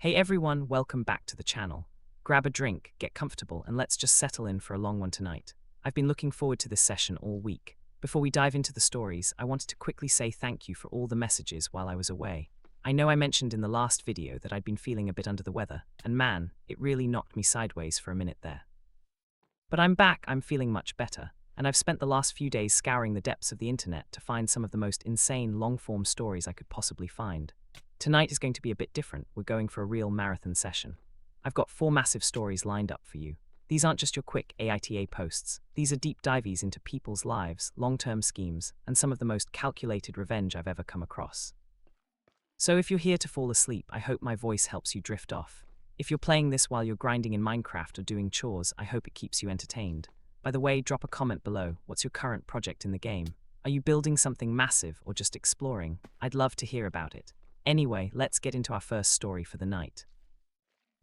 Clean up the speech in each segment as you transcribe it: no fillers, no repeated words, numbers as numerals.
Hey everyone, welcome back to the channel. Grab a drink, get comfortable, and let's just settle in for a long one tonight. I've been looking forward to this session all week. Before we dive into the stories, I wanted to quickly say thank you for all the messages while I was away. I know I mentioned in the last video that I'd been feeling a bit under the weather, and man, it really knocked me sideways for a minute there. But I'm back, I'm feeling much better, and I've spent the last few days scouring the depths of the internet to find some of the most insane long-form stories I could possibly find. Tonight is going to be a bit different. We're going for a real marathon session. I've got 4 massive stories lined up for you. These aren't just your quick AITA posts. These are deep dives into people's lives, long-term schemes, and some of the most calculated revenge I've ever come across. So if you're here to fall asleep, I hope my voice helps you drift off. If you're playing this while you're grinding in Minecraft or doing chores, I hope it keeps you entertained. By the way, drop a comment below. What's your current project in the game? Are you building something massive or just exploring? I'd love to hear about it. Anyway, let's get into our first story for the night.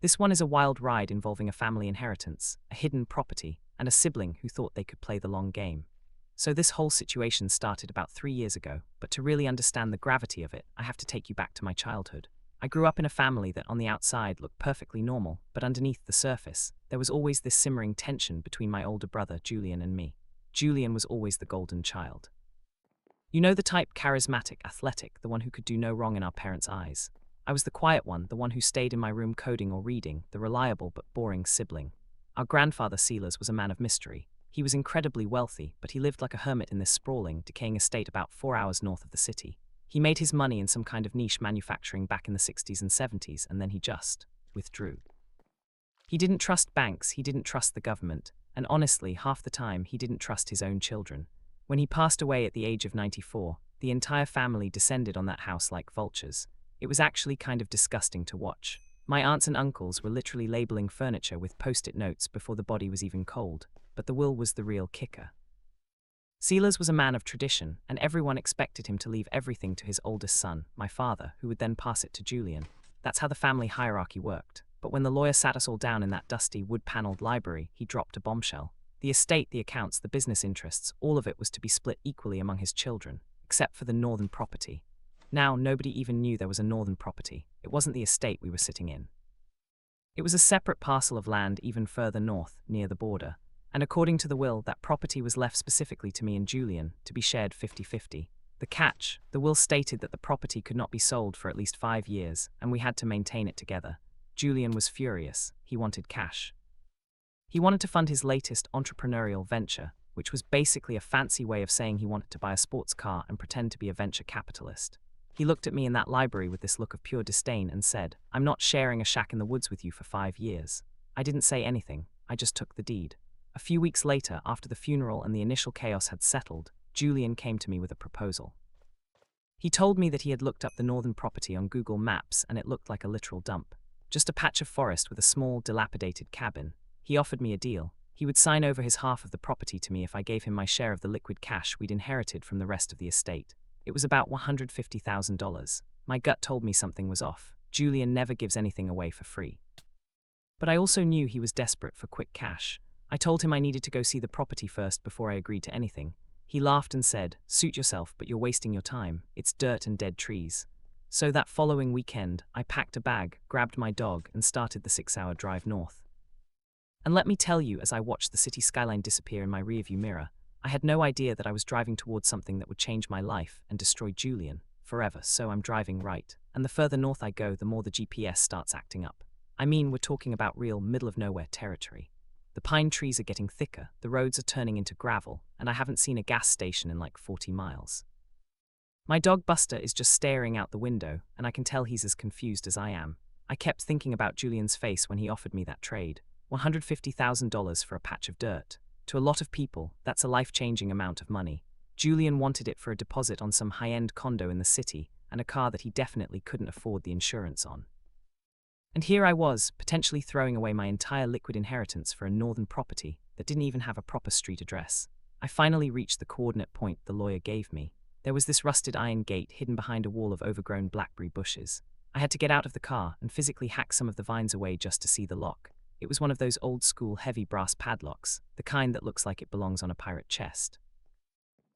This one is a wild ride involving a family inheritance, a hidden property, and a sibling who thought they could play the long game. So this whole situation started about 3 years ago, but to really understand the gravity of it, I have to take you back to my childhood. I grew up in a family that on the outside looked perfectly normal, but underneath the surface, there was always this simmering tension between my older brother, Julian, and me. Julian was always the golden child. You know the type, charismatic, athletic, the one who could do no wrong in our parents' eyes. I was the quiet one, the one who stayed in my room coding or reading, the reliable but boring sibling. Our grandfather, Silas, was a man of mystery. He was incredibly wealthy, but he lived like a hermit in this sprawling, decaying estate about 4 hours north of the city. He made his money in some kind of niche manufacturing back in the 60s and 70s, and then he just withdrew. He didn't trust banks, he didn't trust the government, and honestly, half the time, he didn't trust his own children. When he passed away at the age of 94, the entire family descended on that house like vultures. It was actually kind of disgusting to watch. My aunts and uncles were literally labeling furniture with post-it notes before the body was even cold, but the will was the real kicker. Silas was a man of tradition, and everyone expected him to leave everything to his oldest son, my father, who would then pass it to Julian. That's how the family hierarchy worked. But when the lawyer sat us all down in that dusty, wood-paneled library, he dropped a bombshell. The estate, the accounts, the business interests, all of it was to be split equally among his children, except for the northern property. Now, nobody even knew there was a northern property. It wasn't the estate we were sitting in. It was a separate parcel of land even further north, near the border. And according to the will, that property was left specifically to me and Julian, to be shared 50-50. The catch, the will stated that the property could not be sold for at least 5 years, and we had to maintain it together. Julian was furious. He wanted cash. He wanted to fund his latest entrepreneurial venture, which was basically a fancy way of saying he wanted to buy a sports car and pretend to be a venture capitalist. He looked at me in that library with this look of pure disdain and said, "I'm not sharing a shack in the woods with you for 5 years." I didn't say anything, I just took the deed. A few weeks later, after the funeral and the initial chaos had settled, Julian came to me with a proposal. He told me that he had looked up the northern property on Google Maps and it looked like a literal dump. Just a patch of forest with a small, dilapidated cabin. He offered me a deal. He would sign over his half of the property to me if I gave him my share of the liquid cash we'd inherited from the rest of the estate. It was about $150,000. My gut told me something was off. Julian never gives anything away for free. But I also knew he was desperate for quick cash. I told him I needed to go see the property first before I agreed to anything. He laughed and said, "Suit yourself, but you're wasting your time. It's dirt and dead trees." So that following weekend, I packed a bag, grabbed my dog, and started the 6-hour drive north. And let me tell you, as I watched the city skyline disappear in my rearview mirror, I had no idea that I was driving towards something that would change my life and destroy Julian forever. So I'm driving right, and the further north I go, the more the GPS starts acting up. I mean, we're talking about real middle-of-nowhere territory. The pine trees are getting thicker, the roads are turning into gravel, and I haven't seen a gas station in like 40 miles. My dog Buster is just staring out the window, and I can tell he's as confused as I am. I kept thinking about Julian's face when he offered me that trade. $150,000 for a patch of dirt. To a lot of people, that's a life-changing amount of money. Julian wanted it for a deposit on some high-end condo in the city, and a car that he definitely couldn't afford the insurance on. And here I was, potentially throwing away my entire liquid inheritance for a northern property that didn't even have a proper street address. I finally reached the coordinate point the lawyer gave me. There was this rusted iron gate hidden behind a wall of overgrown blackberry bushes. I had to get out of the car and physically hack some of the vines away just to see the lock. It was one of those old-school heavy brass padlocks, the kind that looks like it belongs on a pirate chest.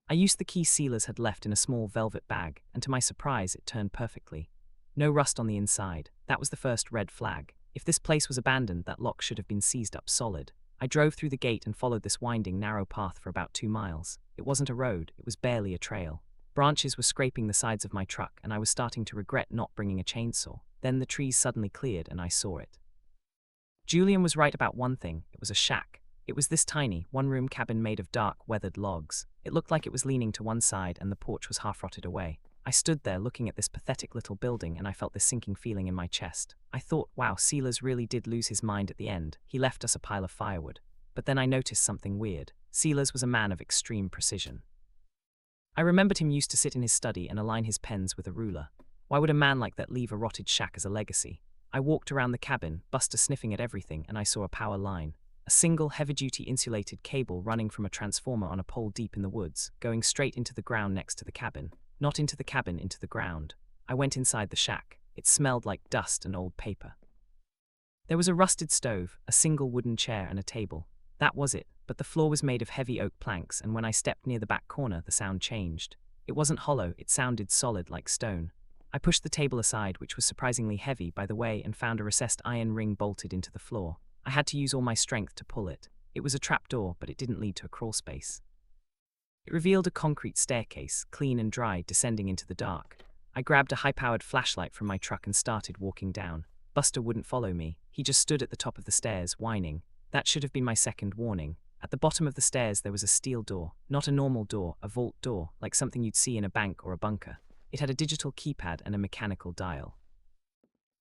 I used the key Silas had left in a small velvet bag, and to my surprise, it turned perfectly. No rust on the inside. That was the first red flag. If this place was abandoned, that lock should have been seized up solid. I drove through the gate and followed this winding, narrow path for about 2 miles. It wasn't a road, it was barely a trail. Branches were scraping the sides of my truck, and I was starting to regret not bringing a chainsaw. Then the trees suddenly cleared, and I saw it. Julian was right about one thing. It was a shack. It was this tiny, one-room cabin made of dark, weathered logs. It looked like it was leaning to one side, and the porch was half rotted away. I stood there looking at this pathetic little building, and I felt this sinking feeling in my chest. I thought, wow, Silas really did lose his mind at the end. He left us a pile of firewood. But then I noticed something weird. Silas was a man of extreme precision. I remembered him used to sit in his study and align his pens with a ruler. Why would a man like that leave a rotted shack as a legacy? I walked around the cabin, Buster sniffing at everything, and I saw a power line. A single heavy-duty insulated cable running from a transformer on a pole deep in the woods, going straight into the ground next to the cabin. Not into the cabin, into the ground. I went inside the shack. It smelled like dust and old paper. There was a rusted stove, a single wooden chair, and a table. That was it, but the floor was made of heavy oak planks, and when I stepped near the back corner, the sound changed. It wasn't hollow, it sounded solid like stone. I pushed the table aside, which was surprisingly heavy, by the way, and found a recessed iron ring bolted into the floor. I had to use all my strength to pull it. It was a trapdoor, but it didn't lead to a crawl space. It revealed a concrete staircase, clean and dry, descending into the dark. I grabbed a high-powered flashlight from my truck and started walking down. Buster wouldn't follow me. He just stood at the top of the stairs, whining. That should have been my second warning. At the bottom of the stairs there was a steel door. Not a normal door, a vault door, like something you'd see in a bank or a bunker. It had a digital keypad and a mechanical dial.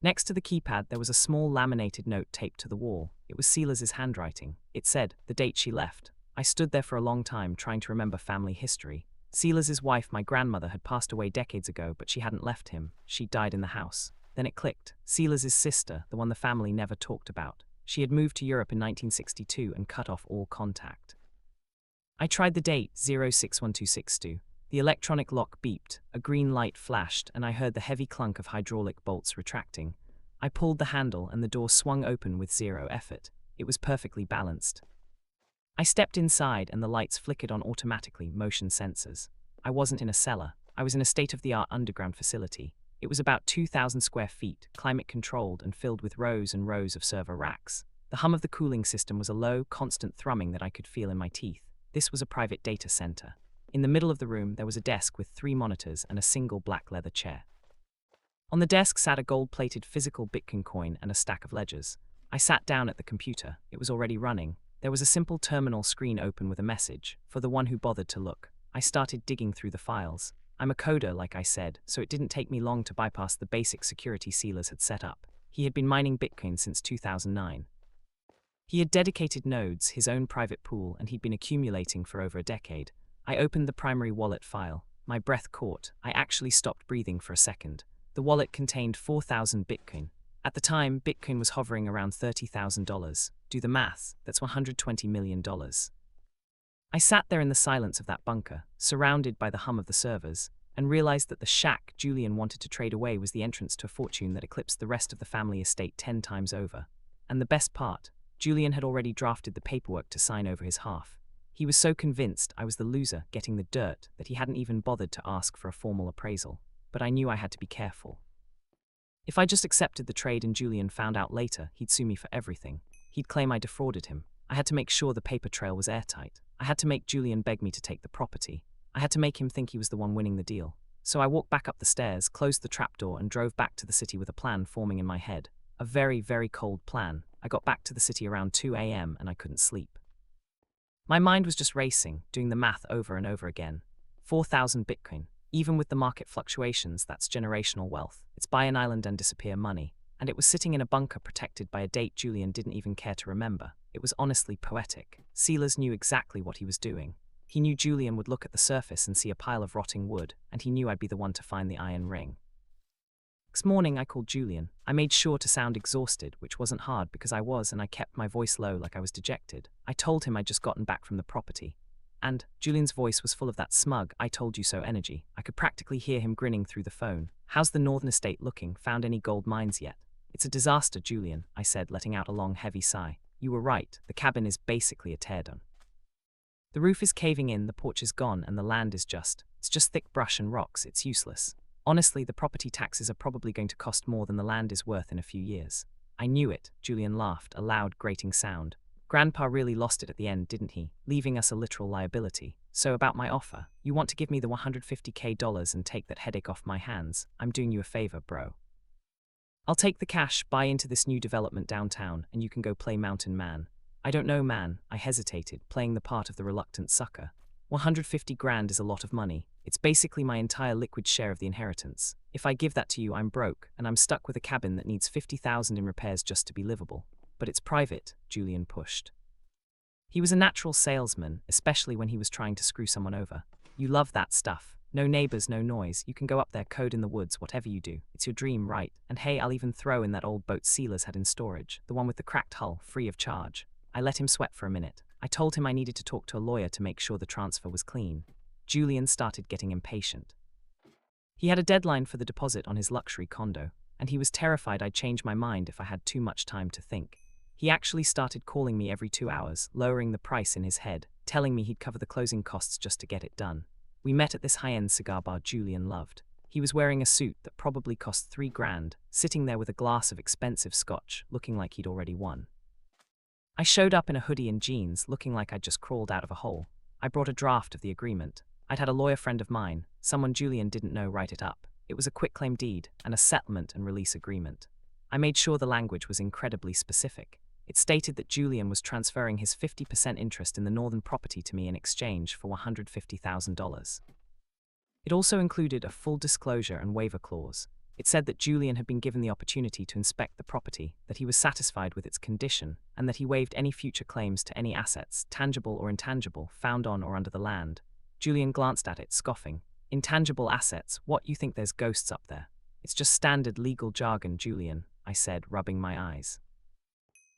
Next to the keypad there was a small laminated note taped to the wall. It was Silas's handwriting. It said, the date she left. I stood there for a long time trying to remember family history. Silas's wife, my grandmother, had passed away decades ago, but she hadn't left him. She died in the house. Then it clicked. Silas's sister, the one the family never talked about. She had moved to Europe in 1962 and cut off all contact. I tried the date, 061262. The electronic lock beeped, a green light flashed, and I heard the heavy clunk of hydraulic bolts retracting. I pulled the handle and the door swung open with zero effort. It was perfectly balanced. I stepped inside and the lights flickered on automatically, motion sensors. I wasn't in a cellar. I was in a state-of-the-art underground facility. It was about 2,000 square feet, climate-controlled and filled with rows and rows of server racks. The hum of the cooling system was a low, constant thrumming that I could feel in my teeth. This was a private data center. In the middle of the room, there was a desk with 3 monitors and a single black leather chair. On the desk sat a gold-plated physical Bitcoin coin and a stack of ledgers. I sat down at the computer. It was already running. There was a simple terminal screen open with a message, for the one who bothered to look. I started digging through the files. I'm a coder, like I said, so it didn't take me long to bypass the basic security Silas had set up. He had been mining Bitcoin since 2009. He had dedicated nodes, his own private pool, and he'd been accumulating for over a decade. I opened the primary wallet file. My breath caught. I actually stopped breathing for a second. The wallet contained 4,000 Bitcoin. At the time, Bitcoin was hovering around $30,000. Do the math, that's $120 million. I sat there in the silence of that bunker, surrounded by the hum of the servers, and realized that the shack Julian wanted to trade away was the entrance to a fortune that eclipsed the rest of the family estate 10 times over. And the best part, Julian had already drafted the paperwork to sign over his half. He was so convinced I was the loser getting the dirt that he hadn't even bothered to ask for a formal appraisal. But I knew I had to be careful. If I just accepted the trade and Julian found out later, he'd sue me for everything. He'd claim I defrauded him. I had to make sure the paper trail was airtight. I had to make Julian beg me to take the property. I had to make him think he was the one winning the deal. So I walked back up the stairs, closed the trapdoor, and drove back to the city with a plan forming in my head. A very, very cold plan. I got back to the city around 2 a.m. and I couldn't sleep. My mind was just racing, doing the math over and over again. 4,000 Bitcoin. Even with the market fluctuations, that's generational wealth. It's buy an island and disappear money. And it was sitting in a bunker protected by a date Julian didn't even care to remember. It was honestly poetic. Silas knew exactly what he was doing. He knew Julian would look at the surface and see a pile of rotting wood, and he knew I'd be the one to find the iron ring. Next morning, I called Julian. I made sure to sound exhausted, which wasn't hard because I was, and I kept my voice low like I was dejected. I told him I'd just gotten back from the property. And Julian's voice was full of that smug, I told you so energy. I could practically hear him grinning through the phone. How's the northern estate looking? Found any gold mines yet? It's a disaster, Julian, I said, letting out a long, heavy sigh. You were right. The cabin is basically a teardown. The roof is caving in, the porch is gone, and the land is it's just thick brush and rocks. It's useless. Honestly, the property taxes are probably going to cost more than the land is worth in a few years. I knew it, Julian laughed, a loud, grating sound. Grandpa really lost it at the end, didn't he? Leaving us a literal liability. So about my offer, you want to give me the $150K and take that headache off my hands? I'm doing you a favor, bro. I'll take the cash, buy into this new development downtown, and you can go play Mountain Man. I don't know, man, I hesitated, playing the part of the reluctant sucker. 150 grand is a lot of money. It's basically my entire liquid share of the inheritance. If I give that to you, I'm broke, and I'm stuck with a cabin that needs 50,000 in repairs just to be livable. But it's private, Julian pushed. He was a natural salesman, especially when he was trying to screw someone over. You love that stuff. No neighbors, no noise. You can go up there, code in the woods, whatever you do. It's your dream, right? And hey, I'll even throw in that old boat Sealers had in storage, the one with the cracked hull, free of charge. I let him sweat for a minute. I told him I needed to talk to a lawyer to make sure the transfer was clean. Julian started getting impatient. He had a deadline for the deposit on his luxury condo, and he was terrified I'd change my mind if I had too much time to think. He actually started calling me every 2 hours, lowering the price in his head, telling me he'd cover the closing costs just to get it done. We met at this high-end cigar bar Julian loved. He was wearing a suit that probably cost 3 grand, sitting there with a glass of expensive scotch, looking like he'd already won. I showed up in a hoodie and jeans, looking like I'd just crawled out of a hole. I brought a draft of the agreement. I'd had a lawyer friend of mine, someone Julian didn't know, write it up. It was a quitclaim deed and a settlement and release agreement. I made sure the language was incredibly specific. It stated that Julian was transferring his 50% interest in the northern property to me in exchange for $150,000. It also included a full disclosure and waiver clause. It said that Julian had been given the opportunity to inspect the property, that he was satisfied with its condition, and that he waived any future claims to any assets, tangible or intangible, found on or under the land. Julian glanced at it, scoffing. Intangible assets? What, you think there's ghosts up there? It's just standard legal jargon, Julian, I said, rubbing my eyes.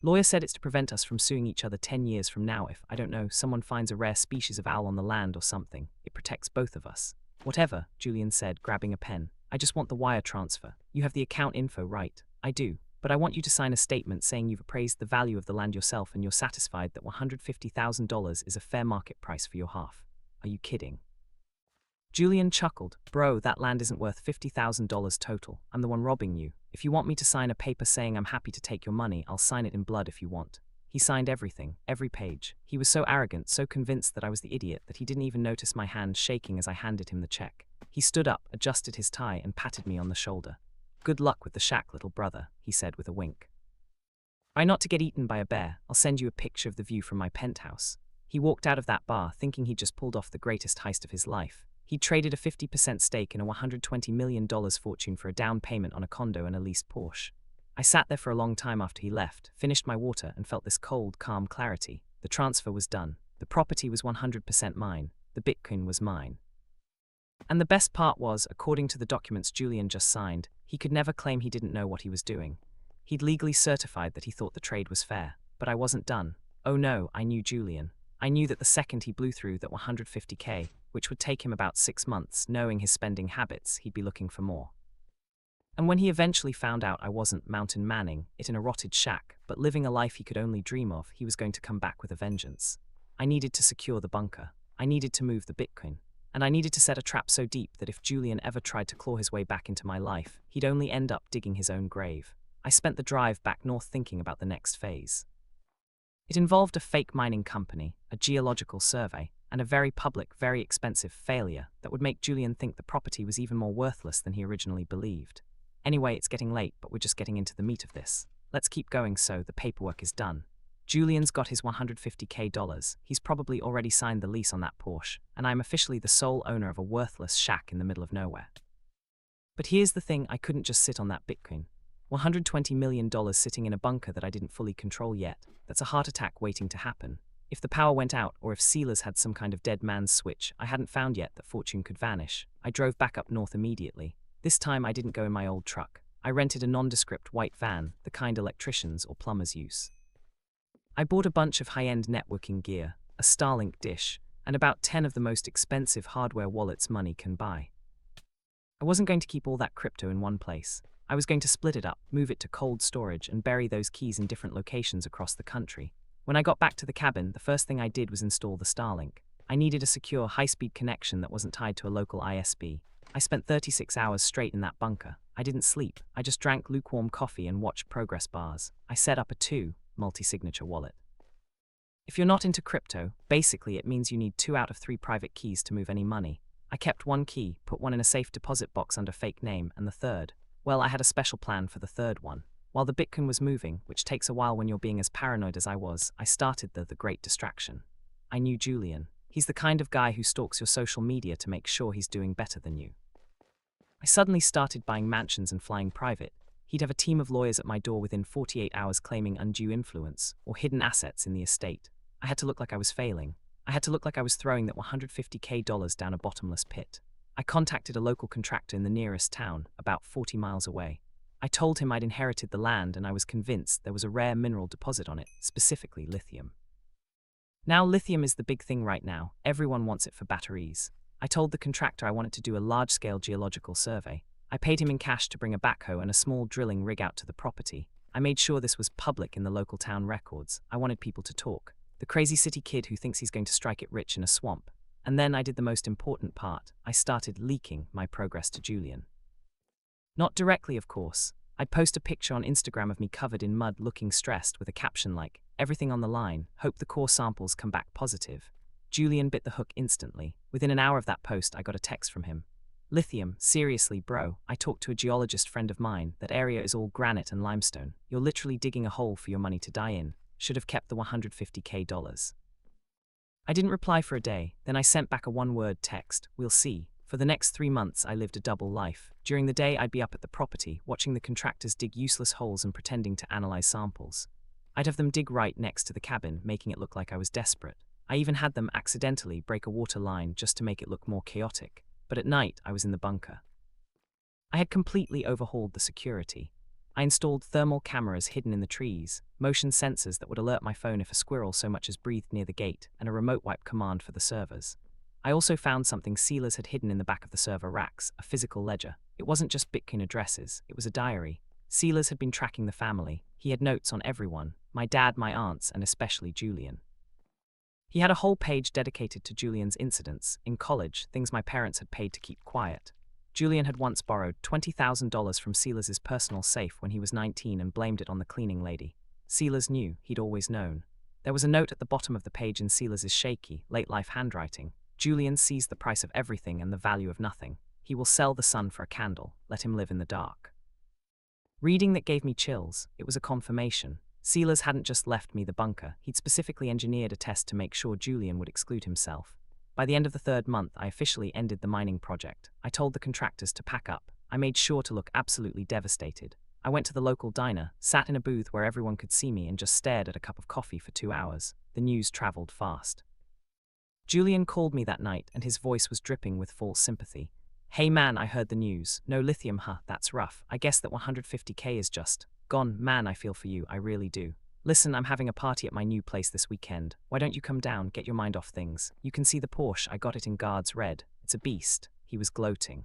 Lawyer said it's to prevent us from suing each other 10 years from now if, I don't know, someone finds a rare species of owl on the land or something. It protects both of us. Whatever, Julian said, grabbing a pen. I just want the wire transfer. You have the account info, right? I do. But I want you to sign a statement saying you've appraised the value of the land yourself and you're satisfied that $150,000 is a fair market price for your half. Are you kidding? Julian chuckled. Bro, that land isn't worth $50,000 total. I'm the one robbing you. If you want me to sign a paper saying I'm happy to take your money, I'll sign it in blood if you want. He signed everything, every page. He was so arrogant, so convinced that I was the idiot that he didn't even notice my hand shaking as I handed him the check. He stood up, adjusted his tie, and patted me on the shoulder. Good luck with the shack, little brother, he said with a wink. Try not to get eaten by a bear. I'll send you a picture of the view from my penthouse. He walked out of that bar thinking he'd just pulled off the greatest heist of his life. He'd traded a 50% stake in a $120 million fortune for a down payment on a condo and a leased Porsche. I sat there for a long time after he left, finished my water, and felt this cold, calm clarity. The transfer was done. The property was 100% mine. The Bitcoin was mine. And the best part was, according to the documents Julian just signed, he could never claim he didn't know what he was doing. He'd legally certified that he thought the trade was fair. But I wasn't done. Oh no, I knew Julian. I knew that the second he blew through that $150K, which would take him about 6 months, knowing his spending habits, he'd be looking for more. And when he eventually found out I wasn't Mountain Manning, it in a rotted shack, but living a life he could only dream of, he was going to come back with a vengeance. I needed to secure the bunker. I needed to move the Bitcoin. And I needed to set a trap so deep that if Julian ever tried to claw his way back into my life, he'd only end up digging his own grave. I spent the drive back north thinking about the next phase. It involved a fake mining company, a geological survey, and a very public, very expensive failure that would make Julian think the property was even more worthless than he originally believed. Anyway, it's getting late, but we're just getting into the meat of this. Let's keep going so the paperwork is done. Julian's got his $150K. He's probably already signed the lease on that Porsche, and I'm officially the sole owner of a worthless shack in the middle of nowhere. But here's the thing, I couldn't just sit on that Bitcoin. $120 million sitting in a bunker that I didn't fully control yet. That's a heart attack waiting to happen. If the power went out, or if Sealers had some kind of dead man's switch I hadn't found yet that fortune could vanish, I drove back up north immediately. This time I didn't go in my old truck. I rented a nondescript white van, the kind electricians or plumbers use. I bought a bunch of high-end networking gear, a Starlink dish, and about 10 of the most expensive hardware wallets money can buy. I wasn't going to keep all that crypto in one place. I was going to split it up, move it to cold storage, and bury those keys in different locations across the country. When I got back to the cabin, the first thing I did was install the Starlink. I needed a secure, high-speed connection that wasn't tied to a local ISP. I spent 36 hours straight in that bunker. I didn't sleep. I just drank lukewarm coffee and watched progress bars. I set up a 2 multi-signature wallet. If you're not into crypto, basically it means you need 2 out of 3 private keys to move any money. I kept 1 key, put one in a safe deposit box under fake name, and the third, well, I had a special plan for the third one. While the Bitcoin was moving, which takes a while when you're being as paranoid as I was, I started the great distraction. I knew Julian. He's the kind of guy who stalks your social media to make sure he's doing better than you. I suddenly started buying mansions and flying private. He'd have a team of lawyers at my door within 48 hours claiming undue influence or hidden assets in the estate. I had to look like I was failing. I had to look like I was throwing that $150K down a bottomless pit. I contacted a local contractor in the nearest town, about 40 miles away. I told him I'd inherited the land and I was convinced there was a rare mineral deposit on it, specifically lithium. Now lithium is the big thing right now. Everyone wants it for batteries. I told the contractor I wanted to do a large-scale geological survey. I paid him in cash to bring a backhoe and a small drilling rig out to the property. I made sure this was public in the local town records. I wanted people to talk. The crazy city kid who thinks he's going to strike it rich in a swamp. And then I did the most important part. I started leaking my progress to Julian. Not directly, of course. I'd post a picture on Instagram of me covered in mud looking stressed with a caption like, "Everything on the line, hope the core samples come back positive." Julian bit the hook instantly. Within an hour of that post, I got a text from him. "Lithium, seriously, bro, I talked to a geologist friend of mine. That area is all granite and limestone. You're literally digging a hole for your money to die in. Should have kept the $150K." I didn't reply for a day. Then I sent back a one-word text, "We'll see." For the next 3 months, I lived a double life. During the day, I'd be up at the property, watching the contractors dig useless holes and pretending to analyze samples. I'd have them dig right next to the cabin, making it look like I was desperate. I even had them accidentally break a water line just to make it look more chaotic. But at night, I was in the bunker. I had completely overhauled the security. I installed thermal cameras hidden in the trees, motion sensors that would alert my phone if a squirrel so much as breathed near the gate, and a remote wipe command for the servers. I also found something Sealers had hidden in the back of the server racks, a physical ledger. It wasn't just Bitcoin addresses, it was a diary. Sealers had been tracking the family. He had notes on everyone, my dad, my aunts, and especially Julian. He had a whole page dedicated to Julian's incidents. In college, things my parents had paid to keep quiet. Julian had once borrowed $20,000 from Sealers' personal safe when he was 19 and blamed it on the cleaning lady. Sealers knew, he'd always known. There was a note at the bottom of the page in Sealers' shaky, late-life handwriting. "Julian sees the price of everything and the value of nothing. He will sell the sun for a candle. Let him live in the dark." Reading that gave me chills. It was a confirmation. Sealers hadn't just left me the bunker. He'd specifically engineered a test to make sure Julian would exclude himself. By the end of the 3rd month, I officially ended the mining project. I told the contractors to pack up. I made sure to look absolutely devastated. I went to the local diner, sat in a booth where everyone could see me, and just stared at a cup of coffee for 2 hours. The news traveled fast. Julian called me that night, and his voice was dripping with false sympathy. "Hey man, I heard the news. No lithium, huh? That's rough. I guess that $150K is just gone. Man, I feel for you, I really do. Listen, I'm having a party at my new place this weekend. Why don't you come down, get your mind off things? You can see the Porsche, I got it in Guards Red. It's a beast." He was gloating.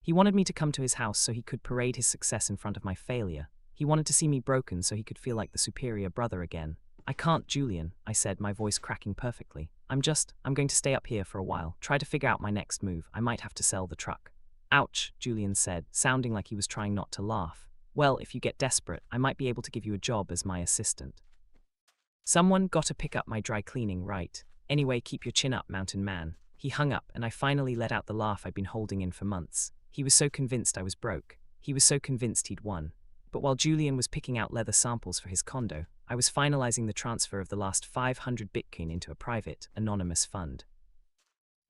He wanted me to come to his house so he could parade his success in front of my failure. He wanted to see me broken so he could feel like the superior brother again. "I can't, Julian," I said, my voice cracking perfectly. I'm going to stay up here for a while, try to figure out my next move. I might have to sell the truck." "Ouch," Julian said, sounding like he was trying not to laugh. "Well, if you get desperate, I might be able to give you a job as my assistant. Someone got to pick up my dry cleaning, right? Anyway, keep your chin up, mountain man." He hung up, and I finally let out the laugh I'd been holding in for months. He was so convinced I was broke. He was so convinced he'd won. But while Julian was picking out leather samples for his condo, I was finalizing the transfer of the last 500 Bitcoin into a private, anonymous fund.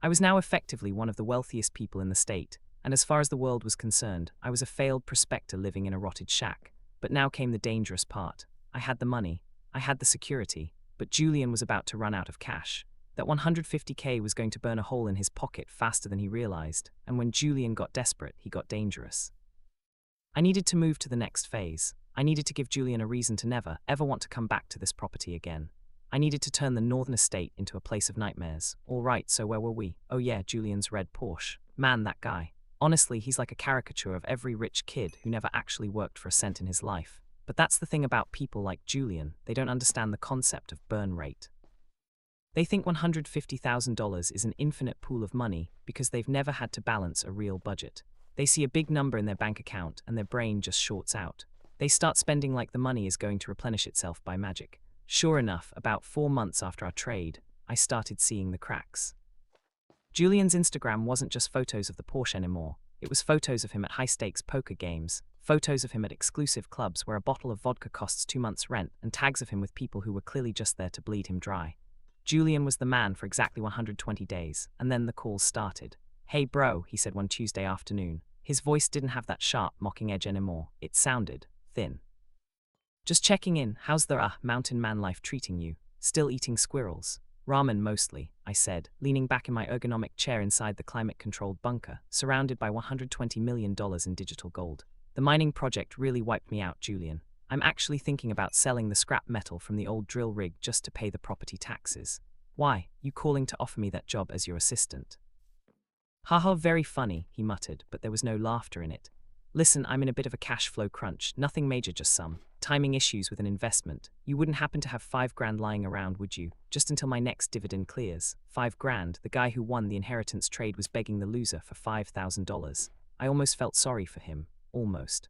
I was now effectively one of the wealthiest people in the state, and as far as the world was concerned, I was a failed prospector living in a rotted shack. But now came the dangerous part. I had the money, I had the security, but Julian was about to run out of cash. That $150K was going to burn a hole in his pocket faster than he realized, and when Julian got desperate, he got dangerous. I needed to move to the next phase. I needed to give Julian a reason to never, ever want to come back to this property again. I needed to turn the northern estate into a place of nightmares. All right, so where were we? Oh yeah, Julian's red Porsche. Man, that guy. Honestly, he's like a caricature of every rich kid who never actually worked for a cent in his life. But that's the thing about people like Julian, they don't understand the concept of burn rate. They think $150,000 is an infinite pool of money because they've never had to balance a real budget. They see a big number in their bank account and their brain just shorts out. They start spending like the money is going to replenish itself by magic. Sure enough, about 4 months after our trade, I started seeing the cracks. Julian's Instagram wasn't just photos of the Porsche anymore. It was photos of him at high-stakes poker games, photos of him at exclusive clubs where a bottle of vodka costs 2 months' rent, and tags of him with people who were clearly just there to bleed him dry. Julian was the man for exactly 120 days, and then the calls started. "Hey bro," he said one Tuesday afternoon. His voice didn't have that sharp, mocking edge anymore. It sounded thin. "Just checking in. How's the mountain man life treating you? Still eating squirrels?" "Ramen mostly," I said, leaning back in my ergonomic chair inside the climate-controlled bunker, surrounded by $120 million in digital gold. "The mining project really wiped me out, Julian. I'm actually thinking about selling the scrap metal from the old drill rig just to pay the property taxes." "Why, you calling to offer me that job as your assistant?" "Haha, very funny," he muttered, but there was no laughter in it. "Listen, I'm in a bit of a cash flow crunch, nothing major, just some timing issues with an investment. You wouldn't happen to have $5,000 lying around, would you? Just until my next dividend clears." $5,000, the guy who won the inheritance trade was begging the loser for $5,000. I almost felt sorry for him, almost.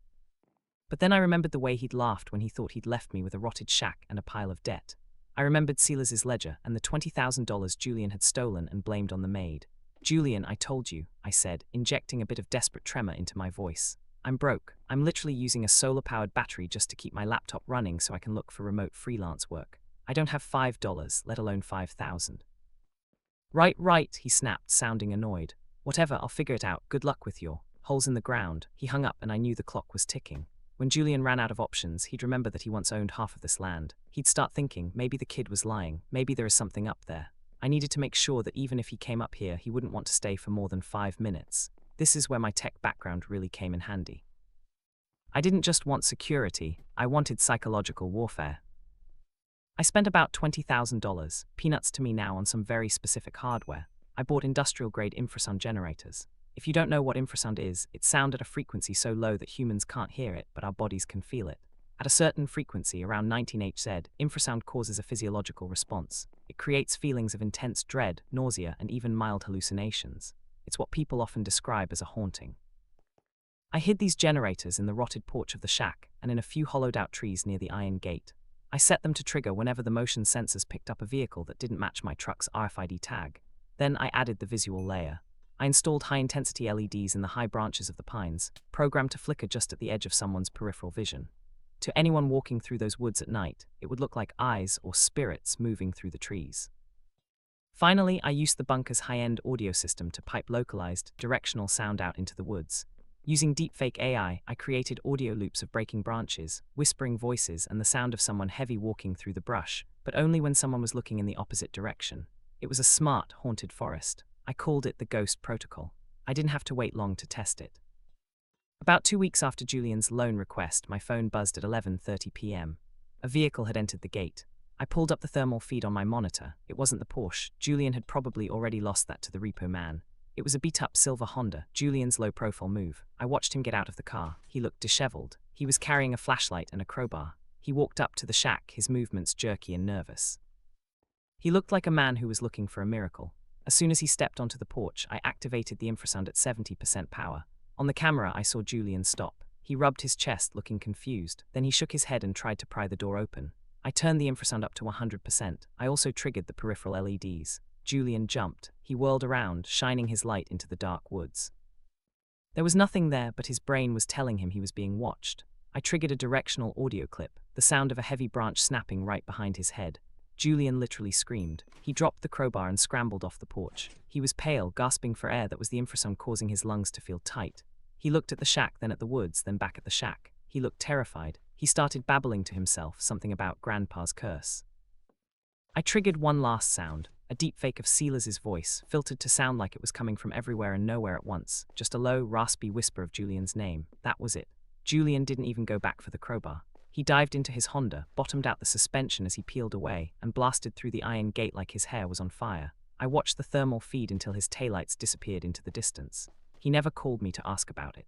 But then I remembered the way he'd laughed when he thought he'd left me with a rotted shack and a pile of debt. I remembered Silas's ledger and the $20,000 Julian had stolen and blamed on the maid. "Julian, I told you," I said, injecting a bit of desperate tremor into my voice. "I'm broke. I'm literally using a solar-powered battery just to keep my laptop running so I can look for remote freelance work. I don't have $5, let alone 5,000. Right, he snapped, sounding annoyed. "Whatever, I'll figure it out. Good luck with your holes in the ground." He hung up and I knew the clock was ticking. When Julian ran out of options, he'd remember that he once owned half of this land. He'd start thinking, maybe the kid was lying, maybe there is something up there. I needed to make sure that even if he came up here, he wouldn't want to stay for more than 5 minutes. This is where my tech background really came in handy. I didn't just want security, I wanted psychological warfare. I spent about $20,000, peanuts to me now, on some very specific hardware. I bought industrial-grade infrasound generators. If you don't know what infrasound is, it's sound at a frequency so low that humans can't hear it, but our bodies can feel it. At a certain frequency, around 19 Hz, infrasound causes a physiological response. It creates feelings of intense dread, nausea, and even mild hallucinations. It's what people often describe as a haunting. I hid these generators in the rotted porch of the shack and in a few hollowed-out trees near the iron gate. I set them to trigger whenever the motion sensors picked up a vehicle that didn't match my truck's RFID tag. Then I added the visual layer. I installed high-intensity LEDs in the high branches of the pines, programmed to flicker just at the edge of someone's peripheral vision. To anyone walking through those woods at night, it would look like eyes or spirits moving through the trees. Finally, I used the bunker's high-end audio system to pipe localized, directional sound out into the woods. Using deepfake AI, I created audio loops of breaking branches, whispering voices, and the sound of someone heavy walking through the brush, but only when someone was looking in the opposite direction. It was a smart, haunted forest. I called it the Ghost Protocol. I didn't have to wait long to test it. About 2 weeks after Julian's loan request, my phone buzzed at 11:30 p.m. A vehicle had entered the gate. I pulled up the thermal feed on my monitor. It wasn't the Porsche. Julian had probably already lost that to the repo man. It was a beat-up silver Honda, Julian's low-profile move. I watched him get out of the car. He looked disheveled. He was carrying a flashlight and a crowbar. He walked up to the shack, his movements jerky and nervous. He looked like a man who was looking for a miracle. As soon as he stepped onto the porch, I activated the infrasound at 70% power. On the camera, I saw Julian stop. He rubbed his chest, looking confused. Then he shook his head and tried to pry the door open. I turned the infrasound up to 100%. I also triggered the peripheral LEDs. Julian jumped. He whirled around, shining his light into the dark woods. There was nothing there, but his brain was telling him he was being watched. I triggered a directional audio clip, the sound of a heavy branch snapping right behind his head. Julian literally screamed. He dropped the crowbar and scrambled off the porch. He was pale, gasping for air that was the infrasound causing his lungs to feel tight. He looked at the shack, then at the woods, then back at the shack. He looked terrified. He started babbling to himself, something about Grandpa's curse. I triggered one last sound, a deepfake of Silas's voice, filtered to sound like it was coming from everywhere and nowhere at once. Just a low, raspy whisper of Julian's name. That was it. Julian didn't even go back for the crowbar. He dived into his Honda, bottomed out the suspension as he peeled away, and blasted through the iron gate like his hair was on fire. I watched the thermal feed until his taillights disappeared into the distance. He never called me to ask about it.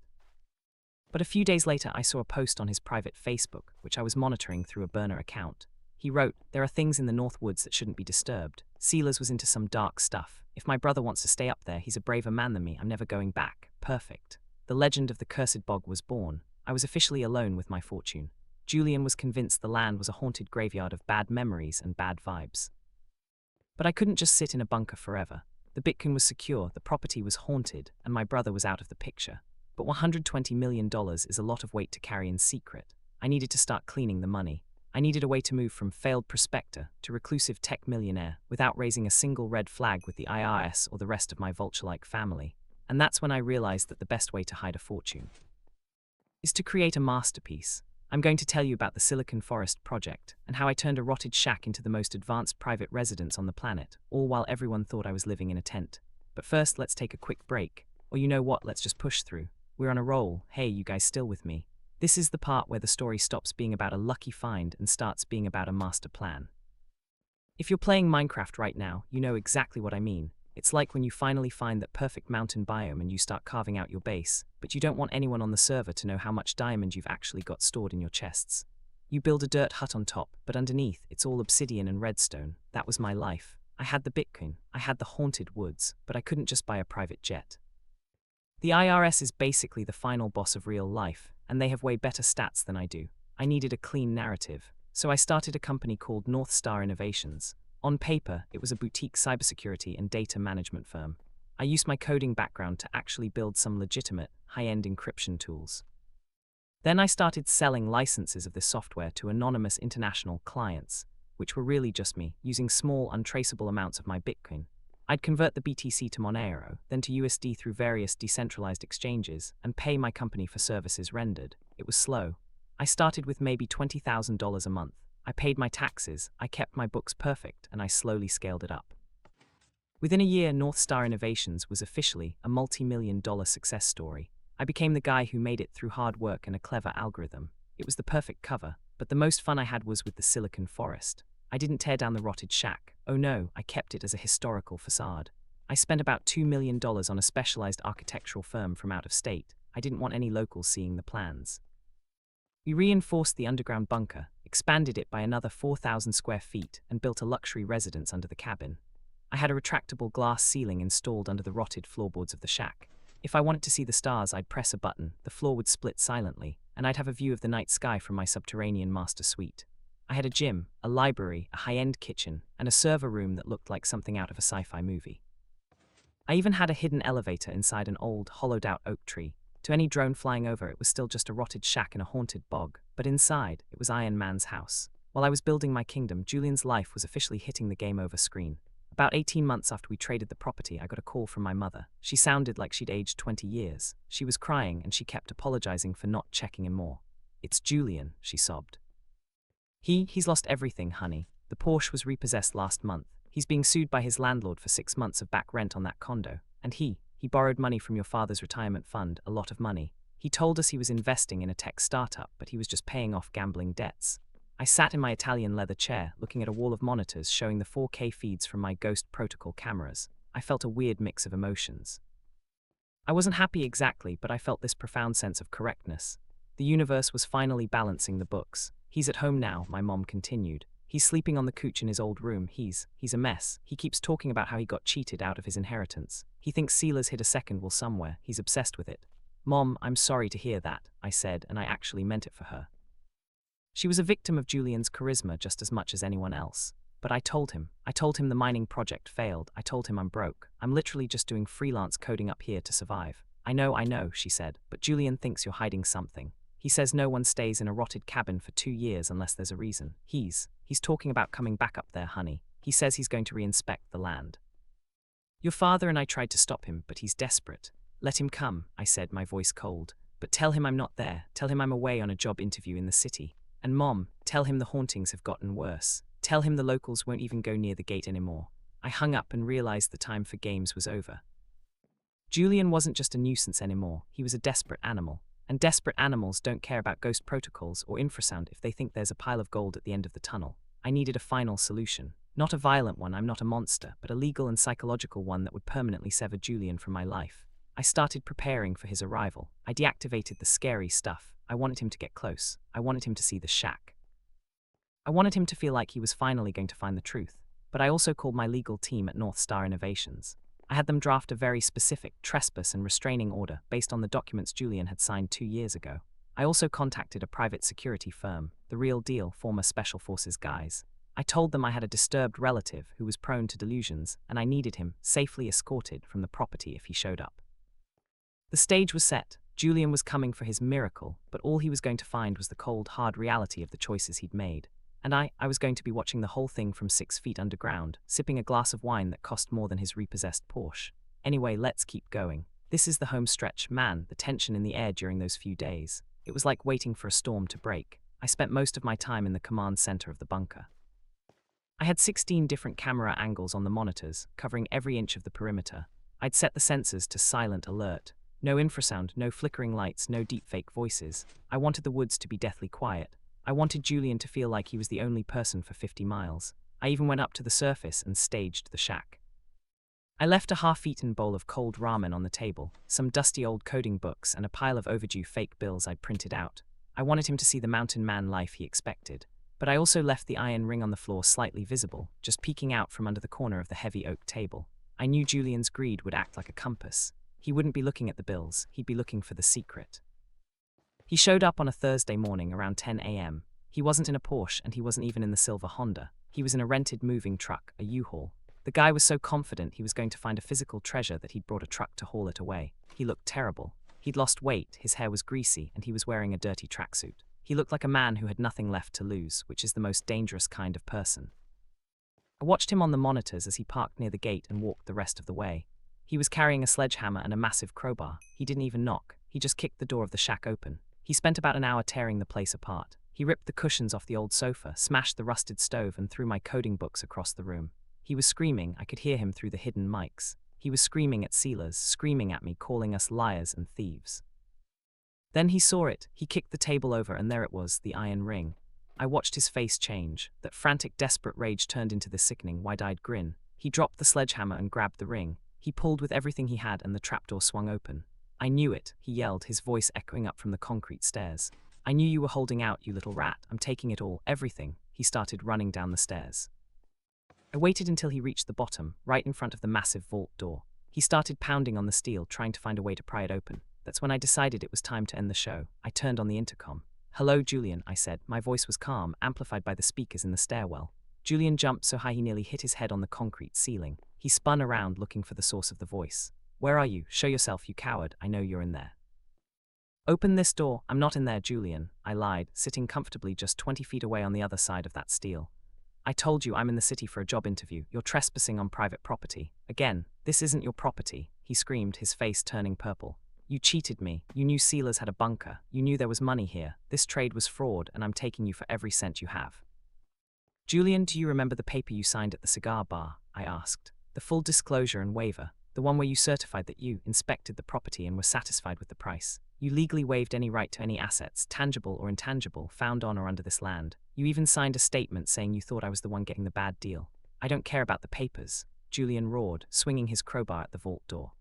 But a few days later, I saw a post on his private Facebook, which I was monitoring through a burner account. He wrote, "There are things in the North Woods that shouldn't be disturbed. Sealers was into some dark stuff. If my brother wants to stay up there, he's a braver man than me. I'm never going back. Perfect. The legend of the cursed bog was born. I was officially alone with my fortune. Julian was convinced the land was a haunted graveyard of bad memories and bad vibes. But I couldn't just sit in a bunker forever. The Bitcoin was secure, the property was haunted, and my brother was out of the picture. But $120 million is a lot of weight to carry in secret. I needed to start cleaning the money. I needed a way to move from failed prospector to reclusive tech millionaire without raising a single red flag with the IRS or the rest of my vulture-like family. And that's when I realized that the best way to hide a fortune is to create a masterpiece. I'm going to tell you about the Silicon Forest project and how I turned a rotted shack into the most advanced private residence on the planet, all while everyone thought I was living in a tent. But first, let's take a quick break. Or you know what, let's just push through. We're on a roll. Hey, you guys still with me? This is the part where the story stops being about a lucky find and starts being about a master plan. If you're playing Minecraft right now, you know exactly what I mean. It's like when you finally find that perfect mountain biome and you start carving out your base, but you don't want anyone on the server to know how much diamond you've actually got stored in your chests. You build a dirt hut on top, but underneath, it's all obsidian and redstone. That was my life. I had the Bitcoin, I had the haunted woods, but I couldn't just buy a private jet. The IRS is basically the final boss of real life, and they have way better stats than I do. I needed a clean narrative, so I started a company called North Star Innovations. On paper, it was a boutique cybersecurity and data management firm. I used my coding background to actually build some legitimate, high-end encryption tools. Then I started selling licenses of this software to anonymous international clients, which were really just me, using small, untraceable amounts of my Bitcoin. I'd convert the BTC to Monero, then to USD through various decentralized exchanges, and pay my company for services rendered. It was slow. I started with maybe $20,000 a month. I paid my taxes, I kept my books perfect, and I slowly scaled it up. Within a year, North Star Innovations was officially a multi-million-dollar success story. I became the guy who made it through hard work and a clever algorithm. It was the perfect cover, but the most fun I had was with the Silicon Forest. I didn't tear down the rotted shack. Oh no, I kept it as a historical facade. I spent about $2 million on a specialized architectural firm from out of state. I didn't want any locals seeing the plans. We reinforced the underground bunker, expanded it by another 4,000 square feet, and built a luxury residence under the cabin. I had a retractable glass ceiling installed under the rotted floorboards of the shack. If I wanted to see the stars, I'd press a button, the floor would split silently, and I'd have a view of the night sky from my subterranean master suite. I had a gym, a library, a high-end kitchen, and a server room that looked like something out of a sci-fi movie. I even had a hidden elevator inside an old, hollowed-out oak tree. To any drone flying over, it was still just a rotted shack in a haunted bog, but inside, it was Iron Man's house. While I was building my kingdom, Julian's life was officially hitting the game over screen. About 18 months after we traded the property, I got a call from my mother. She sounded like she'd aged 20 years. She was crying, and she kept apologizing for not checking in more. "It's Julian," she sobbed. He's lost everything, honey. The Porsche was repossessed last month. He's being sued by his landlord for 6 months of back rent on that condo. And he borrowed money from your father's retirement fund, a lot of money. He told us he was investing in a tech startup, but he was just paying off gambling debts. I sat in my Italian leather chair, looking at a wall of monitors showing the 4K feeds from my Ghost Protocol cameras. I felt a weird mix of emotions. I wasn't happy exactly, but I felt this profound sense of correctness. The universe was finally balancing the books. "He's at home now," my mom continued. "He's sleeping on the couch in his old room. He's a mess. He keeps talking about how he got cheated out of his inheritance. He thinks Sealers hid a second will somewhere. He's obsessed with it." "Mom, I'm sorry to hear that," I said, and I actually meant it for her. She was a victim of Julian's charisma just as much as anyone else. But I told him the mining project failed. I told him I'm broke. I'm literally just doing freelance coding up here to survive. I know, she said, but Julian thinks you're hiding something. He says no one stays in a rotted cabin for 2 years unless there's a reason. He's talking about coming back up there, honey. He says he's going to reinspect the land. Your father and I tried to stop him, but he's desperate. Let him come, I said, my voice cold. But tell him I'm not there. Tell him I'm away on a job interview in the city. And Mom, tell him the hauntings have gotten worse. Tell him the locals won't even go near the gate anymore. I hung up and realized the time for games was over. Julian wasn't just a nuisance anymore. He was a desperate animal. And desperate animals don't care about ghost protocols or infrasound if they think there's a pile of gold at the end of the tunnel. I needed a final solution. Not a violent one, I'm not a monster, but a legal and psychological one that would permanently sever Julian from my life. I started preparing for his arrival. I deactivated the scary stuff. I wanted him to get close. I wanted him to see the shack. I wanted him to feel like he was finally going to find the truth. but I also called my legal team at North Star Innovations. I had them draft a very specific trespass and restraining order based on the documents Julian had signed 2 years ago. I also contacted a private security firm, The Real Deal, former Special Forces guys. I told them I had a disturbed relative who was prone to delusions, and I needed him safely escorted from the property if he showed up. The stage was set. Julian was coming for his miracle, but all he was going to find was the cold, hard reality of the choices he'd made. And I was going to be watching the whole thing from 6 feet underground, sipping a glass of wine that cost more than his repossessed Porsche. Anyway, let's keep going. This is the home stretch. Man, the tension in the air during those few days. It was like waiting for a storm to break. I spent most of my time in the command center of the bunker. I had 16 different camera angles on the monitors, covering every inch of the perimeter. I'd set the sensors to silent alert. No infrasound, no flickering lights, no deepfake voices. I wanted the woods to be deathly quiet. I wanted Julian to feel like he was the only person for 50 miles. I even went up to the surface and staged the shack. I left a half-eaten bowl of cold ramen on the table, some dusty old coding books, and a pile of overdue fake bills I'd printed out. I wanted him to see the mountain man life he expected. But I also left the iron ring on the floor slightly visible, just peeking out from under the corner of the heavy oak table. I knew Julian's greed would act like a compass. He wouldn't be looking at the bills, he'd be looking for the secret. He showed up on a Thursday morning around 10 a.m. He wasn't in a Porsche, and he wasn't even in the silver Honda. He was in a rented moving truck, a U-Haul. The guy was so confident he was going to find a physical treasure that he'd brought a truck to haul it away. He looked terrible. He'd lost weight, his hair was greasy, and he was wearing a dirty tracksuit. He looked like a man who had nothing left to lose, which is the most dangerous kind of person. I watched him on the monitors as he parked near the gate and walked the rest of the way. He was carrying a sledgehammer and a massive crowbar. He didn't even knock. He just kicked the door of the shack open. He spent about an hour tearing the place apart. He ripped the cushions off the old sofa, smashed the rusted stove, and threw my coding books across the room. He was screaming. I could hear him through the hidden mics. He was screaming at Sealers, screaming at me, calling us liars and thieves. Then he saw it. He kicked the table over, and there it was, the iron ring. I watched his face change. That frantic, desperate rage turned into this sickening, wide-eyed grin. He dropped the sledgehammer and grabbed the ring. He pulled with everything he had, and the trapdoor swung open. I knew it, he yelled, his voice echoing up from the concrete stairs. I knew you were holding out, you little rat. I'm taking it all, everything. He started running down the stairs. I waited until he reached the bottom, right in front of the massive vault door. He started pounding on the steel, trying to find a way to pry it open. That's when I decided it was time to end the show. I turned on the intercom. "Hello, Julian," I said. My voice was calm, amplified by the speakers in the stairwell. Julian jumped so high he nearly hit his head on the concrete ceiling. He spun around, looking for the source of the voice. "Where are you? Show yourself, you coward. I know you're in there." "Open this door." "I'm not in there, Julian," I lied, sitting comfortably just 20 feet away on the other side of that steel. "I told you I'm in the city for a job interview. You're trespassing on private property. Again, this isn't your property," he screamed, his face turning purple. "You cheated me. You knew Sealers had a bunker. You knew there was money here. This trade was fraud, and I'm taking you for every cent you have." "Julian, do you remember the paper you signed at the cigar bar?" I asked. "The full disclosure and waiver. The one where you certified that you inspected the property and were satisfied with the price. You legally waived any right to any assets, tangible or intangible, found on or under this land. You even signed a statement saying you thought I was the one getting the bad deal." "I don't care about the papers," Julian roared, swinging his crowbar at the vault door.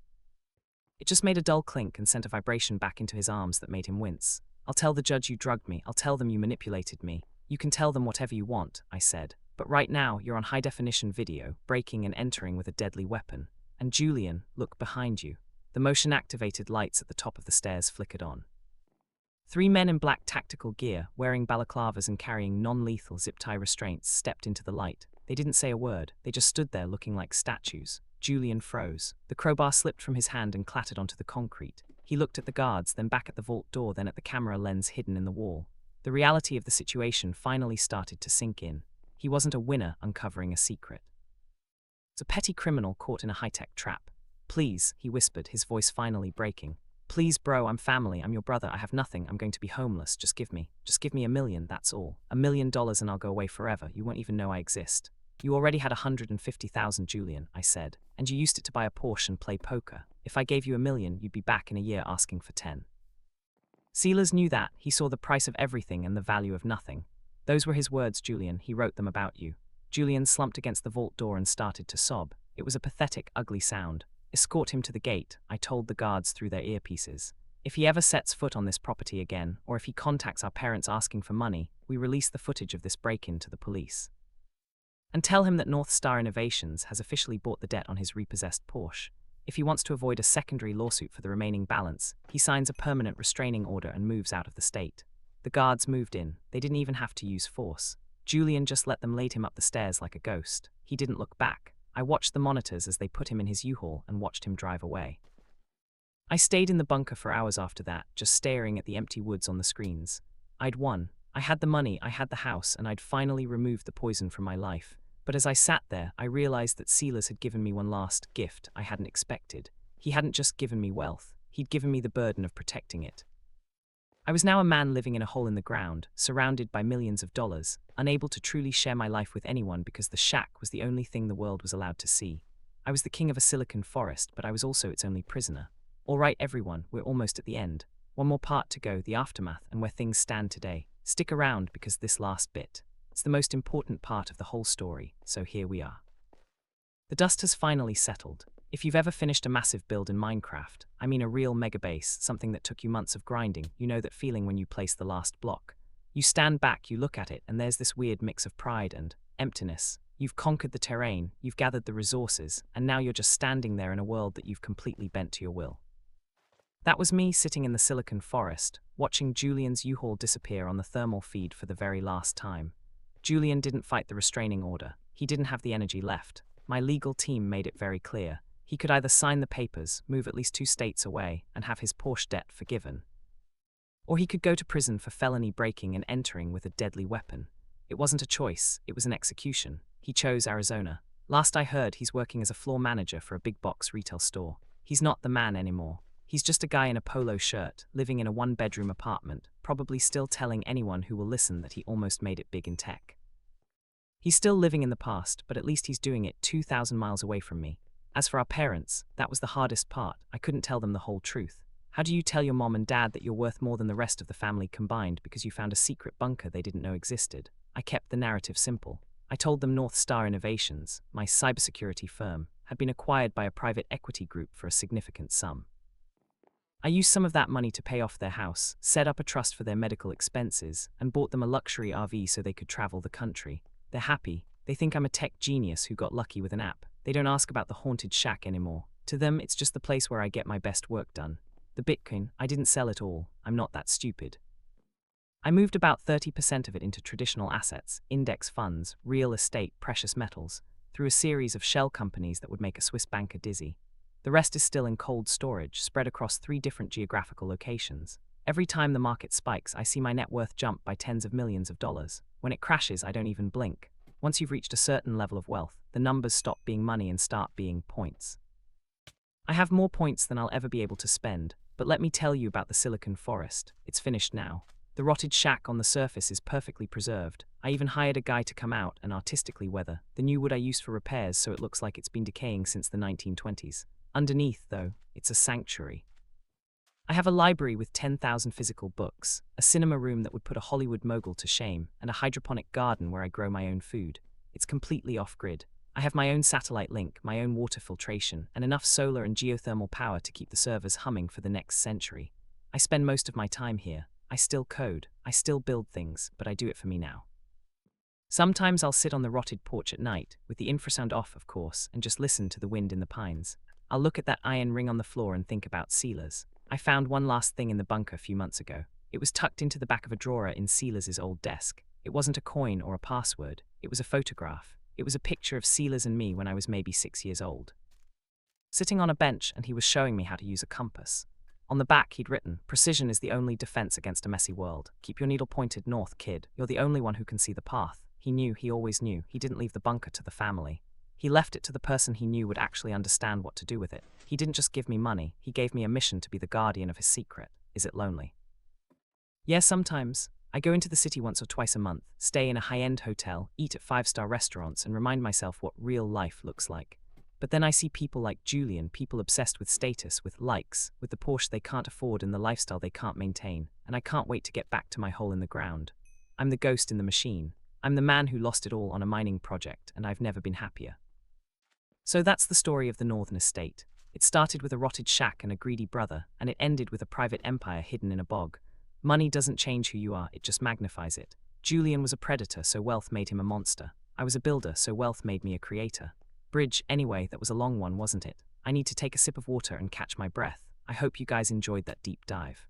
It just made a dull clink and sent a vibration back into his arms that made him wince. "I'll tell the judge you drugged me. I'll tell them you manipulated me. You can tell them whatever you want," I said. "But right now, you're on high-definition video, breaking and entering with a deadly weapon. And Julian, look behind you." The motion-activated lights at the top of the stairs flickered on. 3 men in black tactical gear, wearing balaclavas and carrying non-lethal zip-tie restraints, stepped into the light. They didn't say a word. They just stood there looking like statues. Julian froze. The crowbar slipped from his hand and clattered onto the concrete. He looked at the guards, then back at the vault door, then at the camera lens hidden in the wall. The reality of the situation finally started to sink in. He wasn't a winner uncovering a secret. He was a petty criminal caught in a high-tech trap. "Please," he whispered, his voice finally breaking. "Please, bro, I'm family, I'm your brother, I have nothing, I'm going to be homeless, just give me $1 million, that's all. $1 million and I'll go away forever, you won't even know I exist." "You already had 150,000, Julian," I said, "and you used it to buy a Porsche and play poker. If I gave you $1 million, you'd be back in a year asking for 10. Sealers knew that. He saw the price of everything and the value of nothing. "Those were his words, Julian. He wrote them about you." Julian slumped against the vault door and started to sob. It was a pathetic, ugly sound. "Escort him to the gate," I told the guards through their earpieces. "If he ever sets foot on this property again, or if he contacts our parents asking for money, we release the footage of this break-in to the police." And tell him that North Star Innovations has officially bought the debt on his repossessed Porsche. If he wants to avoid a secondary lawsuit for the remaining balance, he signs a permanent restraining order and moves out of the state. The guards moved in. They didn't even have to use force. Julian just let them lead him up the stairs like a ghost. He didn't look back. I watched the monitors as they put him in his U-Haul and watched him drive away. I stayed in the bunker for hours after that, just staring at the empty woods on the screens. I'd won. I had the money, I had the house, and I'd finally removed the poison from my life. But as I sat there, I realized that Silas had given me one last gift I hadn't expected. He hadn't just given me wealth, he'd given me the burden of protecting it. I was now a man living in a hole in the ground, surrounded by millions of dollars, unable to truly share my life with anyone because the shack was the only thing the world was allowed to see. I was the king of a silicon forest, but I was also its only prisoner. All right, everyone, we're almost at the end. One more part to go, the aftermath and where things stand today. Stick around because this last bit, it's the most important part of the whole story, so here we are. The dust has finally settled. If you've ever finished a massive build in Minecraft, I mean a real megabase, something that took you months of grinding, you know that feeling when you place the last block. You stand back, you look at it, and there's this weird mix of pride and emptiness. You've conquered the terrain, you've gathered the resources, and now you're just standing there in a world that you've completely bent to your will. That was me sitting in the silicon forest, watching Julian's U-Haul disappear on the thermal feed for the very last time. Julian didn't fight the restraining order. He didn't have the energy left. My legal team made it very clear. He could either sign the papers, move at least 2 states away, and have his Porsche debt forgiven, or he could go to prison for felony breaking and entering with a deadly weapon. It wasn't a choice, it was an execution. He chose Arizona. Last I heard, he's working as a floor manager for a big box retail store. He's not the man anymore. He's just a guy in a polo shirt, living in a 1-bedroom apartment, probably still telling anyone who will listen that he almost made it big in tech. He's still living in the past, but at least he's doing it 2,000 miles away from me. As for our parents, that was the hardest part. I couldn't tell them the whole truth. How do you tell your mom and dad that you're worth more than the rest of the family combined because you found a secret bunker they didn't know existed? I kept the narrative simple. I told them North Star Innovations, my cybersecurity firm, had been acquired by a private equity group for a significant sum. I used some of that money to pay off their house, set up a trust for their medical expenses, and bought them a luxury RV so they could travel the country. They're happy. They think I'm a tech genius who got lucky with an app. They don't ask about the haunted shack anymore. To them, it's just the place where I get my best work done. The Bitcoin, I didn't sell it all. I'm not that stupid. I moved about 30% of it into traditional assets, index funds, real estate, precious metals, through a series of shell companies that would make a Swiss banker dizzy. The rest is still in cold storage, spread across 3 different geographical locations. Every time the market spikes, I see my net worth jump by tens of millions of dollars. When it crashes, I don't even blink. Once you've reached a certain level of wealth, the numbers stop being money and start being points. I have more points than I'll ever be able to spend, but let me tell you about the Silicon Forest. It's finished now. The rotted shack on the surface is perfectly preserved. I even hired a guy to come out and artistically weather the new wood I used for repairs so it looks like it's been decaying since the 1920s. Underneath, though, it's a sanctuary. I have a library with 10,000 physical books, a cinema room that would put a Hollywood mogul to shame, and a hydroponic garden where I grow my own food. It's completely off-grid. I have my own satellite link, my own water filtration, and enough solar and geothermal power to keep the servers humming for the next century. I spend most of my time here. I still code, I still build things, but I do it for me now. Sometimes I'll sit on the rotted porch at night, with the infrasound off, of course, and just listen to the wind in the pines. I'll look at that iron ring on the floor and think about Silas. I found one last thing in the bunker a few months ago. It was tucked into the back of a drawer in Silas's old desk. It wasn't a coin or a password. It was a photograph. It was a picture of Silas and me when I was maybe 6 years old. Sitting on a bench, and he was showing me how to use a compass. On the back, he'd written, "Precision is the only defense against a messy world. Keep your needle pointed north, kid. You're the only one who can see the path." He knew, he always knew. He didn't leave the bunker to the family. He left it to the person he knew would actually understand what to do with it. He didn't just give me money, he gave me a mission to be the guardian of his secret. Is it lonely? Yeah, sometimes. I go into the city once or twice a month, stay in a high-end hotel, eat at 5-star restaurants, and remind myself what real life looks like. But then I see people like Julian, people obsessed with status, with likes, with the Porsche they can't afford and the lifestyle they can't maintain, and I can't wait to get back to my hole in the ground. I'm the ghost in the machine. I'm the man who lost it all on a mining project, and I've never been happier. So that's the story of the Northern Estate. It started with a rotted shack and a greedy brother, and it ended with a private empire hidden in a bog. Money doesn't change who you are, it just magnifies it. Julian was a predator, so wealth made him a monster. I was a builder, so wealth made me a creator. Bridge, anyway, that was a long one, wasn't it? I need to take a sip of water and catch my breath. I hope you guys enjoyed that deep dive.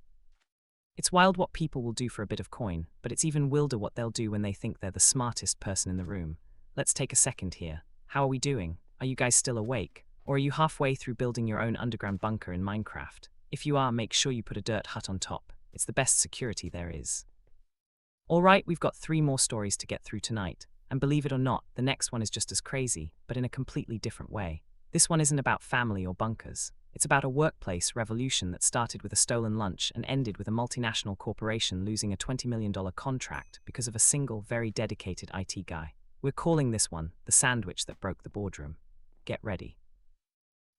It's wild what people will do for a bit of coin, but it's even wilder what they'll do when they think they're the smartest person in the room. Let's take a second here. How are we doing? Are you guys still awake? Or are you halfway through building your own underground bunker in Minecraft? If you are, make sure you put a dirt hut on top. It's the best security there is. Alright, we've got 3 more stories to get through tonight. And believe it or not, the next one is just as crazy, but in a completely different way. This one isn't about family or bunkers. It's about a workplace revolution that started with a stolen lunch and ended with a multinational corporation losing a $20 million contract because of a single, very dedicated IT guy. We're calling this one the sandwich that broke the boardroom. Get ready.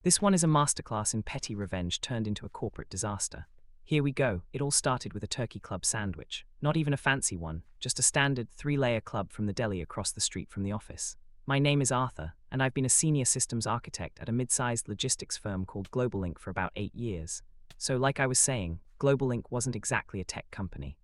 This one is a masterclass in petty revenge turned into a corporate disaster. Here we go. It all started with a turkey club sandwich. Not even a fancy one, just a standard 3-layer club from the deli across the street from the office. My name is Arthur, and I've been a senior systems architect at a mid-sized logistics firm called GlobalLink for about 8 years. So like I was saying, GlobalLink wasn't exactly a tech company.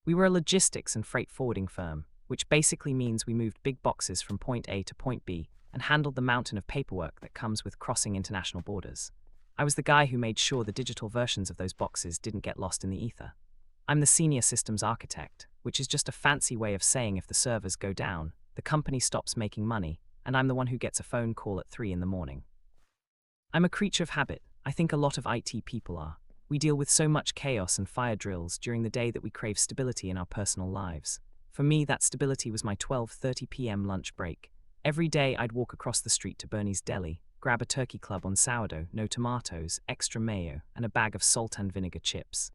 We were a logistics and freight forwarding firm, which basically means we moved big boxes from point A to point B and handled the mountain of paperwork that comes with crossing international borders. I was the guy who made sure the digital versions of those boxes didn't get lost in the ether. I'm the senior systems architect, which is just a fancy way of saying if the servers go down, the company stops making money, and I'm the one who gets a phone call at 3 in the morning. I'm a creature of habit. I think a lot of IT people are. We deal with so much chaos and fire drills during the day that we crave stability in our personal lives. For me, that stability was my 12:30 p.m. lunch break. Every day I'd walk across the street to Bernie's Deli, grab a turkey club on sourdough, no tomatoes, extra mayo, and a bag of salt and vinegar chips.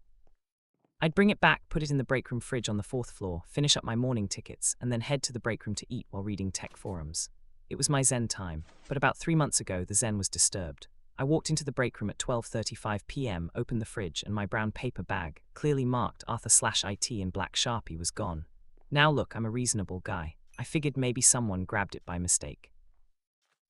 I'd bring it back, put it in the breakroom fridge on the 4th floor, finish up my morning tickets, and then head to the breakroom to eat while reading tech forums. It was my zen time, but about 3 months ago the zen was disturbed. I walked into the breakroom at 12:35 p.m., opened the fridge, and my brown paper bag, clearly marked Arthur/IT in black Sharpie, was gone. Now look, I'm a reasonable guy. I figured maybe someone grabbed it by mistake.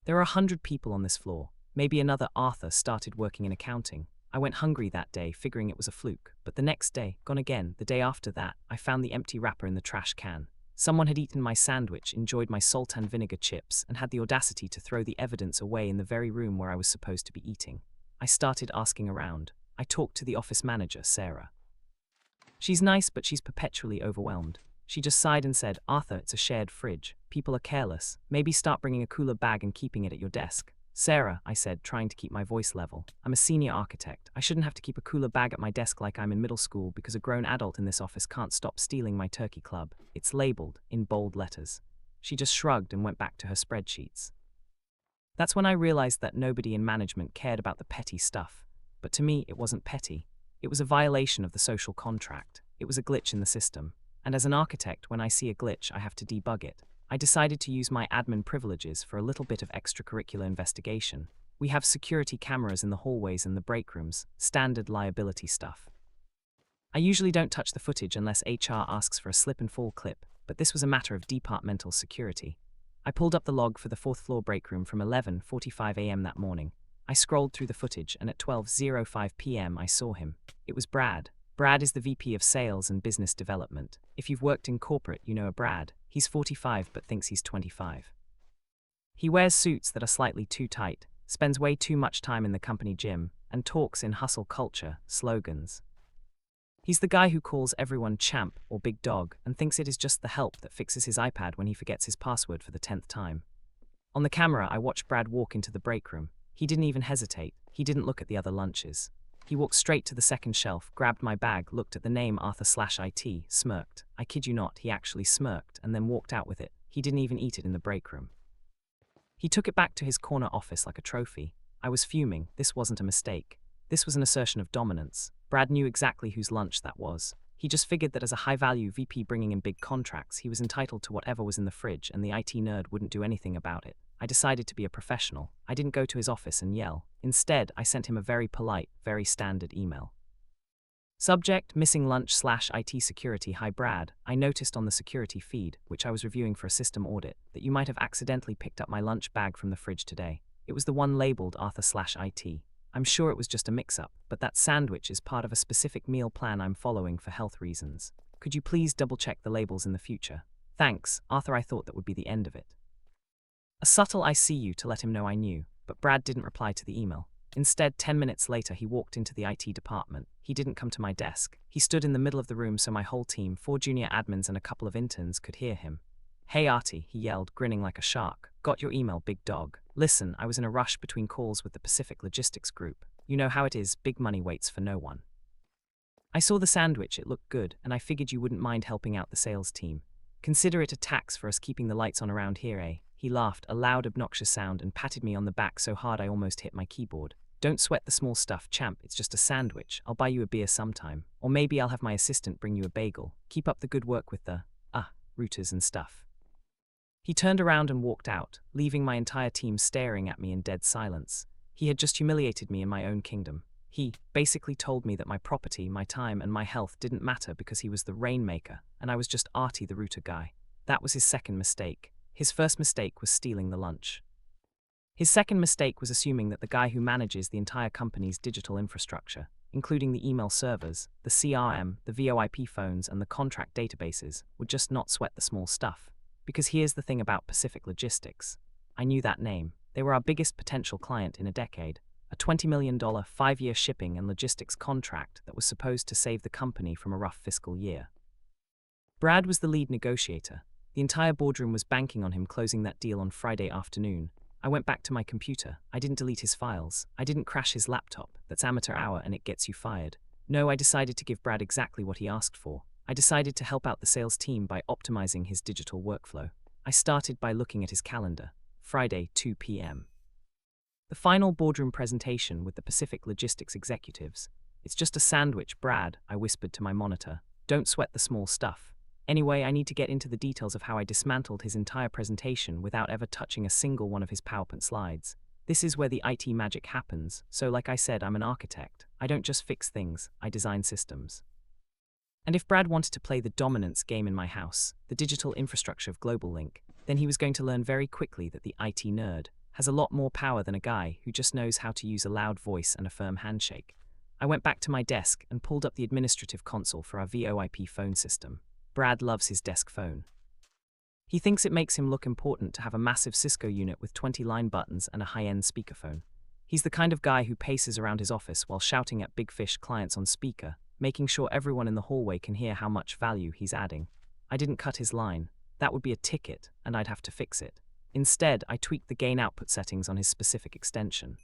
There are 100 people on this floor. Maybe another Arthur started working in accounting. I went hungry that day, figuring it was a fluke, but the next day, gone again. The day after that, I found the empty wrapper in the trash can. Someone had eaten my sandwich, enjoyed my salt and vinegar chips, and had the audacity to throw the evidence away in the very room where I was supposed to be eating. I started asking around. I talked to the office manager, Sarah. She's nice, but she's perpetually overwhelmed. She just sighed and said, "Arthur, it's a shared fridge. People are careless. Maybe start bringing a cooler bag and keeping it at your desk." "Sarah," I said, trying to keep my voice level, "I'm a senior architect. I shouldn't have to keep a cooler bag at my desk like I'm in middle school because a grown adult in this office can't stop stealing my turkey club. It's labeled in bold letters." She just shrugged and went back to her spreadsheets. That's when I realized that nobody in management cared about the petty stuff. But to me, it wasn't petty. It was a violation of the social contract. It was a glitch in the system. And as an architect, when I see a glitch, I have to debug it. I decided to use my admin privileges for a little bit of extracurricular investigation. We have security cameras in the hallways and the break rooms, standard liability stuff. I usually don't touch the footage unless HR asks for a slip and fall clip, but this was a matter of departmental security. I pulled up the log for the 4th floor break room from 11:45 a.m. that morning. I scrolled through the footage, and at 12:05 p.m. I saw him. It was Brad. Brad is the VP of Sales and Business Development. If you've worked in corporate, you know a Brad. He's 45 but thinks he's 25. He wears suits that are slightly too tight, spends way too much time in the company gym, and talks in hustle culture slogans. He's the guy who calls everyone champ or big dog and thinks it is just the help that fixes his iPad when he forgets his password for the 10th time. On the camera, I watched Brad walk into the break room. He didn't even hesitate. He didn't look at the other lunches. He walked straight to the second shelf, grabbed my bag, looked at the name Arthur/IT, smirked. I kid you not, he actually smirked, and then walked out with it. He didn't even eat it in the break room. He took it back to his corner office like a trophy. I was fuming. This wasn't a mistake. This was an assertion of dominance. Brad knew exactly whose lunch that was. He just figured that as a high-value VP bringing in big contracts, he was entitled to whatever was in the fridge, and the IT nerd wouldn't do anything about it. I decided to be a professional. I didn't go to his office and yell. Instead, I sent him a very polite, very standard email. Subject, missing lunch/IT security. Hi Brad, I noticed on the security feed, which I was reviewing for a system audit, that you might have accidentally picked up my lunch bag from the fridge today. It was the one labeled Arthur/IT. I'm sure it was just a mix-up, but that sandwich is part of a specific meal plan I'm following for health reasons. Could you please double-check the labels in the future? Thanks, Arthur. I thought that would be the end of it. A subtle I see you to let him know I knew, but Brad didn't reply to the email. Instead, 10 minutes later, he walked into the IT department. He didn't come to my desk. He stood in the middle of the room so my whole team, 4 junior admins and a couple of interns, could hear him. "Hey Artie," he yelled, grinning like a shark. "Got your email, big dog." Listen, I was in a rush between calls with the Pacific Logistics Group. You know how it is, big money waits for no one. I saw the sandwich, it looked good, and I figured you wouldn't mind helping out the sales team. Consider it a tax for us keeping the lights on around here, eh? He laughed, a loud, obnoxious sound, and patted me on the back so hard I almost hit my keyboard. "Don't sweat the small stuff, champ. It's just a sandwich. I'll buy you a beer sometime. Or maybe I'll have my assistant bring you a bagel. Keep up the good work with the, routers and stuff." He turned around and walked out, leaving my entire team staring at me in dead silence. He had just humiliated me in my own kingdom. He basically told me that my property, my time, and my health didn't matter because he was the rainmaker, and I was just Artie the router guy. That was his second mistake. His first mistake was stealing the lunch. His second mistake was assuming that the guy who manages the entire company's digital infrastructure, including the email servers, the CRM, the VoIP phones, and the contract databases, would just not sweat the small stuff. Because here's the thing about Pacific Logistics. I knew that name. They were our biggest potential client in a decade. A $20 million 5-year shipping and logistics contract that was supposed to save the company from a rough fiscal year. Brad was the lead negotiator. The entire boardroom was banking on him closing that deal on Friday afternoon. I went back to my computer. I didn't delete his files. I didn't crash his laptop. That's amateur hour and it gets you fired. No, I decided to give Brad exactly what he asked for. I decided to help out the sales team by optimizing his digital workflow. I started by looking at his calendar. Friday, 2 p.m. The final boardroom presentation with the Pacific Logistics executives. "It's just a sandwich, Brad," I whispered to my monitor. "Don't sweat the small stuff." Anyway, I need to get into the details of how I dismantled his entire presentation without ever touching a single one of his PowerPoint slides. This is where the IT magic happens, so like I said, I'm an architect. I don't just fix things, I design systems. And if Brad wanted to play the dominance game in my house, the digital infrastructure of GlobalLink, then he was going to learn very quickly that the IT nerd has a lot more power than a guy who just knows how to use a loud voice and a firm handshake. I went back to my desk and pulled up the administrative console for our VoIP phone system. Brad loves his desk phone. He thinks it makes him look important to have a massive Cisco unit with 20 line buttons and a high-end speakerphone. He's the kind of guy who paces around his office while shouting at Big Fish clients on speaker, making sure everyone in the hallway can hear how much value he's adding. I didn't cut his line. That would be a ticket, and I'd have to fix it. Instead, I tweaked the gain output settings on his specific extension.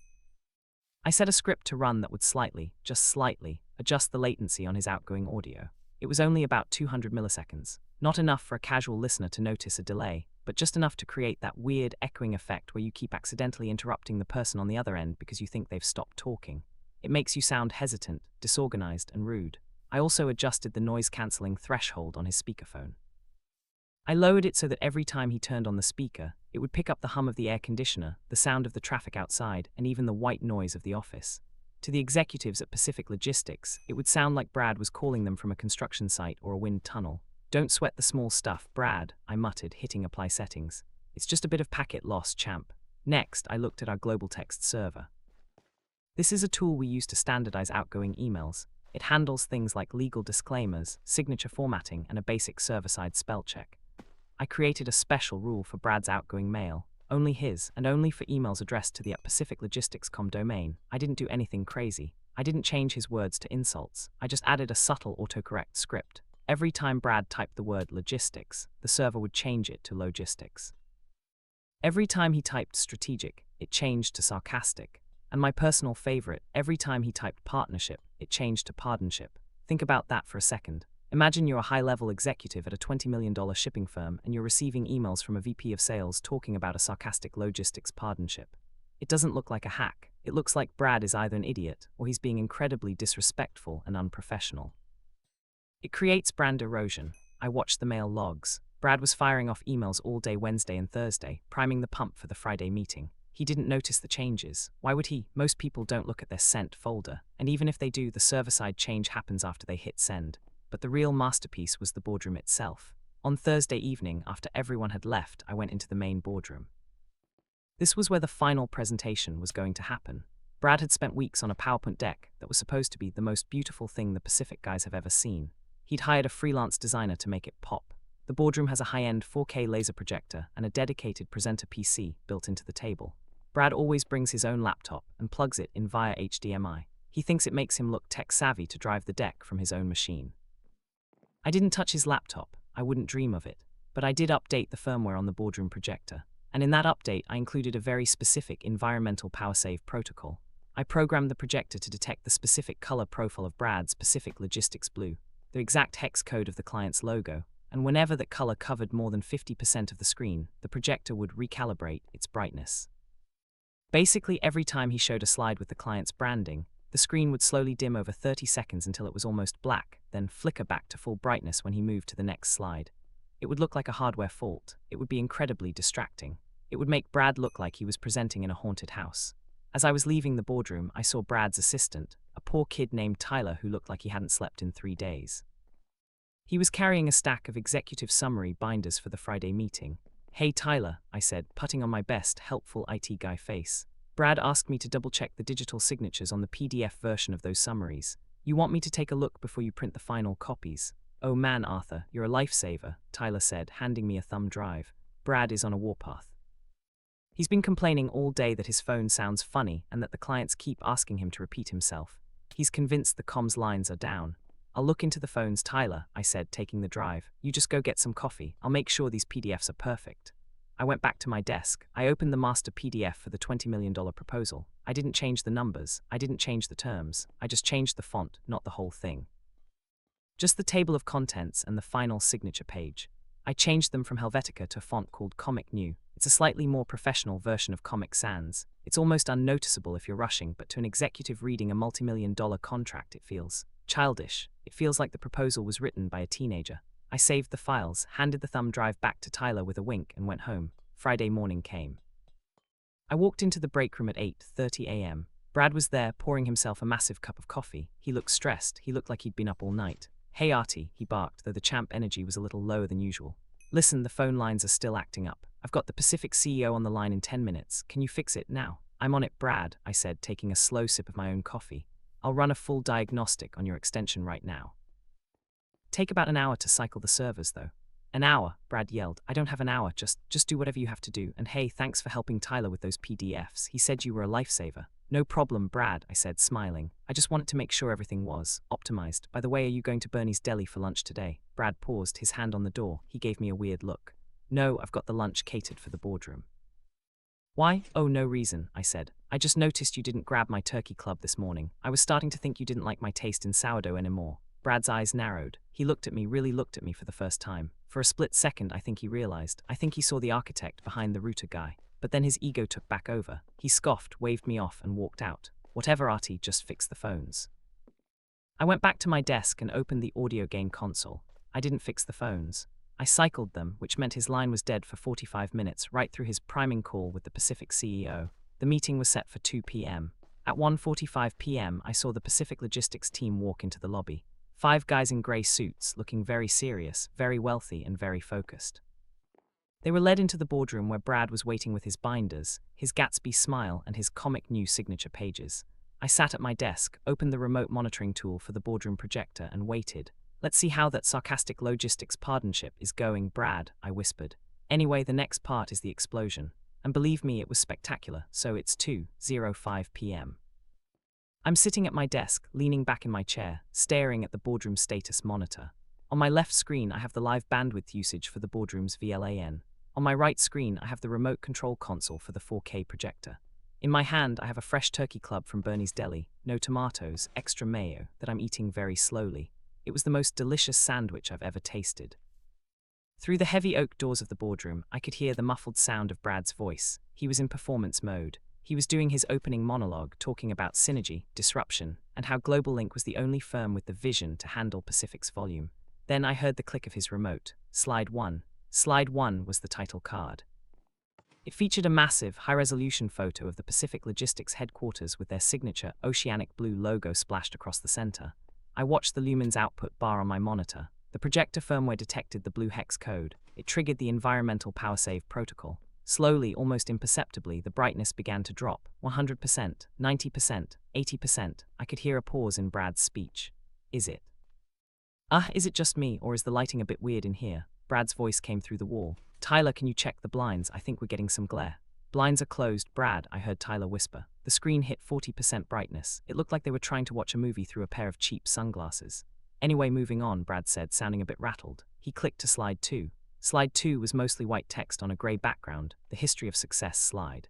I set a script to run that would slightly, just slightly, adjust the latency on his outgoing audio. It was only about 200 milliseconds, not enough for a casual listener to notice a delay, but just enough to create that weird echoing effect where you keep accidentally interrupting the person on the other end because you think they've stopped talking. It makes you sound hesitant, disorganized, and rude. I also adjusted the noise-canceling threshold on his speakerphone. I lowered it so that every time he turned on the speaker, it would pick up the hum of the air conditioner, the sound of the traffic outside, and even the white noise of the office. To the executives at Pacific Logistics, it would sound like Brad was calling them from a construction site or a wind tunnel. "Don't sweat the small stuff, Brad," I muttered, hitting apply settings. "It's just a bit of packet loss, champ." Next, I looked at our global text server. This is a tool we use to standardize outgoing emails. It handles things like legal disclaimers, signature formatting, and a basic server-side spell check. I created a special rule for Brad's outgoing mail. Only his, and only for emails addressed to the Pacific Logistics.com domain. I didn't do anything crazy. I didn't change his words to insults. I just added a subtle autocorrect script. Every time Brad typed the word logistics, the server would change it to logistics. Every time he typed strategic, it changed to sarcastic. And my personal favorite, every time he typed partnership, it changed to pardonship. Think about that for a second. Imagine you're a high-level executive at a $20 million shipping firm and you're receiving emails from a VP of sales talking about a sarcastic logistics partnership. It doesn't look like a hack. It looks like Brad is either an idiot or he's being incredibly disrespectful and unprofessional. It creates brand erosion. I watched the mail logs. Brad was firing off emails all day Wednesday and Thursday, priming the pump for the Friday meeting. He didn't notice the changes. Why would he? Most people don't look at their sent folder, and even if they do, the server-side change happens after they hit send. But the real masterpiece was the boardroom itself. On Thursday evening, after everyone had left, I went into the main boardroom. This was where the final presentation was going to happen. Brad had spent weeks on a PowerPoint deck that was supposed to be the most beautiful thing the Pacific guys have ever seen. He'd hired a freelance designer to make it pop. The boardroom has a high-end 4K laser projector and a dedicated presenter PC built into the table. Brad always brings his own laptop and plugs it in via HDMI. He thinks it makes him look tech-savvy to drive the deck from his own machine. I didn't touch his laptop, I wouldn't dream of it, but I did update the firmware on the boardroom projector. And in that update, I included a very specific environmental power save protocol. I programmed the projector to detect the specific color profile of Brad's Pacific Logistics Blue, the exact hex code of the client's logo, and whenever that color covered more than 50% of the screen, the projector would recalibrate its brightness. Basically, every time he showed a slide with the client's branding, the screen would slowly dim over 30 seconds until it was almost black, then flicker back to full brightness when he moved to the next slide. It would look like a hardware fault. It would be incredibly distracting. It would make Brad look like he was presenting in a haunted house. As I was leaving the boardroom, I saw Brad's assistant, a poor kid named Tyler who looked like he hadn't slept in 3 days. He was carrying a stack of executive summary binders for the Friday meeting. "Hey Tyler," I said, putting on my best, helpful IT guy face. "Brad asked me to double-check the digital signatures on the PDF version of those summaries. You want me to take a look before you print the final copies?" "Oh man, Arthur, you're a lifesaver," Tyler said, handing me a thumb drive. Brad is on a warpath. He's been complaining all day that his phone sounds funny and that the clients keep asking him to repeat himself. He's convinced the comms lines are down. "I'll look into the phones, Tyler," I said, taking the drive. "You just go get some coffee. I'll make sure these PDFs are perfect." I went back to my desk. I opened the master PDF for the $20 million proposal. I didn't change the numbers. I didn't change the terms. I just changed the font, not the whole thing. Just the table of contents and the final signature page. I changed them from Helvetica to a font called Comic New. It's a slightly more professional version of Comic Sans. It's almost unnoticeable if you're rushing, but to an executive reading a multi-million-dollar contract, it feels childish. It feels like the proposal was written by a teenager. I saved the files, handed the thumb drive back to Tyler with a wink, and went home. Friday morning came. I walked into the break room at 8:30 a.m. Brad was there, pouring himself a massive cup of coffee. He looked stressed. He looked like he'd been up all night. "Hey Artie," he barked, though the champ energy was a little lower than usual. "Listen, the phone lines are still acting up. I've got the Pacific CEO on the line in 10 minutes. Can you fix it now?" "I'm on it, Brad," I said, taking a slow sip of my own coffee. "I'll run a full diagnostic on your extension right now. Take about an hour to cycle the servers, though." "An hour?" Brad yelled. "I don't have an hour. Just do whatever you have to do. And hey, thanks for helping Tyler with those PDFs. He said you were a lifesaver." "No problem, Brad," I said, smiling. "I just wanted to make sure everything was optimized. By the way, are you going to Bernie's Deli for lunch today?" Brad paused, his hand on the door. He gave me a weird look. "No, I've got the lunch catered for the boardroom." "Why?" "Oh, no reason," I said. "I just noticed you didn't grab my turkey club this morning. I was starting to think you didn't like my taste in sourdough anymore." Brad's eyes narrowed. He looked at me, really looked at me for the first time. For a split second, I think he realized. I think he saw the architect behind the router guy. But then his ego took back over. He scoffed, waved me off, and walked out. "Whatever, Artie, just fix the phones." I went back to my desk and opened the audio game console. I didn't fix the phones. I cycled them, which meant his line was dead for 45 minutes, right through his priming call with the Pacific CEO. The meeting was set for 2 p.m. At 1:45 p.m., I saw the Pacific Logistics team walk into the lobby. 5 guys in grey suits, looking very serious, very wealthy, and very focused. They were led into the boardroom where Brad was waiting with his binders, his Gatsby smile, and his Comic New signature pages. I sat at my desk, opened the remote monitoring tool for the boardroom projector, and waited. "Let's see how that sarcastic logistics partnership is going, Brad," I whispered. "Anyway, the next part is the explosion. And believe me, it was spectacular, so it's 2:05 p.m. I'm sitting at my desk, leaning back in my chair, staring at the boardroom status monitor. On my left screen, I have the live bandwidth usage for the boardroom's VLAN. On my right screen, I have the remote control console for the 4K projector. In my hand, I have a fresh turkey club from Bernie's Deli, no tomatoes, extra mayo, that I'm eating very slowly. It was the most delicious sandwich I've ever tasted. Through the heavy oak doors of the boardroom, I could hear the muffled sound of Brad's voice. He was in performance mode. He was doing his opening monologue, talking about synergy, disruption, and how GlobalLink was the only firm with the vision to handle Pacific's volume. Then I heard the click of his remote. Slide 1. Slide 1 was the title card. It featured a massive, high-resolution photo of the Pacific Logistics headquarters with their signature oceanic blue logo splashed across the center. I watched the lumens output bar on my monitor. The projector firmware detected the blue hex code. It triggered the environmental power save protocol. Slowly, almost imperceptibly, the brightness began to drop. 100%, 90%, 80%. I could hear a pause in Brad's speech. Is it? Is it just me, or is the lighting a bit weird in here? Brad's voice came through the wall. Tyler, can you check the blinds? I think we're getting some glare. Blinds are closed, Brad, I heard Tyler whisper. The screen hit 40% brightness. It looked like they were trying to watch a movie through a pair of cheap sunglasses. Anyway, moving on, Brad said, sounding a bit rattled. He clicked to slide 2. Slide 2 was mostly white text on a grey background, the history of success slide.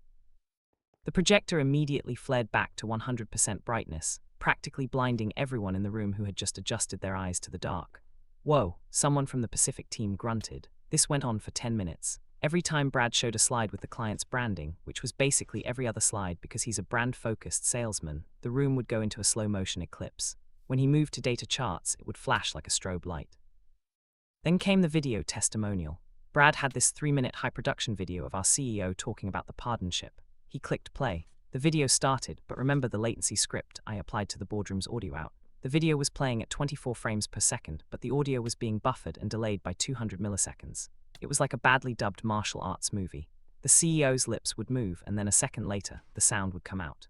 The projector immediately flared back to 100% brightness, practically blinding everyone in the room who had just adjusted their eyes to the dark. Whoa, someone from the Pacific team grunted. This went on for 10 minutes. Every time Brad showed a slide with the client's branding, which was basically every other slide because he's a brand-focused salesman, the room would go into a slow-motion eclipse. When he moved to data charts, it would flash like a strobe light. Then came the video testimonial. Brad had this 3-minute high-production video of our CEO talking about the partnership. He clicked play. The video started, but remember the latency script I applied to the boardroom's audio out. The video was playing at 24 frames per second, but the audio was being buffered and delayed by 200 milliseconds. It was like a badly dubbed martial arts movie. The CEO's lips would move, and then a second later, the sound would come out.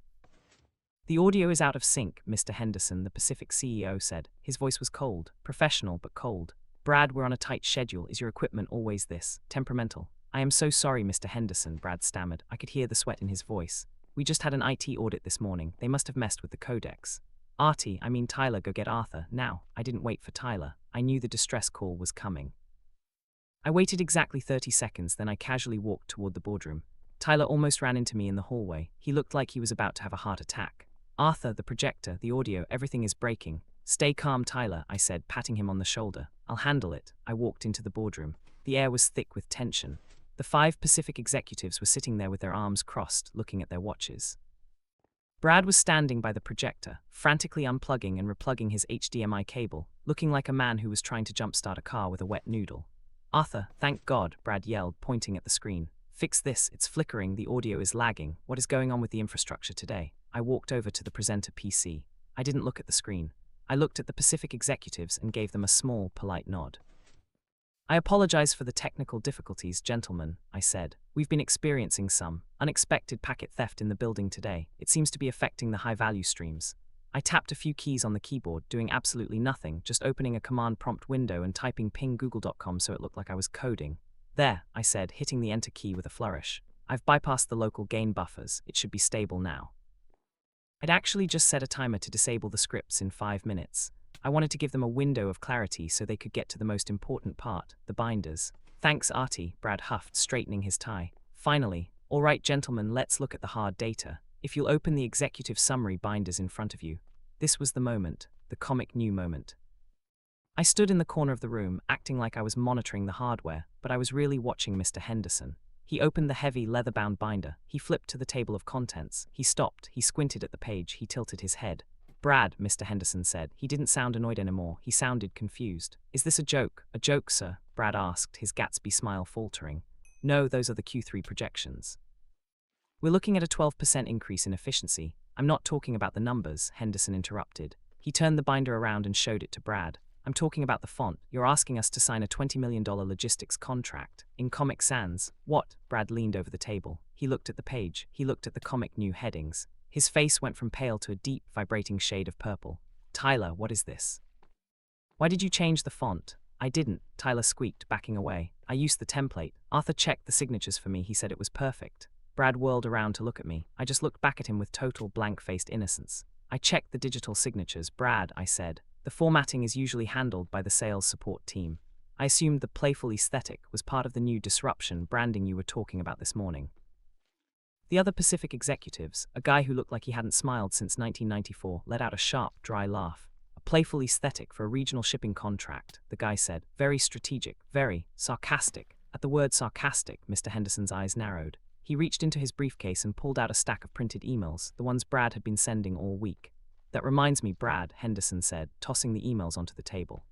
The audio is out of sync, Mr. Henderson, the Pacific CEO said. His voice was cold, professional but cold. Brad, we're on a tight schedule. Is your equipment always this temperamental? I am so sorry, Mr. Henderson, Brad stammered. I could hear the sweat in his voice. We just had an IT audit this morning. They must have messed with the codecs. Tyler, go get Arthur, now. I didn't wait for Tyler. I knew the distress call was coming. I waited exactly 30 seconds, then I casually walked toward the boardroom. Tyler almost ran into me in the hallway. He looked like he was about to have a heart attack. Arthur, the projector, the audio, everything is breaking. Stay calm, Tyler, I said, patting him on the shoulder. I'll handle it. I walked into the boardroom. The air was thick with tension. The 5 Pacific executives were sitting there with their arms crossed, looking at their watches. Brad was standing by the projector, frantically unplugging and replugging his HDMI cable, looking like a man who was trying to jumpstart a car with a wet noodle. Arthur, thank God, Brad yelled, pointing at the screen. Fix this, it's flickering, the audio is lagging. What is going on with the infrastructure today? I walked over to the presenter PC. I didn't look at the screen. I looked at the Pacific executives and gave them a small, polite nod. I apologize for the technical difficulties, gentlemen, I said. We've been experiencing some unexpected packet theft in the building today. It seems to be affecting the high-value streams. I tapped a few keys on the keyboard, doing absolutely nothing, just opening a command prompt window and typing ping google.com so it looked like I was coding. There, I said, hitting the enter key with a flourish. I've bypassed the local gain buffers. It should be stable now. I'd actually just set a timer to disable the scripts in 5 minutes. I wanted to give them a window of clarity so they could get to the most important part, the binders. Thanks, Artie, Brad huffed, straightening his tie. Finally, all right, gentlemen, let's look at the hard data. If you'll open the executive summary binders in front of you. This was the moment, the comic new moment. I stood in the corner of the room, acting like I was monitoring the hardware, but I was really watching Mr. Henderson. He opened the heavy, leather-bound binder. He flipped to the table of contents. He stopped. He squinted at the page. He tilted his head. Brad, Mr. Henderson said. He didn't sound annoyed anymore. He sounded confused. Is this a joke? A joke, sir? Brad asked, his Gatsby smile faltering. No, those are the Q3 projections. We're looking at a 12% increase in efficiency. I'm not talking about the numbers, Henderson interrupted. He turned the binder around and showed it to Brad. I'm talking about the font. You're asking us to sign a $20 million logistics contract. In Comic Sans. What? Brad leaned over the table. He looked at the page. He looked at the comic new headings. His face went from pale to a deep, vibrating shade of purple. Tyler, what is this? Why did you change the font? I didn't, Tyler squeaked, backing away. I used the template. Arthur checked the signatures for me. He said it was perfect. Brad whirled around to look at me. I just looked back at him with total blank-faced innocence. I checked the digital signatures. Brad, I said. The formatting is usually handled by the sales support team. I assumed the playful aesthetic was part of the new disruption branding you were talking about this morning. The other Pacific executives, a guy who looked like he hadn't smiled since 1994, let out a sharp, dry laugh. A playful aesthetic for a regional shipping contract, the guy said. Very strategic, very sarcastic. At the word sarcastic, Mr. Henderson's eyes narrowed. He reached into his briefcase and pulled out a stack of printed emails, the ones Brad had been sending all week. That reminds me, Brad, Henderson said, tossing the emails onto the table.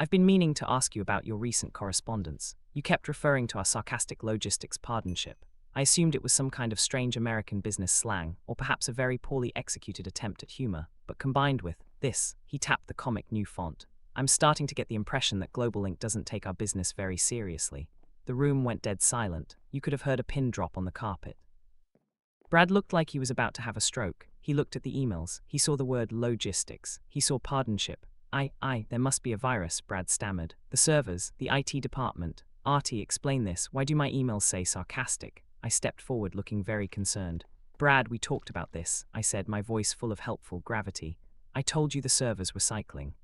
I've been meaning to ask you about your recent correspondence. You kept referring to our sarcastic logistics partnership. I assumed it was some kind of strange American business slang, or perhaps a very poorly executed attempt at humor, but combined with this, he tapped the comic new font. I'm starting to get the impression that Global Link doesn't take our business very seriously. The room went dead silent. You could have heard a pin drop on the carpet. Brad looked like he was about to have a stroke. He looked at the emails. He saw the word logistics. He saw partnership. There must be a virus, Brad stammered. The servers, the IT department. Artie, explain this. Why do my emails say sarcastic? I stepped forward looking very concerned. Brad, we talked about this, I said, my voice full of helpful gravity. I told you the servers were cycling.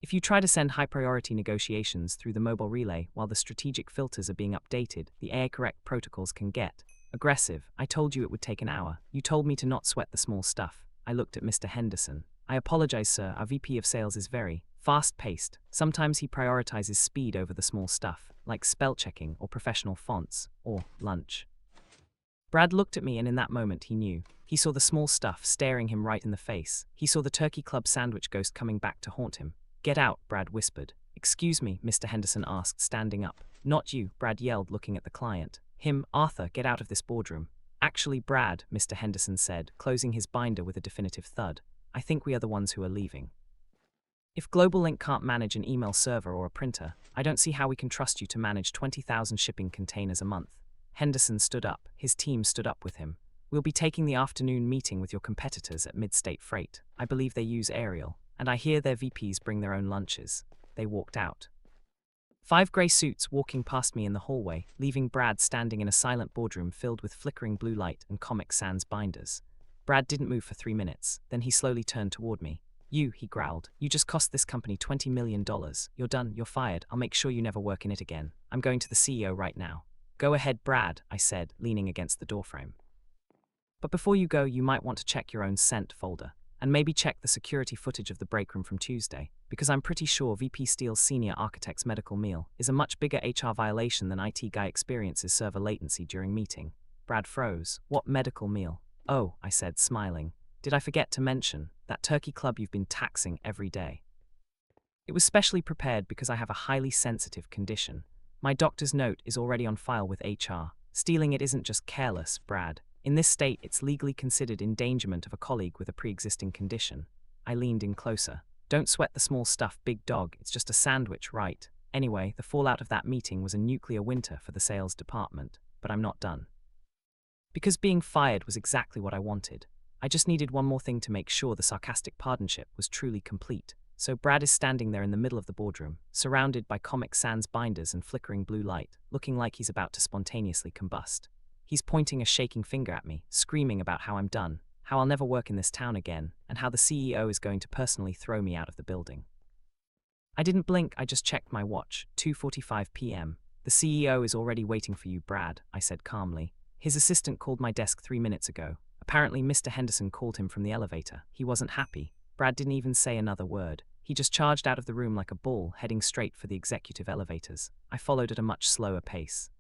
If you try to send high-priority negotiations through the mobile relay while the strategic filters are being updated, the AI-correct protocols can get aggressive. I told you it would take an hour. You told me to not sweat the small stuff. I looked at Mr. Henderson. I apologize, sir. Our VP of sales is very fast-paced. Sometimes he prioritizes speed over the small stuff, like spell checking or professional fonts, or lunch. Brad looked at me, and in that moment he knew. He saw the small stuff staring him right in the face. He saw the Turkey Club sandwich ghost coming back to haunt him. Get out, Brad whispered. Excuse me, Mr. Henderson asked, standing up. Not you, Brad yelled, looking at the client. Him, Arthur, get out of this boardroom. Actually, Brad, Mr. Henderson said, closing his binder with a definitive thud. I think we are the ones who are leaving. If GlobalLink can't manage an email server or a printer, I don't see how we can trust you to manage 20,000 shipping containers a month. Henderson stood up. His team stood up with him. We'll be taking the afternoon meeting with your competitors at Midstate Freight. I believe they use Ariel, and I hear their VPs bring their own lunches. They walked out. 5 grey suits walking past me in the hallway, leaving Brad standing in a silent boardroom filled with flickering blue light and Comic Sans binders. Brad didn't move for 3 minutes, then he slowly turned toward me. You, he growled, you just cost this company $20 million. You're done, you're fired. I'll make sure you never work in it again. I'm going to the CEO right now. Go ahead, Brad, I said, leaning against the doorframe. But before you go, you might want to check your own sent folder. And maybe check the security footage of the break room from Tuesday, because I'm pretty sure VP Steele's senior architect's medical meal is a much bigger HR violation than IT guy experiences server latency during meeting. Brad froze. What medical meal? Oh, I said, smiling. Did I forget to mention that Turkey Club you've been taxing every day? It was specially prepared because I have a highly sensitive condition. My doctor's note is already on file with HR. Stealing it isn't just careless, Brad. In this state, it's legally considered endangerment of a colleague with a pre-existing condition. I leaned in closer. Don't sweat the small stuff, big dog. It's just a sandwich, right? Anyway, the fallout of that meeting was a nuclear winter for the sales department. But I'm not done. Because being fired was exactly what I wanted. I just needed one more thing to make sure the sarcastic partnership was truly complete. So Brad is standing there in the middle of the boardroom, surrounded by Comic Sans binders and flickering blue light, looking like he's about to spontaneously combust. He's pointing a shaking finger at me, screaming about how I'm done, how I'll never work in this town again, and how the CEO is going to personally throw me out of the building. I didn't blink, I just checked my watch, 2:45 p.m. The CEO is already waiting for you, Brad, I said calmly. His assistant called my desk 3 minutes ago. Apparently Mr. Henderson called him from the elevator. He wasn't happy. Brad didn't even say another word. He just charged out of the room like a bull, heading straight for the executive elevators. I followed at a much slower pace.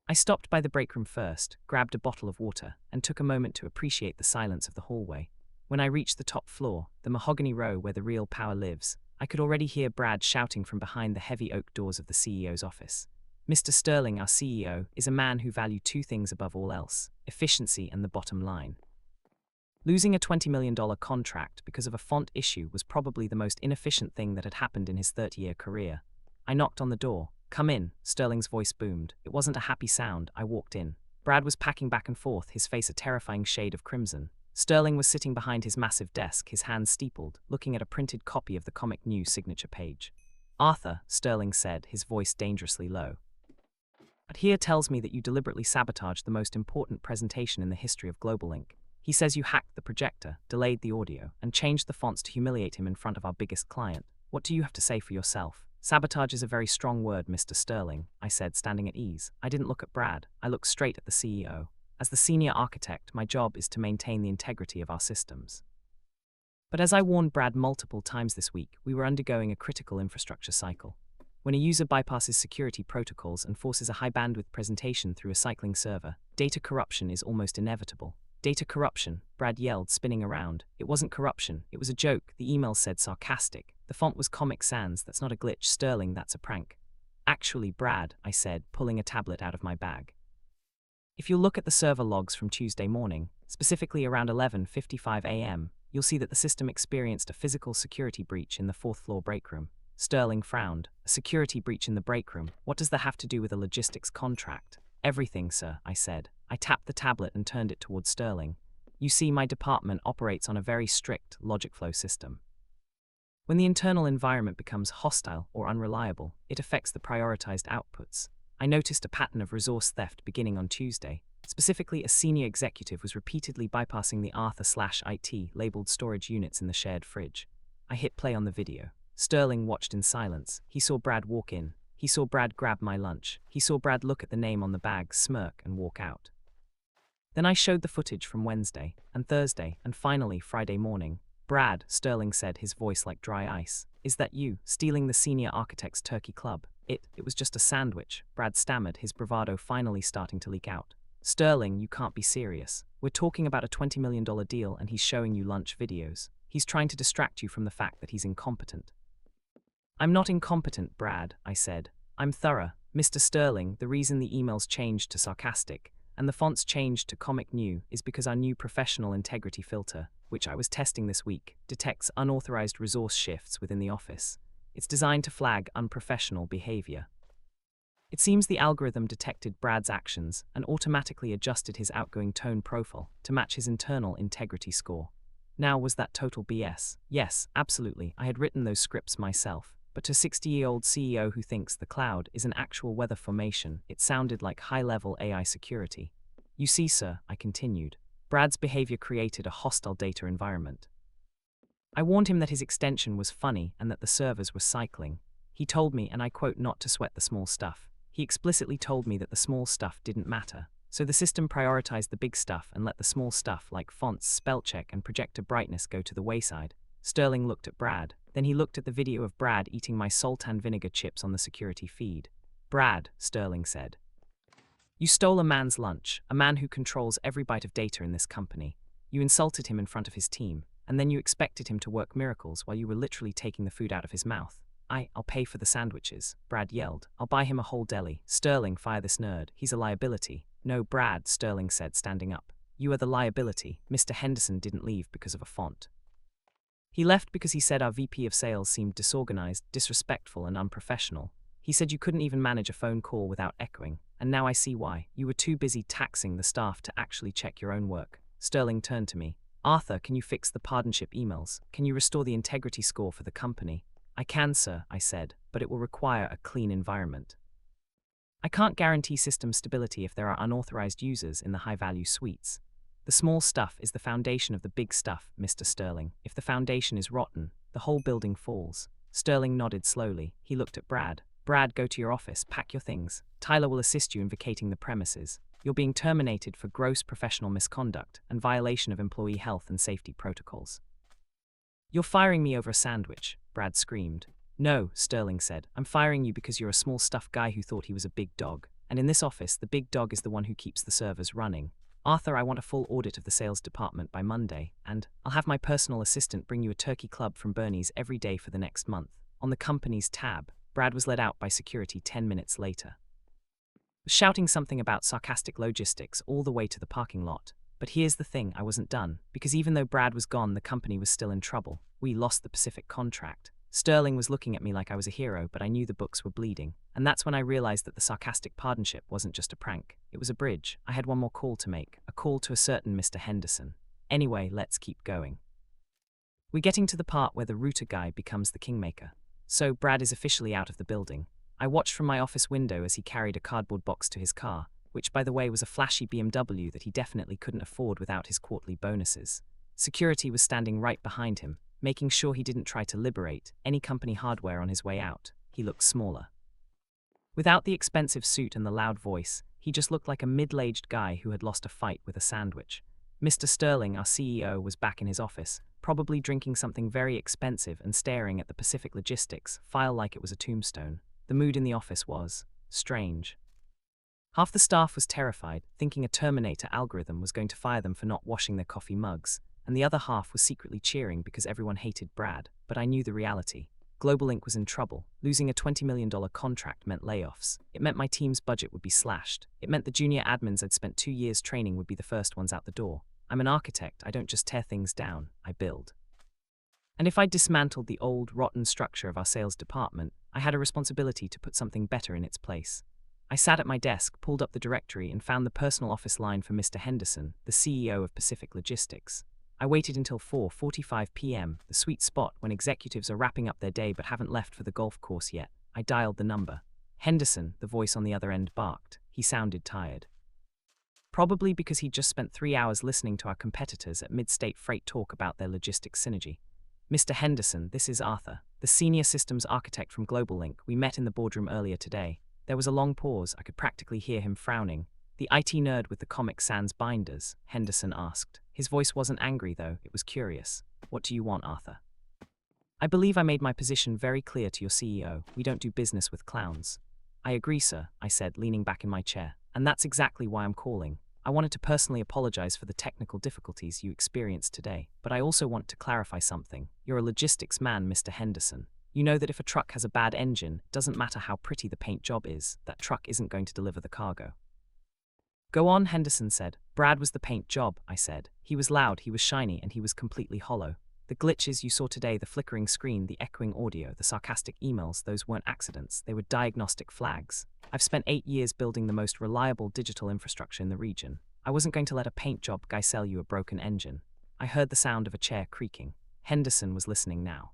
I stopped by the break room first, grabbed a bottle of water, and took a moment to appreciate the silence of the hallway. When I reached the top floor, the mahogany row where the real power lives, I could already hear Brad shouting from behind the heavy oak doors of the CEO's office. Mr. Sterling, our CEO, is a man who valued 2 things above all else: efficiency and the bottom line. Losing a $20 million contract because of a font issue was probably the most inefficient thing that had happened in his 30-year career. I knocked on the door. Come in, Sterling's voice boomed. It wasn't a happy sound. I walked in. Brad was packing back and forth, his face a terrifying shade of crimson. Sterling was sitting behind his massive desk, his hands steepled, looking at a printed copy of the Comic News signature page. Arthur, Sterling said, his voice dangerously low. But here tells me that you deliberately sabotaged the most important presentation in the history of GlobalLink. He says you hacked the projector, delayed the audio, and changed the fonts to humiliate him in front of our biggest client. What do you have to say for yourself? Sabotage is a very strong word, Mr. Sterling, I said, standing at ease. I didn't look at Brad. I looked straight at the CEO. As the senior architect, my job is to maintain the integrity of our systems. But as I warned Brad multiple times this week, we were undergoing a critical infrastructure cycle. When a user bypasses security protocols and forces a high-bandwidth presentation through a cycling server, data corruption is almost inevitable. Data corruption, Brad yelled, spinning around. It wasn't corruption, it was a joke. The email said sarcastic. The font was Comic Sans. That's not a glitch, Sterling, that's a prank. Actually, Brad, I said, pulling a tablet out of my bag. If you look at the server logs from Tuesday morning, specifically around 11:55 a.m., you'll see that the system experienced a physical security breach in the 4th floor break room. Sterling frowned. A security breach in the break room? What does that have to do with a logistics contract? Everything, sir, I said. I tapped the tablet and turned it towards Sterling. You see, my department operates on a very strict logic flow system. When the internal environment becomes hostile or unreliable, it affects the prioritized outputs. I noticed a pattern of resource theft beginning on Tuesday. Specifically, a senior executive was repeatedly bypassing the Arthur/IT labeled storage units in the shared fridge. I hit play on the video. Sterling watched in silence. He saw Brad walk in. He saw Brad grab my lunch. He saw Brad look at the name on the bag, smirk, and walk out. Then I showed the footage from Wednesday, and Thursday, and finally Friday morning. Brad, Sterling said, his voice like dry ice. Is that you, stealing the senior architect's turkey club? It was just a sandwich, Brad stammered, his bravado finally starting to leak out. Sterling, you can't be serious. We're talking about a $20 million deal and he's showing you lunch videos. He's trying to distract you from the fact that he's incompetent. I'm not incompetent, Brad, I said. I'm thorough. Mr. Sterling, the reason the emails changed to sarcastic and the fonts changed to Comic New is because our new professional integrity filter, which I was testing this week, detects unauthorized resource shifts within the office. It's designed to flag unprofessional behavior. It seems the algorithm detected Brad's actions and automatically adjusted his outgoing tone profile to match his internal integrity score. Now, was that total BS? Yes, absolutely. I had written those scripts myself. But to a 60-year-old CEO who thinks the cloud is an actual weather formation, it sounded like high-level AI security. You see, sir, I continued, Brad's behavior created a hostile data environment. I warned him that his extension was funny and that the servers were cycling. He told me, and I quote, not to sweat the small stuff. He explicitly told me that the small stuff didn't matter. So the system prioritized the big stuff and let the small stuff like fonts, spell check, and projector brightness go to the wayside. Sterling looked at Brad. Then he looked at the video of Brad eating my sultan vinegar chips on the security feed. Brad, Sterling said. You stole a man's lunch, a man who controls every byte of data in this company. You insulted him in front of his team, and then you expected him to work miracles while you were literally taking the food out of his mouth. I'll pay for the sandwiches, Brad yelled. I'll buy him a whole deli. Sterling, fire this nerd. He's a liability. No, Brad, Sterling said, standing up. You are the liability. Mr. Henderson didn't leave because of a font. He left because he said our VP of sales seemed disorganized, disrespectful, and unprofessional. He said you couldn't even manage a phone call without echoing, and now I see why. You were too busy taxing the staff to actually check your own work. Sterling turned to me. Arthur, can you fix the partnership emails? Can you restore the integrity score for the company? I can, sir, I said, but it will require a clean environment. I can't guarantee system stability if there are unauthorized users in the high-value suites. The small stuff is the foundation of the big stuff, Mr. Sterling. If the foundation is rotten, the whole building falls. Sterling nodded slowly. He looked at Brad. Brad, go to your office, pack your things. Tyler will assist you in vacating the premises. You're being terminated for gross professional misconduct and violation of employee health and safety protocols. You're firing me over a sandwich, Brad screamed. No, Sterling said. I'm firing you because you're a small stuff guy who thought he was a big dog. And in this office, the big dog is the one who keeps the servers running. Arthur, I want a full audit of the sales department by Monday, and I'll have my personal assistant bring you a turkey club from Bernie's every day for the next month. On the company's tab, Brad was let out by security 10 minutes later. Shouting something about sarcastic logistics all the way to the parking lot. But here's the thing, I wasn't done, because even though Brad was gone, the company was still in trouble. We lost the Pacific contract. Sterling was looking at me like I was a hero, but I knew the books were bleeding. And that's when I realized that the sarcastic partnership wasn't just a prank. It was a bridge. I had one more call to make, a call to a certain Mr. Henderson. Anyway, let's keep going. We're getting to the part where the router guy becomes the kingmaker. So Brad is officially out of the building. I watched from my office window as he carried a cardboard box to his car, which by the way was a flashy BMW that he definitely couldn't afford without his quarterly bonuses. Security was standing right behind him, making sure he didn't try to liberate any company hardware on his way out. He looked smaller. Without the expensive suit and the loud voice, he just looked like a middle-aged guy who had lost a fight with a sandwich. Mr. Sterling, our CEO, was back in his office, probably drinking something very expensive and staring at the Pacific Logistics file like it was a tombstone. The mood in the office was strange. Half the staff was terrified, thinking a Terminator algorithm was going to fire them for not washing their coffee mugs, and the other half was secretly cheering because everyone hated Brad. But I knew the reality. Global Inc. was in trouble. Losing a $20 million contract meant layoffs. It meant my team's budget would be slashed. It meant the junior admins I'd spent 2 years training would be the first ones out the door. I'm an architect. I don't just tear things down, I build. And if I dismantled the old, rotten structure of our sales department, I had a responsibility to put something better in its place. I sat at my desk, pulled up the directory, and found the personal office line for Mr. Henderson, the CEO of Pacific Logistics. I waited until 4:45 p.m., the sweet spot when executives are wrapping up their day but haven't left for the golf course yet. I dialed the number. Henderson, the voice on the other end, barked. He sounded tired. Probably because he'd just spent 3 hours listening to our competitors at Mid-State Freight talk about their logistics synergy. Mr. Henderson, this is Arthur, the senior systems architect from GlobalLink. We met in the boardroom earlier today. There was a long pause. I could practically hear him frowning. The IT nerd with the Comic Sans binders, Henderson asked. His voice wasn't angry, though. It was curious. What do you want, Arthur? I believe I made my position very clear to your CEO. We don't do business with clowns. I agree, sir, I said, leaning back in my chair. And that's exactly why I'm calling. I wanted to personally apologize for the technical difficulties you experienced today, but I also want to clarify something. You're a logistics man, Mr. Henderson. You know that if a truck has a bad engine, it doesn't matter how pretty the paint job is, that truck isn't going to deliver the cargo. Go on, Henderson said. Brad was the paint job, I said. He was loud, he was shiny, and he was completely hollow. The glitches you saw today, the flickering screen, the echoing audio, the sarcastic emails, those weren't accidents, they were diagnostic flags. I've spent 8 years building the most reliable digital infrastructure in the region. I wasn't going to let a paint job guy sell you a broken engine. I heard the sound of a chair creaking. Henderson was listening now.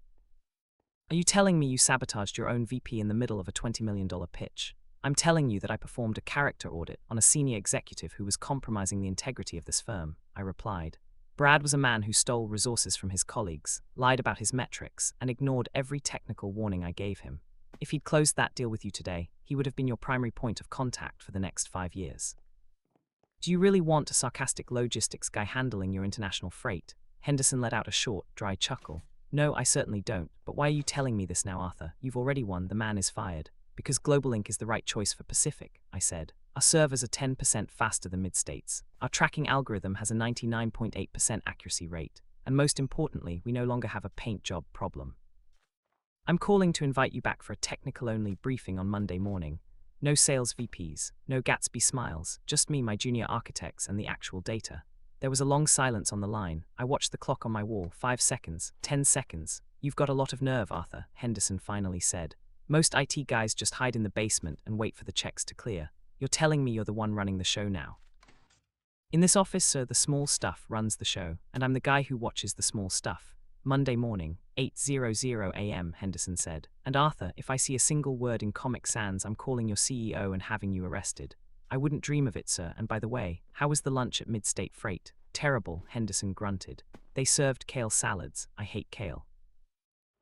Are you telling me you sabotaged your own VP in the middle of a $20 million pitch? I'm telling you that I performed a character audit on a senior executive who was compromising the integrity of this firm, I replied. Brad was a man who stole resources from his colleagues, lied about his metrics, and ignored every technical warning I gave him. If he'd closed that deal with you today, he would have been your primary point of contact for the next 5 years. Do you really want a sarcastic logistics guy handling your international freight? Henderson let out a short, dry chuckle. No, I certainly don't, but why are you telling me this now, Arthur? You've already won, the man is fired. Because GlobalLink is the right choice for Pacific, I said. Our servers are 10% faster than Mid-States. Our tracking algorithm has a 99.8% accuracy rate. And most importantly, we no longer have a paint job problem. I'm calling to invite you back for a technical-only briefing on Monday morning. No sales VPs, no Gatsby smiles, just me, my junior architects, and the actual data. There was a long silence on the line. I watched the clock on my wall. 5 seconds, 10 seconds. You've got a lot of nerve, Arthur, Henderson finally said. Most IT guys just hide in the basement and wait for the checks to clear. You're telling me you're the one running the show now. In this office, sir, the small stuff runs the show, and I'm the guy who watches the small stuff. Monday morning, 8:00 a.m., Henderson said. And Arthur, if I see a single word in Comic Sans, I'm calling your CEO and having you arrested. I wouldn't dream of it, sir, and by the way, how was the lunch at Mid-State Freight? Terrible, Henderson grunted. They served kale salads. I hate kale.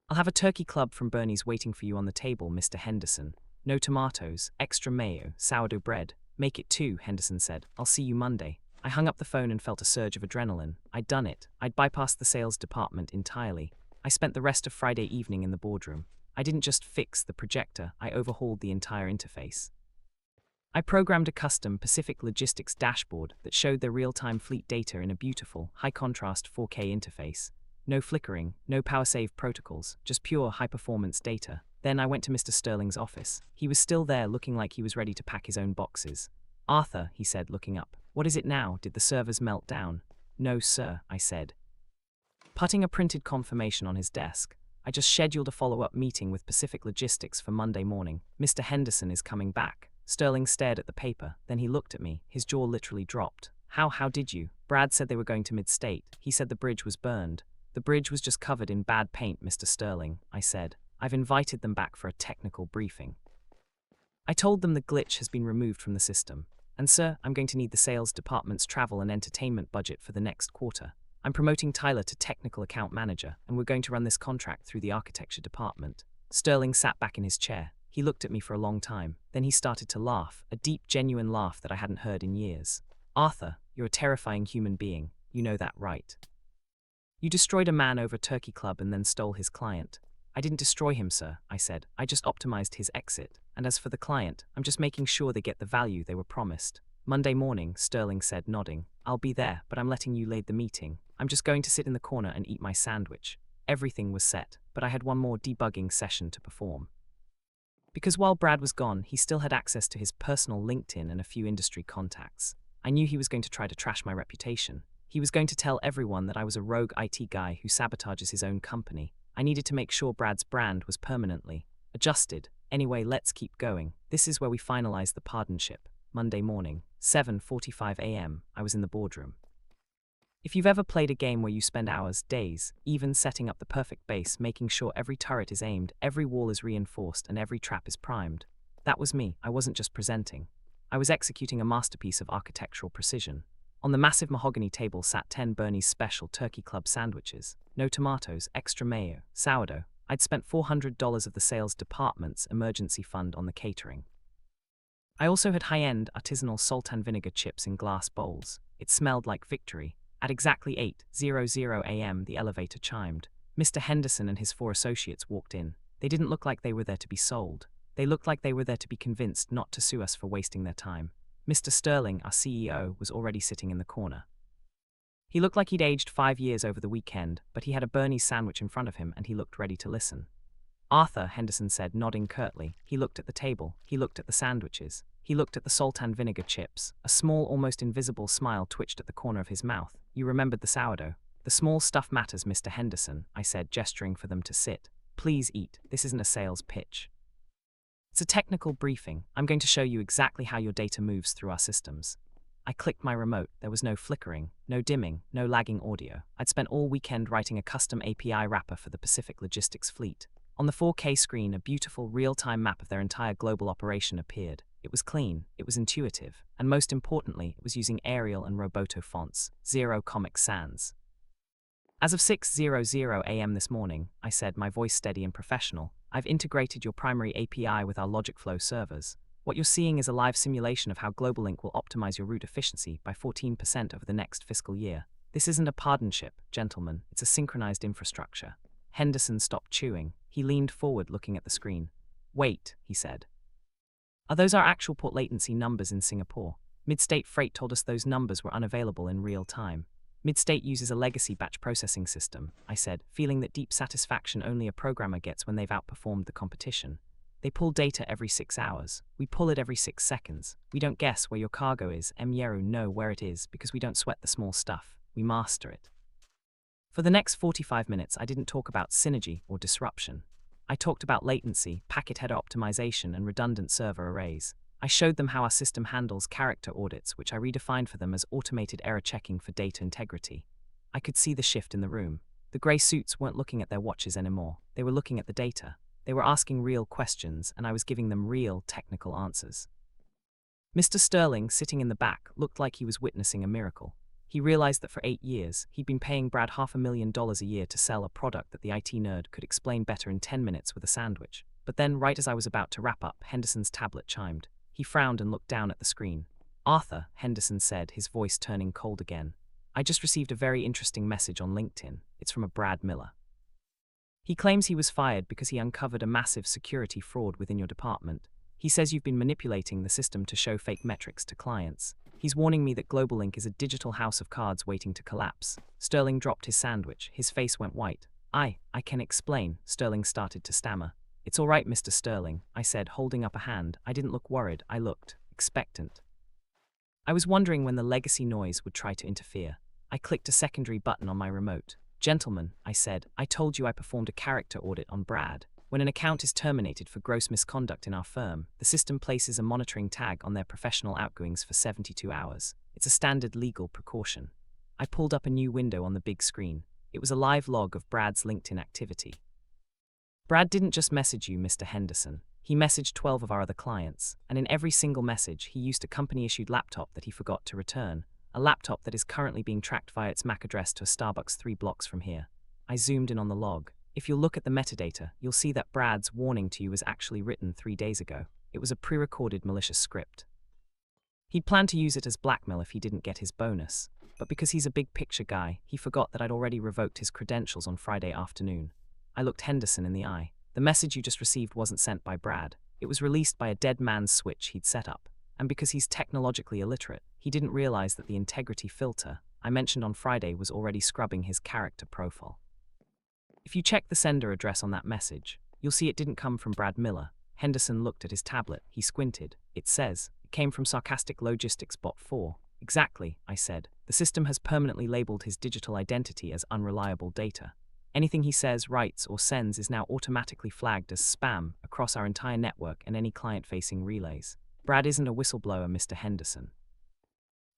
I'll have a turkey club from Bernie's waiting for you on the table, Mr. Henderson. No tomatoes, extra mayo, sourdough bread. Make it 2, Henderson said. I'll see you Monday. I hung up the phone and felt a surge of adrenaline. I'd done it. I'd bypassed the sales department entirely. I spent the rest of Friday evening in the boardroom. I didn't just fix the projector, I overhauled the entire interface. I programmed a custom Pacific Logistics dashboard that showed their real-time fleet data in a beautiful, high-contrast 4K interface. No flickering, no power save protocols, just pure high-performance data. Then I went to Mr. Sterling's office. He was still there, looking like he was ready to pack his own boxes. Arthur, he said, looking up. What is it now? Did the servers melt down? No, sir, I said, putting a printed confirmation on his desk. I just scheduled a follow-up meeting with Pacific Logistics for Monday morning. Mr. Henderson is coming back. Sterling stared at the paper, then he looked at me. His jaw literally dropped. How did you? Brad said they were going to Mid-State. He said the bridge was burned. The bridge was just covered in bad paint, Mr. Sterling, I said. I've invited them back for a technical briefing. I told them the glitch has been removed from the system. And sir, I'm going to need the sales department's travel and entertainment budget for the next quarter. I'm promoting Tyler to technical account manager, and we're going to run this contract through the architecture department. Sterling sat back in his chair. He looked at me for a long time. Then he started to laugh, a deep, genuine laugh that I hadn't heard in years. Arthur, you're a terrifying human being. You know that, right? You destroyed a man over Turkey Club and then stole his client. I didn't destroy him, sir, I said. I just optimized his exit. And as for the client, I'm just making sure they get the value they were promised. Monday morning, Sterling said, nodding. I'll be there, but I'm letting you lead the meeting. I'm just going to sit in the corner and eat my sandwich. Everything was set, but I had one more debugging session to perform. Because while Brad was gone, he still had access to his personal LinkedIn and a few industry contacts. I knew he was going to try to trash my reputation. He was going to tell everyone that I was a rogue IT guy who sabotages his own company. I needed to make sure Brad's brand was permanently adjusted. Anyway, let's keep going. This is where we finalized the partnership. Monday morning, 7:45 a.m., I was in the boardroom. If you've ever played a game where you spend hours, days, even setting up the perfect base, making sure every turret is aimed, every wall is reinforced, and every trap is primed, that was me. I wasn't just presenting. I was executing a masterpiece of architectural precision. On the massive mahogany table sat 10 Bernie's Special Turkey Club sandwiches. No tomatoes, extra mayo, sourdough. I'd spent $400 of the sales department's emergency fund on the catering. I also had high-end artisanal salt and vinegar chips in glass bowls. It smelled like victory. At exactly 8:00 a.m. the elevator chimed. Mr. Henderson and his 4 associates walked in. They didn't look like they were there to be sold. They looked like they were there to be convinced not to sue us for wasting their time. Mr. Sterling, our CEO, was already sitting in the corner. He looked like he'd aged 5 years over the weekend, but he had a Bernie's sandwich in front of him and he looked ready to listen. Arthur, Henderson said, nodding curtly. He looked at the table. He looked at the sandwiches. He looked at the salt and vinegar chips. A small, almost invisible smile twitched at the corner of his mouth. You remembered the sourdough. The small stuff matters, Mr. Henderson, I said, gesturing for them to sit. Please eat. This isn't a sales pitch. It's a technical briefing. I'm going to show you exactly how your data moves through our systems. I clicked my remote. There was no flickering, no dimming, no lagging audio. I'd spent all weekend writing a custom API wrapper for the Pacific Logistics fleet. On the 4K screen, a beautiful real-time map of their entire global operation appeared. It was clean, it was intuitive, and most importantly, it was using Arial and Roboto fonts, zero Comic Sans. As of 6:00 a.m. this morning, I said, my voice steady and professional, I've integrated your primary API with our Logicflow servers. What you're seeing is a live simulation of how GlobalLink will optimize your route efficiency by 14% over the next fiscal year. This isn't a partnership, gentlemen, it's a synchronized infrastructure. Henderson stopped chewing. He leaned forward, looking at the screen. Wait, he said. Are those our actual port latency numbers in Singapore? Midstate Freight told us those numbers were unavailable in real time. Midstate uses a legacy batch processing system, I said, feeling that deep satisfaction only a programmer gets when they've outperformed the competition. They pull data every 6 hours. We pull it every 6 seconds. We don't guess where your cargo is, Myeru know where it is, because we don't sweat the small stuff. We master it. For the next 45 minutes, I didn't talk about synergy or disruption. I talked about latency, packet header optimization, and redundant server arrays. I showed them how our system handles character audits, which I redefined for them as automated error checking for data integrity. I could see the shift in the room. The grey suits weren't looking at their watches anymore. They were looking at the data. They were asking real questions, and I was giving them real technical answers. Mr. Sterling, sitting in the back, looked like he was witnessing a miracle. He realized that for 8 years, he'd been paying Brad $500,000 a year to sell a product that the IT nerd could explain better in 10 minutes with a sandwich. But then, right as I was about to wrap up, Henderson's tablet chimed. He frowned and looked down at the screen. Arthur, Henderson said, his voice turning cold again. I just received a very interesting message on LinkedIn. It's from a Brad Miller. He claims he was fired because he uncovered a massive security fraud within your department. He says you've been manipulating the system to show fake metrics to clients. He's warning me that GlobalLink is a digital house of cards waiting to collapse. Sterling dropped his sandwich. His face went white. I can explain, Sterling started to stammer. It's all right, Mr. Sterling, I said, holding up a hand. I didn't look worried. I looked expectant. I was wondering when the legacy noise would try to interfere. I clicked a secondary button on my remote. Gentlemen, I said, I told you I performed a character audit on Brad. When an account is terminated for gross misconduct in our firm, the system places a monitoring tag on their professional outgoings for 72 hours. It's a standard legal precaution. I pulled up a new window on the big screen. It was a live log of Brad's LinkedIn activity. Brad didn't just message you, Mr. Henderson. He messaged 12 of our other clients, and in every single message, he used a company-issued laptop that he forgot to return, a laptop that is currently being tracked via its MAC address to a Starbucks 3 blocks from here. I zoomed in on the log. If you'll look at the metadata, you'll see that Brad's warning to you was actually written 3 days ago. It was a pre-recorded malicious script. He'd planned to use it as blackmail if he didn't get his bonus, but because he's a big-picture guy, he forgot that I'd already revoked his credentials on Friday afternoon. I looked Henderson in the eye. The message you just received wasn't sent by Brad. It was released by a dead man's switch he'd set up. And because he's technologically illiterate, he didn't realize that the integrity filter I mentioned on Friday was already scrubbing his character profile. If you check the sender address on that message, you'll see it didn't come from Brad Miller. Henderson looked at his tablet. He squinted. It says, it came from Sarcastic Logistics Bot 4. Exactly, I said. The system has permanently labeled his digital identity as unreliable data. Anything he says, writes, or sends is now automatically flagged as spam across our entire network and any client-facing relays. Brad isn't a whistleblower, Mr. Henderson.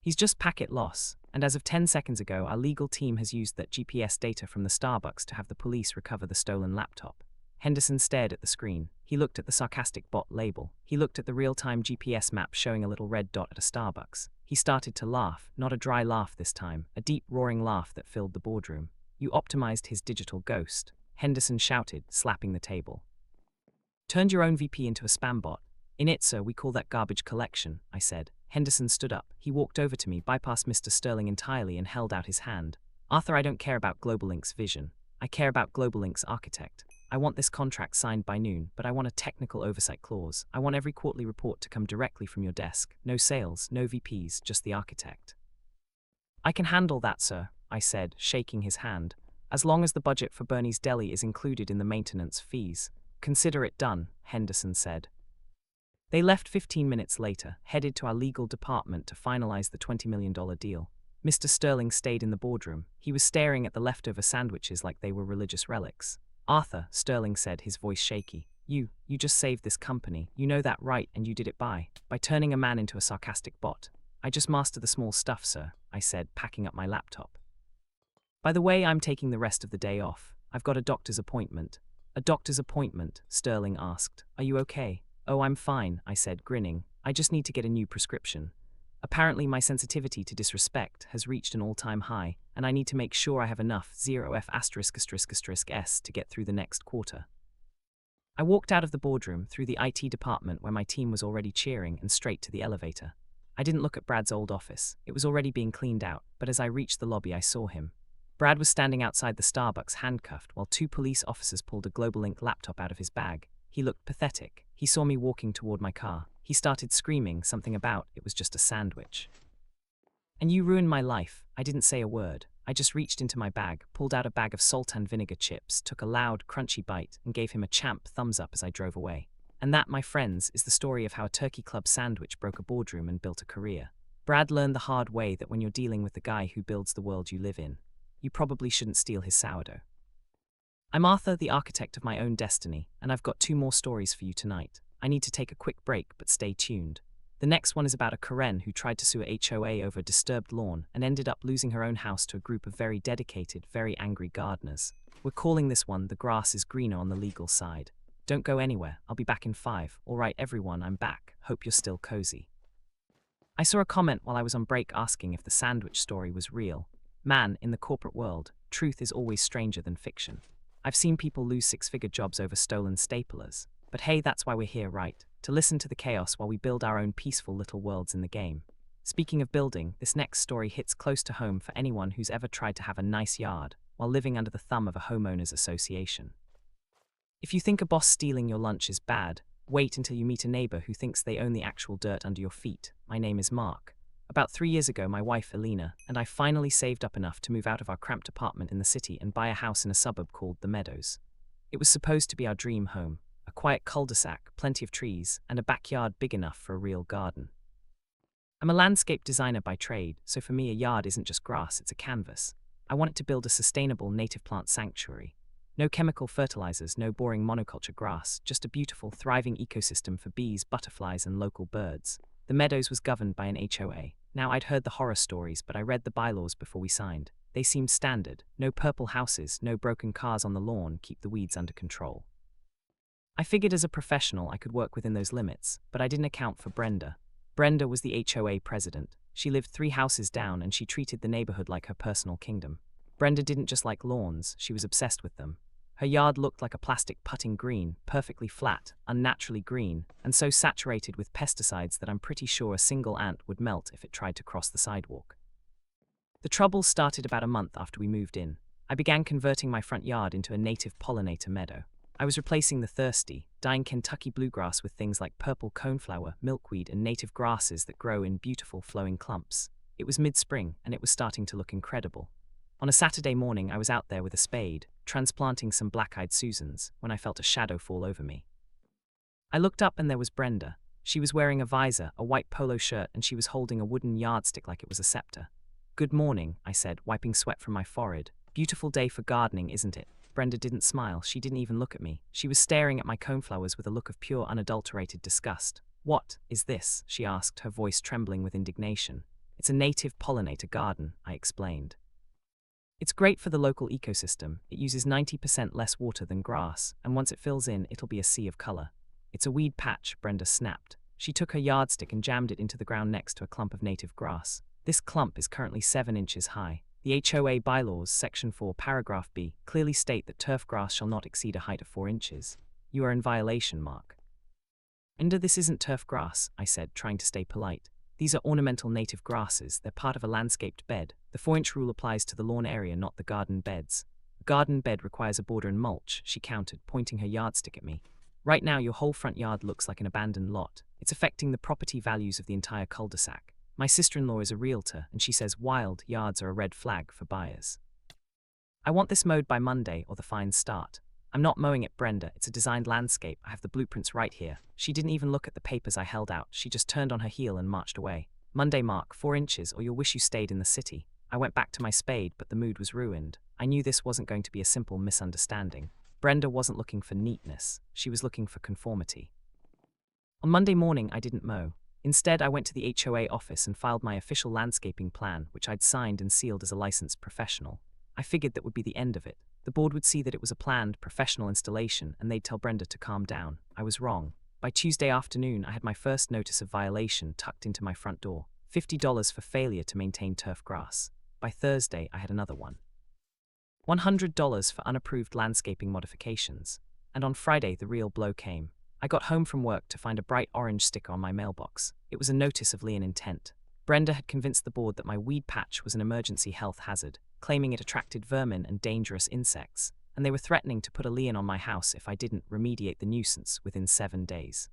He's just packet loss. And as of 10 seconds ago, our legal team has used that GPS data from the Starbucks to have the police recover the stolen laptop. Henderson stared at the screen. He looked at the sarcastic bot label. He looked at the real-time GPS map showing a little red dot at a Starbucks. He started to laugh, not a dry laugh this time, a deep roaring laugh that filled the boardroom. You optimized his digital ghost, Henderson shouted, slapping the table. Turned your own VP into a spam bot. In it, sir, we call that garbage collection, I said. Henderson stood up. He walked over to me, bypassed Mr. Sterling entirely, and held out his hand. Arthur, I don't care about GlobalLink's vision. I care about GlobalLink's architect. I want this contract signed by noon, but I want a technical oversight clause. I want every quarterly report to come directly from your desk. No sales, no VPs, just the architect. I can handle that, sir, I said, shaking his hand. As long as the budget for Bernie's Deli is included in the maintenance fees. Consider it done, Henderson said. They left 15 minutes later, headed to our legal department to finalize the $20 million deal. Mr. Sterling stayed in the boardroom. He was staring at the leftover sandwiches like they were religious relics. Arthur, Sterling said, his voice shaky. You just saved this company. You know that, right? And you did it by turning a man into a sarcastic bot. I just master the small stuff, sir, I said, packing up my laptop. By the way, I'm taking the rest of the day off. I've got a doctor's appointment. A doctor's appointment? Sterling asked. Are you okay? Oh, I'm fine, I said, grinning. I just need to get a new prescription. Apparently my sensitivity to disrespect has reached an all-time high, and I need to make sure I have enough 0F******s to get through the next quarter. I walked out of the boardroom, through the IT department where my team was already cheering, and straight to the elevator. I didn't look at Brad's old office. It was already being cleaned out, but as I reached the lobby I saw him. Brad was standing outside the Starbucks handcuffed while two police officers pulled a GlobalLink laptop out of his bag. He looked pathetic. He saw me walking toward my car. He started screaming something about it was just a sandwich. And you ruined my life. I didn't say a word. I just reached into my bag, pulled out a bag of salt and vinegar chips, took a loud, crunchy bite, and gave him a champ thumbs up as I drove away. And that, my friends, is the story of how a Turkey Club sandwich broke a boardroom and built a career. Brad learned the hard way that when you're dealing with the guy who builds the world you live in, you probably shouldn't steal his sourdough. I'm Arthur, the architect of my own destiny, and I've got 2 more stories for you tonight. I need to take a quick break, but stay tuned. The next one is about a Karen who tried to sue a HOA over a disturbed lawn and ended up losing her own house to a group of very dedicated, very angry gardeners. We're calling this one The Grass is Greener on the Legal Side. Don't go anywhere. I'll be back in 5. All right, everyone, I'm back. Hope you're still cozy. I saw a comment while I was on break asking if the sandwich story was real. Man, in the corporate world, truth is always stranger than fiction. I've seen people lose 6-figure jobs over stolen staplers. But hey, that's why we're here, right? To listen to the chaos while we build our own peaceful little worlds in the game. Speaking of building, this next story hits close to home for anyone who's ever tried to have a nice yard while living under the thumb of a homeowners association. If you think a boss stealing your lunch is bad, wait until you meet a neighbor who thinks they own the actual dirt under your feet. My name is Mark. About 3 years ago, my wife, Alina, and I finally saved up enough to move out of our cramped apartment in the city and buy a house in a suburb called The Meadows. It was supposed to be our dream home, a quiet cul-de-sac, plenty of trees, and a backyard big enough for a real garden. I'm a landscape designer by trade, so for me a yard isn't just grass, it's a canvas. I wanted to build a sustainable native plant sanctuary. No chemical fertilizers, no boring monoculture grass, just a beautiful, thriving ecosystem for bees, butterflies, and local birds. The Meadows was governed by an HOA. Now, I'd heard the horror stories, but I read the bylaws before we signed. They seemed standard. No purple houses, no broken cars on the lawn, keep the weeds under control. I figured as a professional I could work within those limits, but I didn't account for Brenda. Brenda was the HOA president. She lived 3 houses down and she treated the neighborhood like her personal kingdom. Brenda didn't just like lawns, she was obsessed with them. Her yard looked like a plastic putting green, perfectly flat, unnaturally green, and so saturated with pesticides that I'm pretty sure a single ant would melt if it tried to cross the sidewalk. The trouble started about a month after we moved in. I began converting my front yard into a native pollinator meadow. I was replacing the thirsty, dying Kentucky bluegrass with things like purple coneflower, milkweed, and native grasses that grow in beautiful flowing clumps. It was mid-spring, and it was starting to look incredible. On a Saturday morning, I was out there with a spade, transplanting some black-eyed Susans, when I felt a shadow fall over me. I looked up and there was Brenda. She was wearing a visor, a white polo shirt, and she was holding a wooden yardstick like it was a scepter. "Good morning," I said, wiping sweat from my forehead. "Beautiful day for gardening, isn't it?" Brenda didn't smile. She didn't even look at me. She was staring at my coneflowers with a look of pure, unadulterated disgust. "What is this?" she asked, her voice trembling with indignation. It's a native pollinator garden, I explained. It's great for the local ecosystem. It uses 90% less water than grass, and once it fills in, it'll be a sea of color. It's a weed patch, Brenda snapped. She took her yardstick and jammed it into the ground next to a clump of native grass. This clump is currently 7 inches high. The HOA bylaws, Section 4, Paragraph B, clearly state that turf grass shall not exceed a height of 4 inches. You are in violation, Mark. Brenda, this isn't turf grass, I said, trying to stay polite. These are ornamental native grasses. They're part of a landscaped bed. The 4-inch rule applies to the lawn area, not the garden beds. A garden bed requires a border and mulch, she countered, pointing her yardstick at me. Right now, your whole front yard looks like an abandoned lot. It's affecting the property values of the entire cul-de-sac. My sister-in-law is a realtor, and she says wild yards are a red flag for buyers. I want this mowed by Monday, or the fines start. I'm not mowing it, Brenda. It's a designed landscape. I have the blueprints right here. She didn't even look at the papers I held out. She just turned on her heel and marched away. Monday, Mark, 4 inches, or you'll wish you stayed in the city. I went back to my spade, but the mood was ruined. I knew this wasn't going to be a simple misunderstanding. Brenda wasn't looking for neatness. She was looking for conformity. On Monday morning, I didn't mow. Instead, I went to the HOA office and filed my official landscaping plan, which I'd signed and sealed as a licensed professional. I figured that would be the end of it. The board would see that it was a planned, professional installation, and they'd tell Brenda to calm down. I was wrong. By Tuesday afternoon, I had my first notice of violation tucked into my front door. $50 for failure to maintain turf grass. By Thursday, I had another one. $100 for unapproved landscaping modifications. And on Friday, the real blow came. I got home from work to find a bright orange sticker on my mailbox. It was a notice of lien intent. Brenda had convinced the board that my weed patch was an emergency health hazard, claiming it attracted vermin and dangerous insects, and they were threatening to put a lien on my house if I didn't remediate the nuisance within 7 days.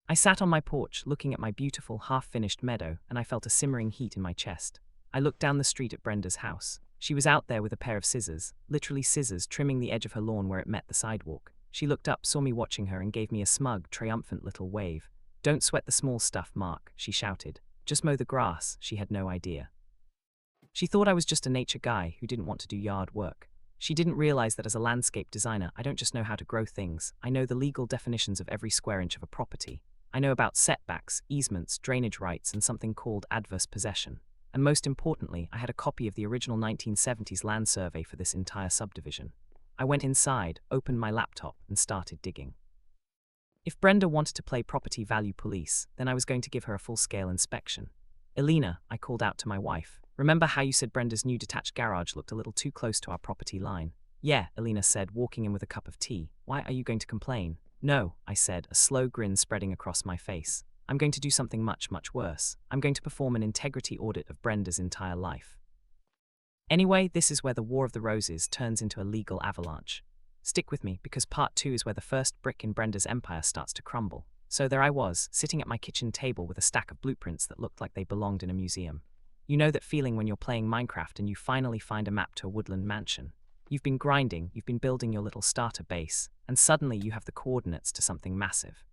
I sat on my porch looking at my beautiful, half-finished meadow, and I felt a simmering heat in my chest. I looked down the street at Brenda's house. She was out there with a pair of scissors, literally scissors, trimming the edge of her lawn where it met the sidewalk. She looked up, saw me watching her, and gave me a smug, triumphant little wave. "Don't sweat the small stuff, Mark," she shouted. "Just mow the grass." She had no idea. She thought I was just a nature guy who didn't want to do yard work. She didn't realize that as a landscape designer, I don't just know how to grow things. I know the legal definitions of every square inch of a property. I know about setbacks, easements, drainage rights, and something called adverse possession. And most importantly, I had a copy of the original 1970s land survey for this entire subdivision. I went inside, opened my laptop, and started digging. If Brenda wanted to play property value police, then I was going to give her a full-scale inspection. "Elena," I called out to my wife, "remember how you said Brenda's new detached garage looked a little too close to our property line?" "Yeah," Elena said, walking in with a cup of tea. "Why are you going to complain?" "No," I said, a slow grin spreading across my face. "I'm going to do something much, much worse. I'm going to perform an integrity audit of Brenda's entire life." Anyway, this is where the War of the Roses turns into a legal avalanche. Stick with me, because part 2 is where the first brick in Brenda's empire starts to crumble. So there I was, sitting at my kitchen table with a stack of blueprints that looked like they belonged in a museum. You know that feeling when you're playing Minecraft and you finally find a map to a woodland mansion. You've been grinding, you've been building your little starter base, and suddenly you have the coordinates to something massive.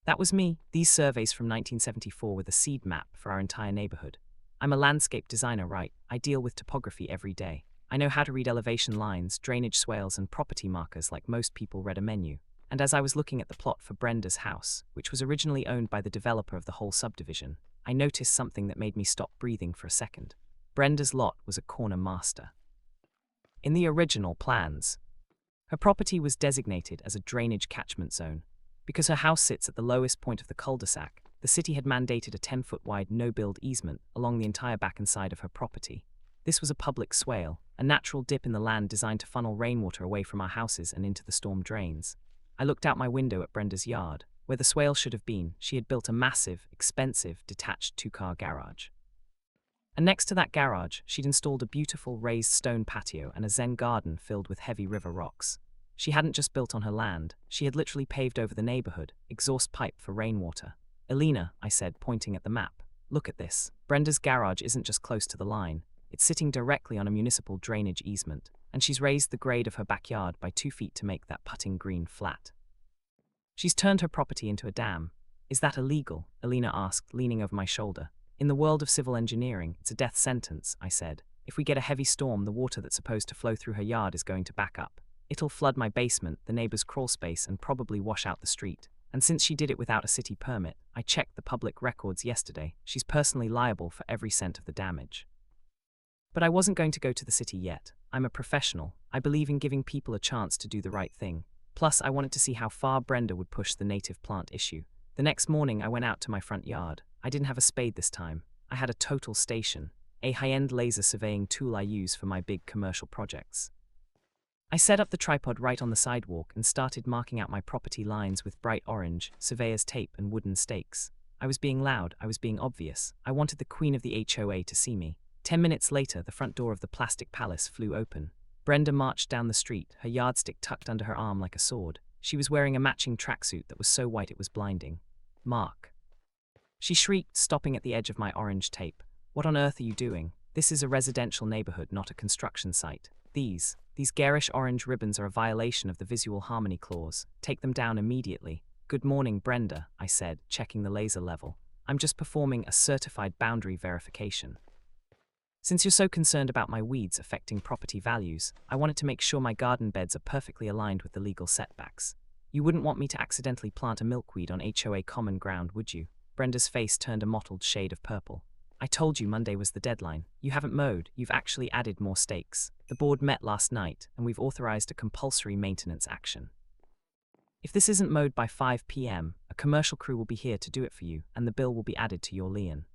That was me. These surveys from 1974 were the seed map for our entire neighborhood. I'm a landscape designer, right? I deal with topography every day. I know how to read elevation lines, drainage swales, and property markers like most people read a menu. And as I was looking at the plot for Brenda's house, which was originally owned by the developer of the whole subdivision, I noticed something that made me stop breathing for a second. Brenda's lot was a corner master. In the original plans, her property was designated as a drainage catchment zone. Because her house sits at the lowest point of the cul-de-sac, the city had mandated a 10-foot wide no-build easement along the entire back and side of her property. This was a public swale, a natural dip in the land designed to funnel rainwater away from our houses and into the storm drains. I looked out my window at Brenda's yard. Where the swale should have been, she had built a massive, expensive, detached 2-car garage. And next to that garage, she'd installed a beautiful raised stone patio and a zen garden filled with heavy river rocks. She hadn't just built on her land, she had literally paved over the neighborhood, exhaust pipe for rainwater. "Elena," I said, pointing at the map, "look at this. Brenda's garage isn't just close to the line, it's sitting directly on a municipal drainage easement, and she's raised the grade of her backyard by 2 feet to make that putting green flat. She's turned her property into a dam. Is that illegal?" Elena asked, leaning over my shoulder. "In the world of civil engineering, it's a death sentence," I said. "If we get a heavy storm, the water that's supposed to flow through her yard is going to back up. It'll flood my basement, the neighbor's crawl space, and probably wash out the street. And since she did it without a city permit, I checked the public records yesterday. She's personally liable for every cent of the damage. But I wasn't going to go to the city yet. I'm a professional. I believe in giving people a chance to do the right thing. Plus, I wanted to see how far Brenda would push the native plant issue. The next morning, I went out to my front yard. I didn't have a spade this time. I had a total station, a high-end laser surveying tool I use for my big commercial projects. I set up the tripod right on the sidewalk and started marking out my property lines with bright orange, surveyor's tape and wooden stakes. I was being loud, I was being obvious. I wanted the queen of the HOA to see me. 10 minutes later, the front door of the plastic palace flew open. Brenda marched down the street, her yardstick tucked under her arm like a sword. She was wearing a matching tracksuit that was so white it was blinding. "Mark!" she shrieked, stopping at the edge of my orange tape. "What on earth are you doing? This is a residential neighborhood, not a construction site. These garish orange ribbons are a violation of the Visual Harmony Clause. Take them down immediately." "Good morning, Brenda," I said, checking the laser level. "I'm just performing a certified boundary verification. Since you're so concerned about my weeds affecting property values, I wanted to make sure my garden beds are perfectly aligned with the legal setbacks. You wouldn't want me to accidentally plant a milkweed on HOA common ground, would you?" Brenda's face turned a mottled shade of purple. "I told you Monday was the deadline. You haven't mowed, you've actually added more stakes. The board met last night, and we've authorized a compulsory maintenance action. If this isn't mowed by 5 p.m., a commercial crew will be here to do it for you, and the bill will be added to your lien."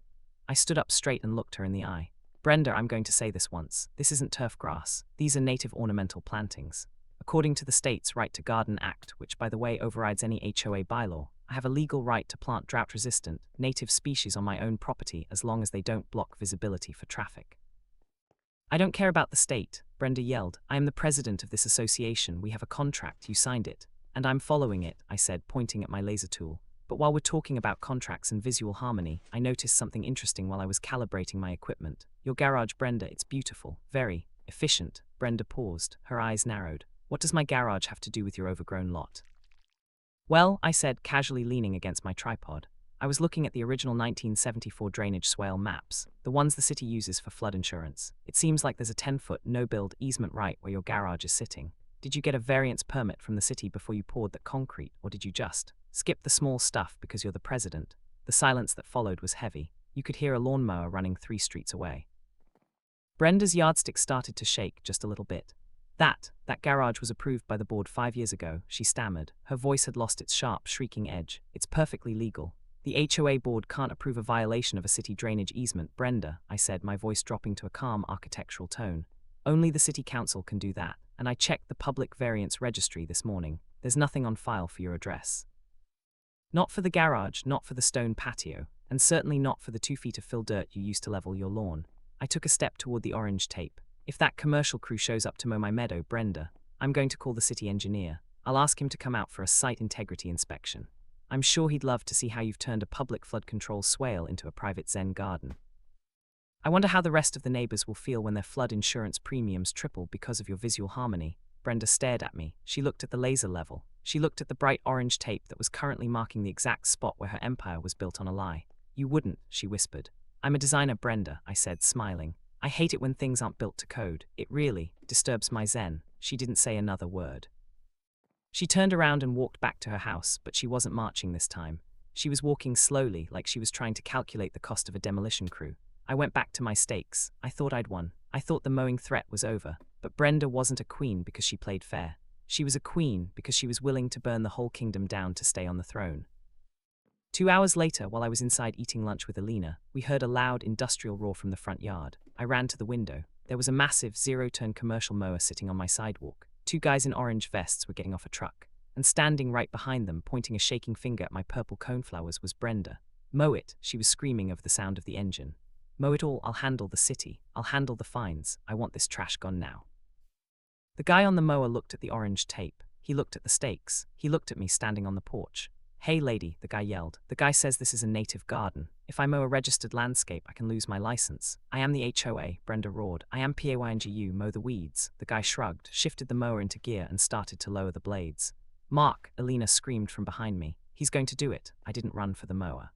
I stood up straight and looked her in the eye. "Brenda, I'm going to say this once. This isn't turf grass. These are native ornamental plantings. According to the state's Right to Garden Act, which by the way overrides any HOA bylaw, I have a legal right to plant drought-resistant, native species on my own property as long as they don't block visibility for traffic." "I don't care about the state," Brenda yelled. "I am the president of this association. We have a contract. You signed it. And I'm following it," I said, pointing at my laser tool. "But while we're talking about contracts and visual harmony, I noticed something interesting while I was calibrating my equipment. Your garage, Brenda, it's beautiful. Very efficient." Brenda paused, her eyes narrowed. "What does my garage have to do with your overgrown lot?" "Well," I said, casually leaning against my tripod, "I was looking at the original 1974 drainage swale maps, the ones the city uses for flood insurance. It seems like there's a 10-foot no-build easement right where your garage is sitting. Did you get a variance permit from the city before you poured that concrete, or did you just skip the small stuff because you're the president?" The silence that followed was heavy. You could hear a lawnmower running 3 streets away. Brenda's yardstick started to shake just a little bit. That garage was approved by the board 5 years ago," she stammered. Her voice had lost its sharp, shrieking edge. "It's perfectly legal. The HOA board can't approve a violation of a city drainage easement." "Brenda," I said, my voice dropping to a calm architectural tone, "only the city council can do that, and I checked the public variance registry this morning. There's nothing on file for your address. Not for the garage, not for the stone patio, and certainly not for the 2 feet of fill dirt you used to level your lawn." I took a step toward the orange tape. "If that commercial crew shows up to mow my meadow, Brenda, I'm going to call the city engineer. I'll ask him to come out for a site integrity inspection. I'm sure he'd love to see how you've turned a public flood control swale into a private Zen garden. I wonder how the rest of the neighbors will feel when their flood insurance premiums triple because of your visual harmony." Brenda stared at me. She looked at the laser level. She looked at the bright orange tape that was currently marking the exact spot where her empire was built on a lie. "You wouldn't," she whispered. "I'm a designer, Brenda," I said, smiling. "I hate it when things aren't built to code. It really disturbs my zen." She didn't say another word. She turned around and walked back to her house, but she wasn't marching this time. She was walking slowly, like she was trying to calculate the cost of a demolition crew. I went back to my stakes. I thought I'd won. I thought the mowing threat was over. But Brenda wasn't a queen because she played fair. She was a queen because she was willing to burn the whole kingdom down to stay on the throne. 2 hours later, while I was inside eating lunch with Alina, we heard a loud industrial roar from the front yard. I ran to the window. There was a massive zero-turn commercial mower sitting on my sidewalk. 2 guys in orange vests were getting off a truck. And standing right behind them, pointing a shaking finger at my purple coneflowers, was Brenda. "Mow it," she was screaming over the sound of the engine. "Mow it all. I'll handle the city. I'll handle the fines. I want this trash gone now." The guy on the mower looked at the orange tape. He looked at the stakes. He looked at me standing on the porch. "Hey lady," the guy yelled. "The guy says this is a native garden. If I mow a registered landscape, I can lose my license." "I am the HOA," Brenda roared. "I am PAYNGU, mow the weeds." The guy shrugged, shifted the mower into gear, and started to lower the blades. "Mark," Alina screamed from behind me. "He's going to do it." I didn't run for the mower.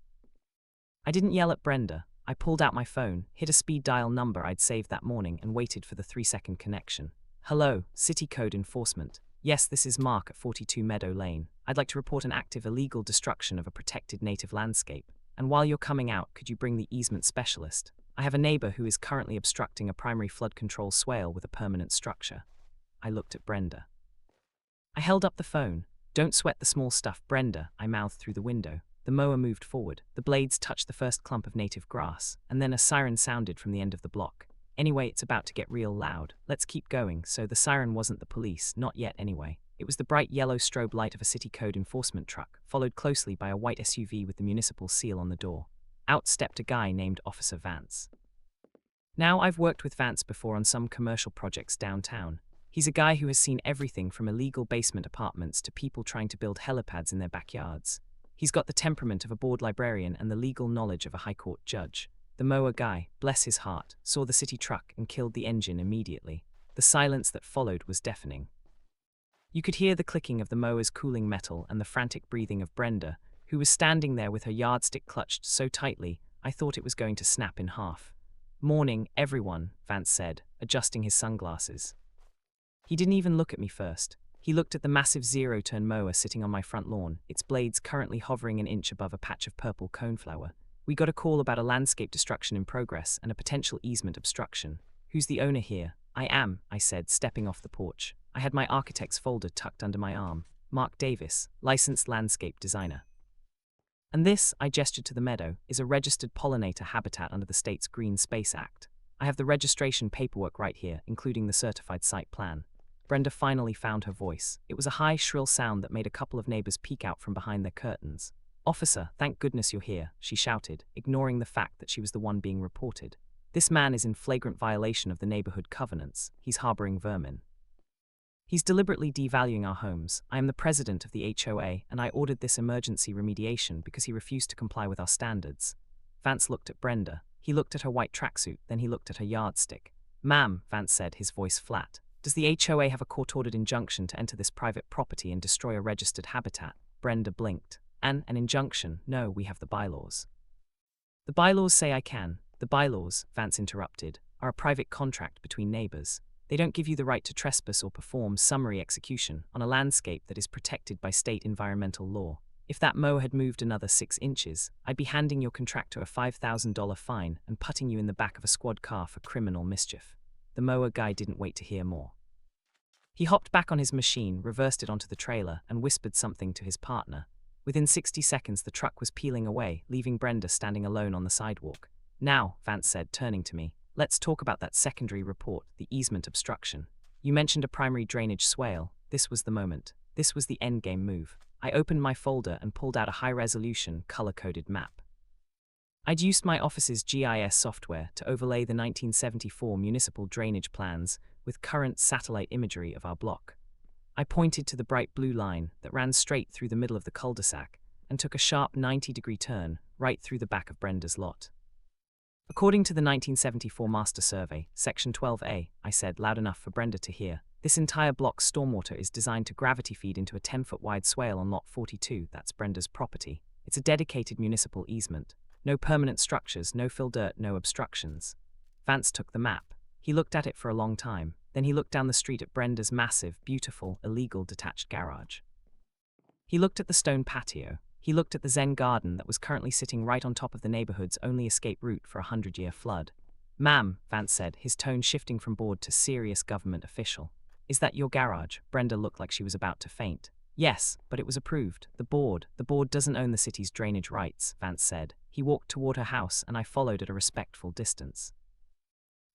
I didn't yell at Brenda. I pulled out my phone, hit a speed dial number I'd saved that morning, and waited for the 3-second connection. "Hello, City Code Enforcement. Yes, this is Mark at 42 Meadow Lane. I'd like to report an active illegal destruction of a protected native landscape. And while you're coming out, could you bring the easement specialist? I have a neighbor who is currently obstructing a primary flood control swale with a permanent structure. I looked at Brenda. I held up the phone. Don't sweat the small stuff, Brenda, I mouthed through the window. The mower moved forward. The blades touched the first clump of native grass, and then a siren sounded from the end of the block. Anyway, it's about to get real loud. Let's keep going. So the siren wasn't the police, not yet anyway. It was the bright yellow strobe light of a city code enforcement truck, followed closely by a white SUV with the municipal seal on the door. Out stepped a guy named Officer Vance. Now, I've worked with Vance before on some commercial projects downtown. He's a guy who has seen everything from illegal basement apartments to people trying to build helipads in their backyards. He's got the temperament of a bored librarian and the legal knowledge of a high court judge. The mower guy, bless his heart, saw the city truck and killed the engine immediately. The silence that followed was deafening. You could hear the clicking of the mower's cooling metal and the frantic breathing of Brenda, who was standing there with her yardstick clutched so tightly I thought it was going to snap in half. "Morning, everyone," Vance said, adjusting his sunglasses. He didn't even look at me first. He looked at the massive zero-turn mower sitting on my front lawn, its blades currently hovering an inch above a patch of purple coneflower. "We got a call about a landscape destruction in progress and a potential easement obstruction. Who's the owner here?" "I am," I said, stepping off the porch. I had my architect's folder tucked under my arm. "Mark Davis, licensed landscape designer. And this," I gestured to the meadow, "is a registered pollinator habitat under the state's Green Space Act. I have the registration paperwork right here, including the certified site plan." Brenda finally found her voice. It was a high, shrill sound that made a couple of neighbors peek out from behind their curtains. "Officer, thank goodness you're here," she shouted, ignoring the fact that she was the one being reported. "This man is in flagrant violation of the neighborhood covenants. He's harboring vermin. He's deliberately devaluing our homes. I am the president of the HOA, and I ordered this emergency remediation because he refused to comply with our standards." Vance looked at Brenda. He looked at her white tracksuit, then he looked at her yardstick. "Ma'am," Vance said, his voice flat, "does the HOA have a court-ordered injunction to enter this private property and destroy a registered habitat?" Brenda blinked. "An injunction? No, we have the bylaws." "The bylaws say I can." "The bylaws," Vance interrupted, "are a private contract between neighbors. They don't give you the right to trespass or perform summary execution on a landscape that is protected by state environmental law. If that mower had moved another 6 inches, I'd be handing your contractor a $5,000 fine and putting you in the back of a squad car for criminal mischief." The mower guy didn't wait to hear more. He hopped back on his machine, reversed it onto the trailer, and whispered something to his partner. Within 60 seconds, the truck was peeling away, leaving Brenda standing alone on the sidewalk. "Now," Vance said, turning to me, "let's talk about that secondary report, the easement obstruction. You mentioned a primary drainage swale." This was the moment. This was the endgame move. I opened my folder and pulled out a high-resolution, color-coded map. I'd used my office's GIS software to overlay the 1974 municipal drainage plans with current satellite imagery of our block. I pointed to the bright blue line that ran straight through the middle of the cul-de-sac and took a sharp 90-degree turn right through the back of Brenda's lot. "According to the 1974 Master Survey, Section 12A, I said, loud enough for Brenda to hear, "this entire block's stormwater is designed to gravity feed into a 10-foot-wide swale on Lot 42, that's Brenda's property. It's a dedicated municipal easement. No permanent structures, no fill dirt, no obstructions." Vance took the map. He looked at it for a long time. Then he looked down the street at Brenda's massive, beautiful, illegal detached garage. He looked at the stone patio. He looked at the Zen garden that was currently sitting right on top of the neighborhood's only escape route for a 100-year flood. "Ma'am," Vance said, his tone shifting from bored to serious government official. "Is that your garage?" Brenda looked like she was about to faint. "Yes, but it was approved. The board doesn't own the city's drainage rights," Vance said. He walked toward her house, and I followed at a respectful distance.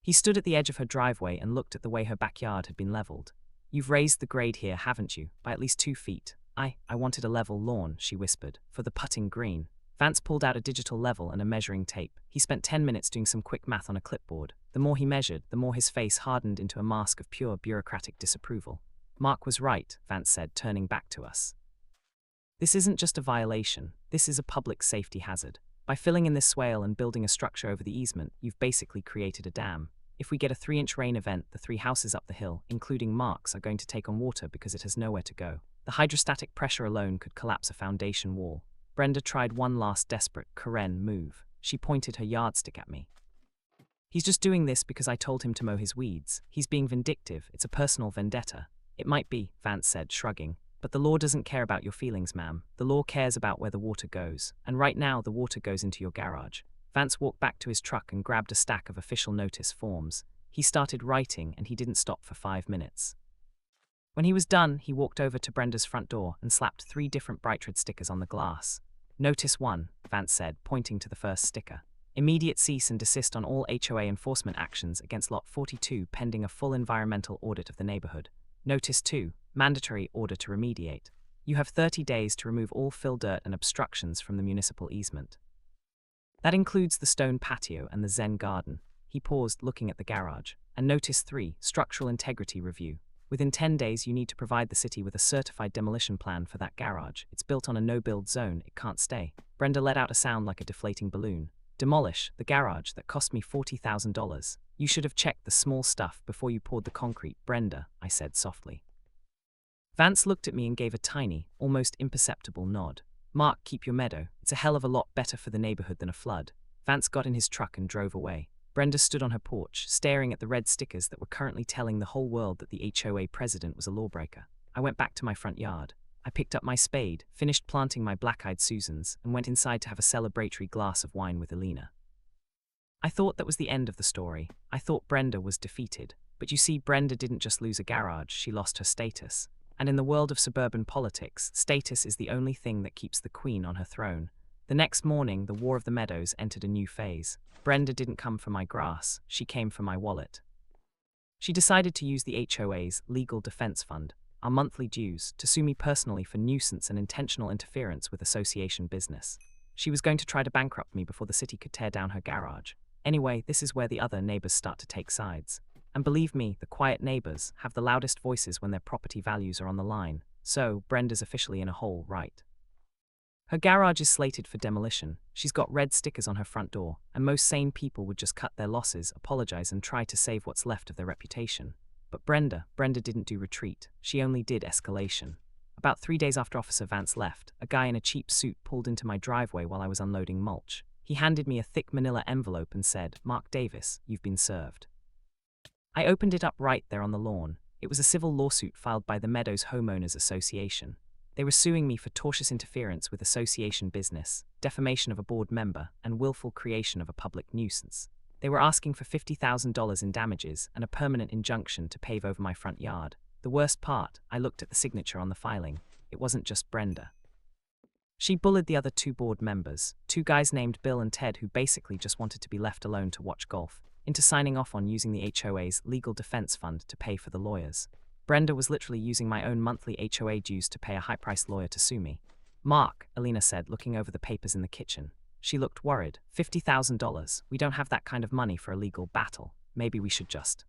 He stood at the edge of her driveway and looked at the way her backyard had been leveled. "You've raised the grade here, haven't you, by at least 2 feet. I wanted a level lawn," she whispered, "for the putting green." Vance pulled out a digital level and a measuring tape. He spent 10 minutes doing some quick math on a clipboard. The more he measured, the more his face hardened into a mask of pure bureaucratic disapproval. "Mark was right," Vance said, turning back to us. "This isn't just a violation. This is a public safety hazard. By filling in this swale and building a structure over the easement, you've basically created a dam. If we get a 3-inch rain event, the 3 houses up the hill, including Mark's, are going to take on water because it has nowhere to go. The hydrostatic pressure alone could collapse a foundation wall." Brenda tried one last desperate Karen move. She pointed her yardstick at me. "He's just doing this because I told him to mow his weeds. He's being vindictive. It's a personal vendetta." It might be, Vance said, shrugging. But the law doesn't care about your feelings, ma'am. The law cares about where the water goes. And right now, the water goes into your garage. Vance walked back to his truck and grabbed a stack of official notice forms. He started writing, and he didn't stop for 5 minutes. When he was done, he walked over to Brenda's front door and slapped 3 different bright red stickers on the glass. Notice 1, Vance said, pointing to the first sticker. Immediate cease and desist on all HOA enforcement actions against Lot 42 pending a full environmental audit of the neighborhood. Notice 2, mandatory order to remediate. You have 30 days to remove all fill dirt and obstructions from the municipal easement. That includes the stone patio and the Zen garden. He paused, looking at the garage. And notice 3, structural integrity review. Within 10 days, you need to provide the city with a certified demolition plan for that garage. It's built on a no-build zone. It can't stay. Brenda let out a sound like a deflating balloon. Demolish the garage that cost me $40,000. You should have checked the small stuff before you poured the concrete, Brenda, I said softly. Vance looked at me and gave a tiny, almost imperceptible nod. Mark, keep your meadow. It's a hell of a lot better for the neighborhood than a flood. Vance got in his truck and drove away. Brenda stood on her porch, staring at the red stickers that were currently telling the whole world that the HOA president was a lawbreaker. I went back to my front yard. I picked up my spade, finished planting my black-eyed Susans, and went inside to have a celebratory glass of wine with Alina. I thought that was the end of the story. I thought Brenda was defeated. But you see, Brenda didn't just lose a garage, she lost her status. And in the world of suburban politics, status is the only thing that keeps the queen on her throne. The next morning, the War of the Meadows entered a new phase. Brenda didn't come for my grass, she came for my wallet. She decided to use the HOA's Legal Defense Fund, our monthly dues, to sue me personally for nuisance and intentional interference with association business. She was going to try to bankrupt me before the city could tear down her garage. Anyway, this is where the other neighbors start to take sides. And believe me, the quiet neighbors have the loudest voices when their property values are on the line. So, Brenda's officially in a hole, right? Her garage is slated for demolition. She's got red stickers on her front door, and most sane people would just cut their losses, apologize, and try to save what's left of their reputation. But Brenda didn't do retreat. She only did escalation. About 3 days after Officer Vance left, a guy in a cheap suit pulled into my driveway while I was unloading mulch. He handed me a thick manila envelope and said, "Mark Davis, you've been served." I opened it up right there on the lawn. It was a civil lawsuit filed by the Meadows Homeowners Association. They were suing me for tortious interference with association business, defamation of a board member, and willful creation of a public nuisance. They were asking for $50,000 in damages and a permanent injunction to pave over my front yard. The worst part, I looked at the signature on the filing. It wasn't just Brenda. She bullied the other 2 board members, 2 guys named Bill and Ted who basically just wanted to be left alone to watch golf, into signing off on using the HOA's Legal Defense Fund to pay for the lawyers. Brenda was literally using my own monthly HOA dues to pay a high-priced lawyer to sue me. "Mark," Alina said, looking over the papers in the kitchen. She looked worried. $50,000. We don't have that kind of money for a legal battle. Maybe we should just...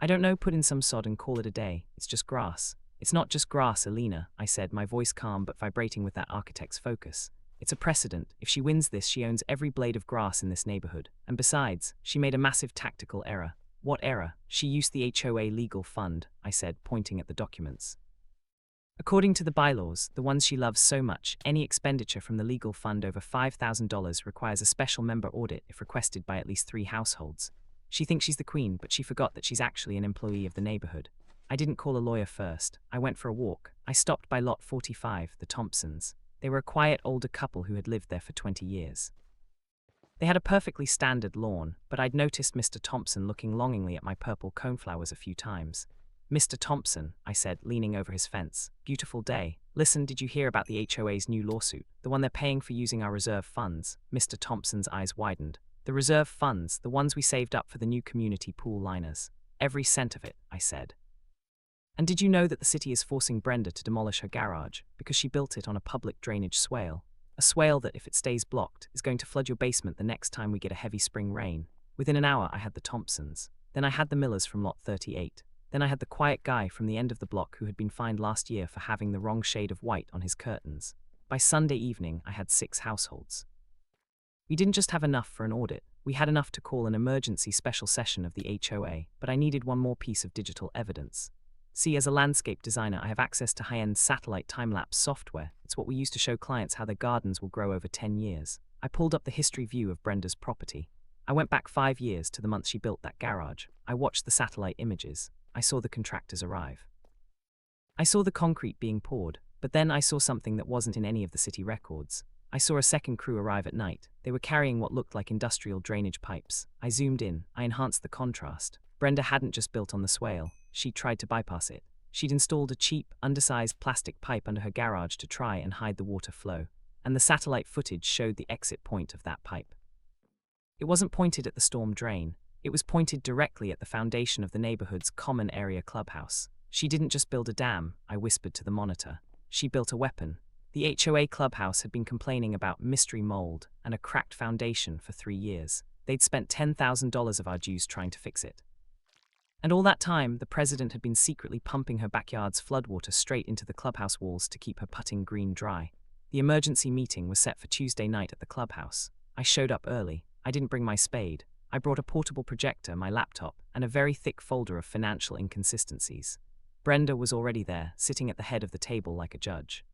I don't know, put in some sod and call it a day. It's just grass. It's not just grass, Alina, I said, my voice calm but vibrating with that architect's focus. It's a precedent. If she wins this, she owns every blade of grass in this neighborhood. And besides, she made a massive tactical error. What error? She used the HOA legal fund, I said, pointing at the documents. According to the bylaws, the ones she loves so much, any expenditure from the legal fund over $5,000 requires a special member audit if requested by at least 3 households. She thinks she's the queen, but she forgot that she's actually an employee of the neighborhood. I didn't call a lawyer first. I went for a walk. I stopped by Lot 45, the Thompsons. They were a quiet older couple who had lived there for 20 years. They had a perfectly standard lawn, but I'd noticed Mr. Thompson looking longingly at my purple coneflowers a few times. "Mr. Thompson," I said, leaning over his fence. "Beautiful day. Listen, did you hear about the HOA's new lawsuit? The one they're paying for using our reserve funds?" Mr. Thompson's eyes widened. "The reserve funds, the ones we saved up for the new community pool liners. Every cent of it," I said. "And did you know that the city is forcing Brenda to demolish her garage because she built it on a public drainage swale? A swale that, if it stays blocked, is going to flood your basement the next time we get a heavy spring rain." Within an hour, I had the Thompsons. Then I had the Millers from Lot 38. Then I had the quiet guy from the end of the block who had been fined last year for having the wrong shade of white on his curtains. By Sunday evening, I had 6 households. We didn't just have enough for an audit. We had enough to call an emergency special session of the HOA, but I needed one more piece of digital evidence. See, as a landscape designer, I have access to high-end satellite time-lapse software. It's what we use to show clients how their gardens will grow over 10 years. I pulled up the history view of Brenda's property. I went back 5 years to the month she built that garage. I watched the satellite images. I saw the contractors arrive. I saw the concrete being poured, but then I saw something that wasn't in any of the city records. I saw a second crew arrive at night. They were carrying what looked like industrial drainage pipes. I zoomed in. I enhanced the contrast. Brenda hadn't just built on the swale. She'd tried to bypass it. She'd installed a cheap, undersized plastic pipe under her garage to try and hide the water flow, and the satellite footage showed the exit point of that pipe. It wasn't pointed at the storm drain. It was pointed directly at the foundation of the neighborhood's common area clubhouse. She didn't just build a dam, I whispered to the monitor. She built a weapon. The HOA clubhouse had been complaining about mystery mold and a cracked foundation for 3 years. They'd spent $10,000 of our dues trying to fix it. And all that time, the president had been secretly pumping her backyard's floodwater straight into the clubhouse walls to keep her putting green dry. The emergency meeting was set for Tuesday night at the clubhouse. I showed up early. I didn't bring my spade. I brought a portable projector, my laptop, and a very thick folder of financial inconsistencies. Brenda was already there, sitting at the head of the table like a judge.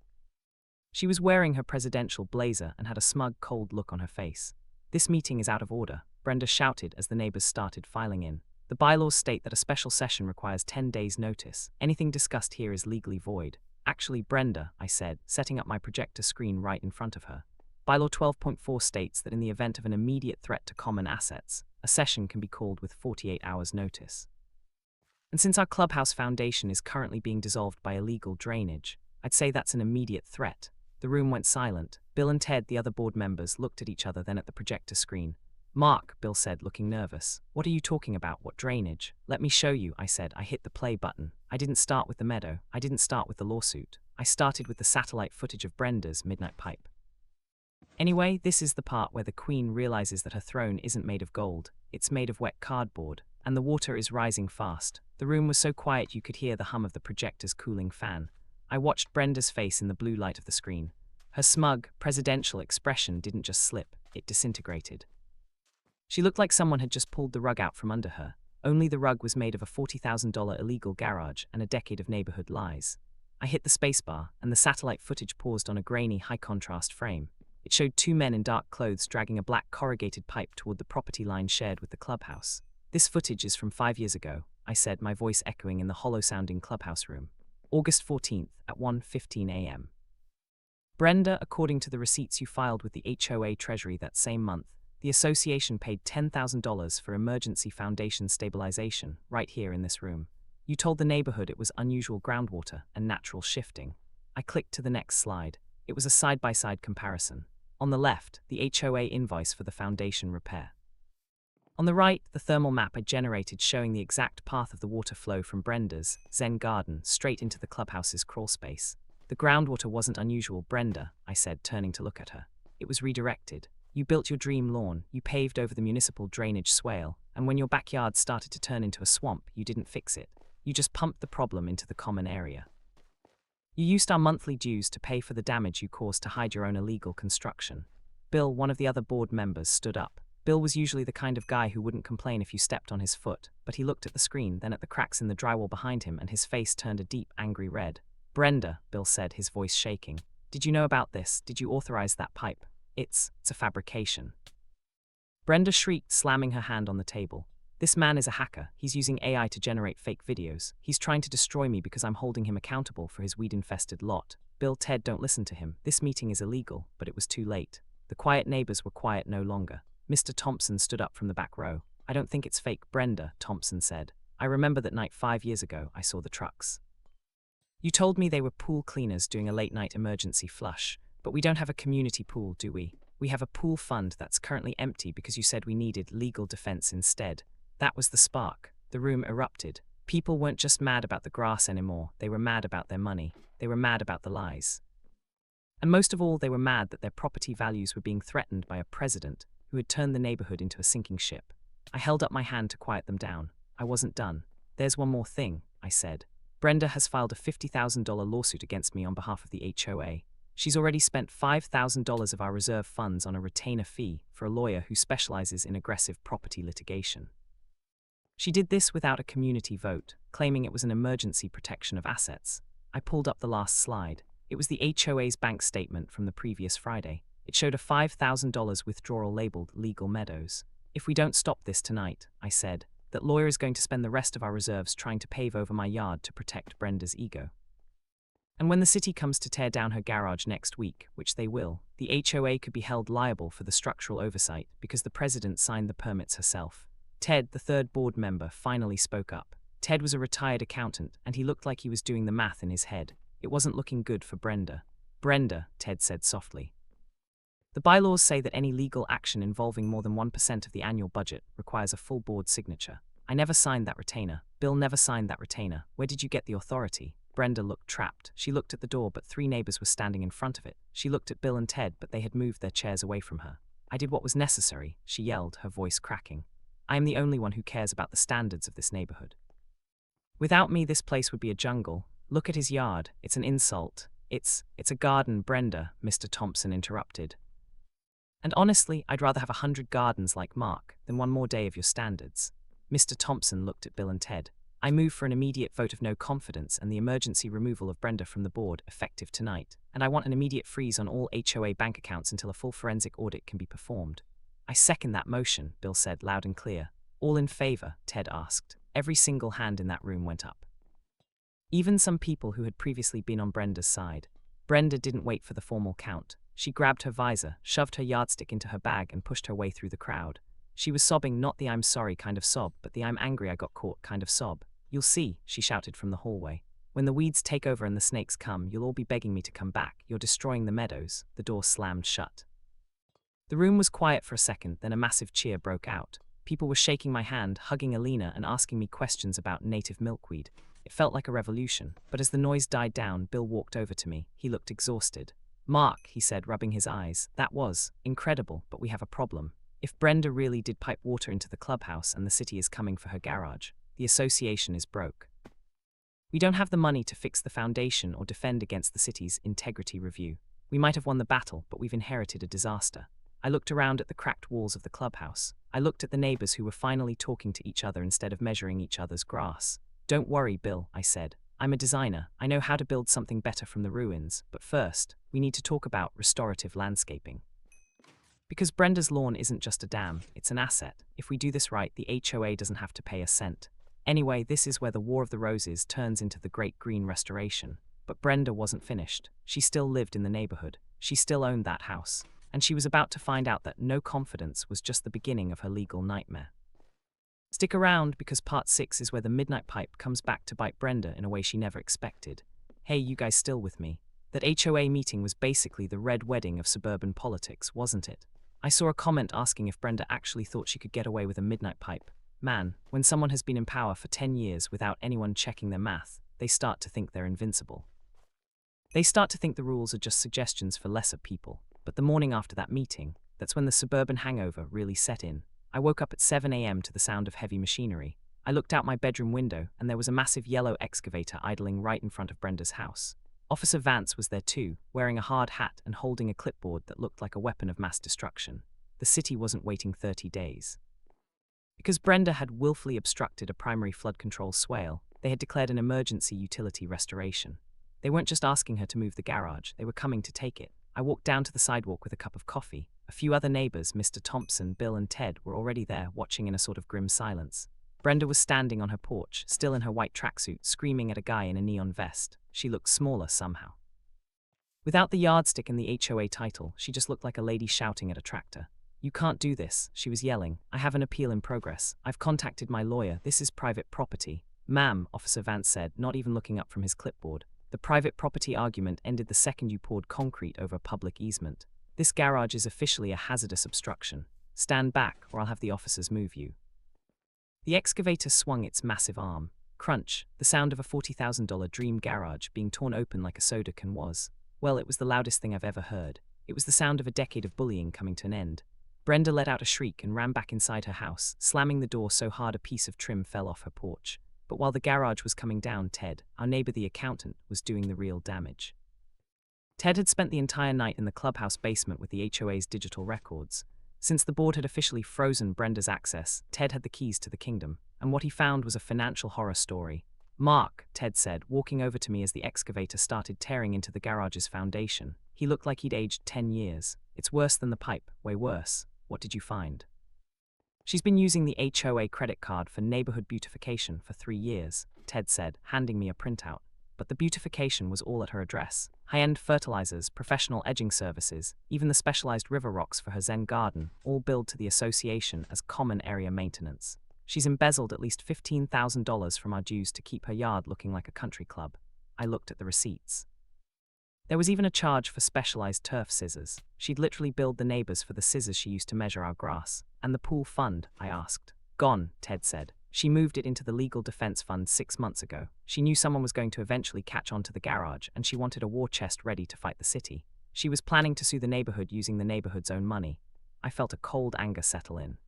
She was wearing her presidential blazer and had a smug, cold look on her face. "This meeting is out of order," Brenda shouted as the neighbors started filing in. "The bylaws state that a special session requires 10 days' notice. Anything discussed here is legally void." "Actually, Brenda," I said, setting up my projector screen right in front of her. Bylaw 12.4 states that in the event of an immediate threat to common assets, a session can be called with 48 hours' notice. And since our clubhouse foundation is currently being dissolved by illegal drainage, I'd say that's an immediate threat. The room went silent. Bill and Ted, the other board members, looked at each other, then at the projector screen. "Mark," Bill said, looking nervous. "What are you talking about? What drainage?" "Let me show you," I said. I hit the play button. I didn't start with the meadow. I didn't start with the lawsuit. I started with the satellite footage of Brenda's midnight pipe. Anyway, this is the part where the Queen realizes that her throne isn't made of gold. It's made of wet cardboard, and the water is rising fast. The room was so quiet you could hear the hum of the projector's cooling fan. I watched Brenda's face in the blue light of the screen. Her smug, presidential expression didn't just slip, it disintegrated. She looked like someone had just pulled the rug out from under her, only the rug was made of a $40,000 illegal garage and a decade of neighborhood lies. I hit the spacebar, and the satellite footage paused on a grainy, high-contrast frame. It showed 2 men in dark clothes dragging a black corrugated pipe toward the property line shared with the clubhouse. "This footage is from 5 years ago," I said, my voice echoing in the hollow-sounding clubhouse room. "August 14th at 1:15 a.m. Brenda, according to the receipts you filed with the HOA Treasury that same month, the association paid $10,000 for emergency foundation stabilization, right here in this room. You told the neighborhood it was unusual groundwater and natural shifting." I clicked to the next slide. It was a side-by-side comparison. On the left, the HOA invoice for the foundation repair. On the right, the thermal map I generated showing the exact path of the water flow from Brenda's Zen garden straight into the clubhouse's crawl space. "The groundwater wasn't unusual, Brenda," I said, turning to look at her. "It was redirected. You built your dream lawn, you paved over the municipal drainage swale, and when your backyard started to turn into a swamp, you didn't fix it. You just pumped the problem into the common area. You used our monthly dues to pay for the damage you caused to hide your own illegal construction." Bill, one of the other board members, stood up. Bill was usually the kind of guy who wouldn't complain if you stepped on his foot, but he looked at the screen, then at the cracks in the drywall behind him, and his face turned a deep, angry red. "Brenda," Bill said, his voice shaking. "Did you know about this? Did you authorize that pipe? It's a fabrication." Brenda shrieked, slamming her hand on the table. "This man is a hacker. He's using AI to generate fake videos. He's trying to destroy me because I'm holding him accountable for his weed-infested lot." "Bill, Ted, don't listen to him. This meeting is illegal," but it was too late. The quiet neighbors were quiet no longer. Mr. Thompson stood up from the back row. "I don't think it's fake, Brenda," Thompson said. "I remember that night 5 years ago. I saw the trucks. You told me they were pool cleaners doing a late-night emergency flush, but we don't have a community pool, do we? We have a pool fund that's currently empty because you said we needed legal defense instead." That was the spark. The room erupted. People weren't just mad about the grass anymore. They were mad about their money. They were mad about the lies. And most of all, they were mad that their property values were being threatened by a president who had turned the neighborhood into a sinking ship. I held up my hand to quiet them down. I wasn't done. "There's one more thing," I said. "Brenda has filed a $50,000 lawsuit against me on behalf of the HOA. She's already spent $5,000 of our reserve funds on a retainer fee for a lawyer who specializes in aggressive property litigation. She did this without a community vote, claiming it was an emergency protection of assets." I pulled up the last slide. It was the HOA's bank statement from the previous Friday. It showed a $5,000 withdrawal labeled Legal Meadows. "If we don't stop this tonight," I said, "that lawyer is going to spend the rest of our reserves trying to pave over my yard to protect Brenda's ego." And when the city comes to tear down her garage next week, which they will, the HOA could be held liable for the structural oversight because the president signed the permits herself. Ted, the third board member, finally spoke up. Ted was a retired accountant, and he looked like he was doing the math in his head. It wasn't looking good for Brenda. Brenda, Ted said softly. The bylaws say that any legal action involving more than 1% of the annual budget requires a full board signature. I never signed that retainer. Bill never signed that retainer. Where did you get the authority? Brenda looked trapped. She looked at the door, but 3 neighbors were standing in front of it. She looked at Bill and Ted, but they had moved their chairs away from her. I did what was necessary, she yelled, her voice cracking. I am the only one who cares about the standards of this neighborhood. Without me, this place would be a jungle. Look at his yard. It's an insult. It's a garden, Brenda, Mr. Thompson interrupted. And honestly, I'd rather have 100 gardens like Mark than one more day of your standards. Mr. Thompson looked at Bill and Ted. I move for an immediate vote of no confidence and the emergency removal of Brenda from the board, effective tonight. And I want an immediate freeze on all HOA bank accounts until a full forensic audit can be performed. I second that motion, Bill said loud and clear. All in favor? Ted asked. Every single hand in that room went up. Even some people who had previously been on Brenda's side. Brenda didn't wait for the formal count. She grabbed her visor, shoved her yardstick into her bag, and pushed her way through the crowd. She was sobbing, not the I'm sorry kind of sob, but the I'm angry I got caught kind of sob. You'll see, she shouted from the hallway. When the weeds take over and the snakes come, you'll all be begging me to come back. You're destroying the meadows. The door slammed shut. The room was quiet for a second, then a massive cheer broke out. People were shaking my hand, hugging Alina, and asking me questions about native milkweed. It felt like a revolution, but as the noise died down, Bill walked over to me. He looked exhausted. Mark, he said, rubbing his eyes, that was incredible, but we have a problem. If Brenda really did pipe water into the clubhouse and the city is coming for her garage, the association is broke. We don't have the money to fix the foundation or defend against the city's integrity review. We might have won the battle, but we've inherited a disaster. I looked around at the cracked walls of the clubhouse. I looked at the neighbors who were finally talking to each other instead of measuring each other's grass. Don't worry, Bill, I said. I'm a designer. I know how to build something better from the ruins, but first, we need to talk about restorative landscaping. Because Brenda's lawn isn't just a dam, it's an asset. If we do this right, the HOA doesn't have to pay a cent. Anyway, this is where the War of the Roses turns into the Great Green Restoration. But Brenda wasn't finished. She still lived in the neighborhood. She still owned that house. And she was about to find out that no confidence was just the beginning of her legal nightmare. Stick around, because part 6 is where the midnight pipe comes back to bite Brenda in a way she never expected. Hey, you guys still with me? That HOA meeting was basically the red wedding of suburban politics, wasn't it? I saw a comment asking if Brenda actually thought she could get away with a midnight pipe. Man, when someone has been in power for 10 years without anyone checking their math, they start to think they're invincible. They start to think the rules are just suggestions for lesser people. But the morning after that meeting, that's when the suburban hangover really set in. I woke up at 7 a.m. to the sound of heavy machinery. I looked out my bedroom window, and there was a massive yellow excavator idling right in front of Brenda's house. Officer Vance was there too, wearing a hard hat and holding a clipboard that looked like a weapon of mass destruction. The city wasn't waiting 30 days. Because Brenda had willfully obstructed a primary flood control swale, they had declared an emergency utility restoration. They weren't just asking her to move the garage, they were coming to take it. I walked down to the sidewalk with a cup of coffee. A few other neighbors, Mr. Thompson, Bill, and Ted, were already there, watching in a sort of grim silence. Brenda was standing on her porch, still in her white tracksuit, screaming at a guy in a neon vest. She looked smaller somehow. Without the yardstick and the HOA title, she just looked like a lady shouting at a tractor. You can't do this, she was yelling. I have an appeal in progress. I've contacted my lawyer. This is private property. Ma'am, Officer Vance said, not even looking up from his clipboard. The private property argument ended the second you poured concrete over a public easement. This garage is officially a hazardous obstruction. Stand back, or I'll have the officers move you. The excavator swung its massive arm. Crunch, the sound of a $40,000 dream garage being torn open like a soda can was. Well, it was the loudest thing I've ever heard. It was the sound of a decade of bullying coming to an end. Brenda let out a shriek and ran back inside her house, slamming the door so hard a piece of trim fell off her porch. But while the garage was coming down, Ted, our neighbor the accountant, was doing the real damage. Ted had spent the entire night in the clubhouse basement with the HOA's digital records. Since the board had officially frozen Brenda's access, Ted had the keys to the kingdom, and what he found was a financial horror story. Mark, Ted said, walking over to me as the excavator started tearing into the garage's foundation. He looked like he'd aged 10 years. It's worse than the pipe, way worse. What did you find? She's been using the HOA credit card for neighborhood beautification for 3 years, Ted said, handing me a printout. but the beautification was all at her address. High-end fertilizers, professional edging services, even the specialized river rocks for her Zen garden, all billed to the association as common area maintenance. She's embezzled at least $15,000 from our dues to keep her yard looking like a country club. I looked at the receipts. There was even a charge for specialized turf scissors. She'd literally billed the neighbors for the scissors she used to measure our grass. And the pool fund, I asked. Gone, Ted said. She moved it into the legal defense fund 6 months ago. She knew someone was going to eventually catch on to the garage, and she wanted a war chest ready to fight the city. She was planning to sue the neighborhood using the neighborhood's own money. I felt a cold anger settle in.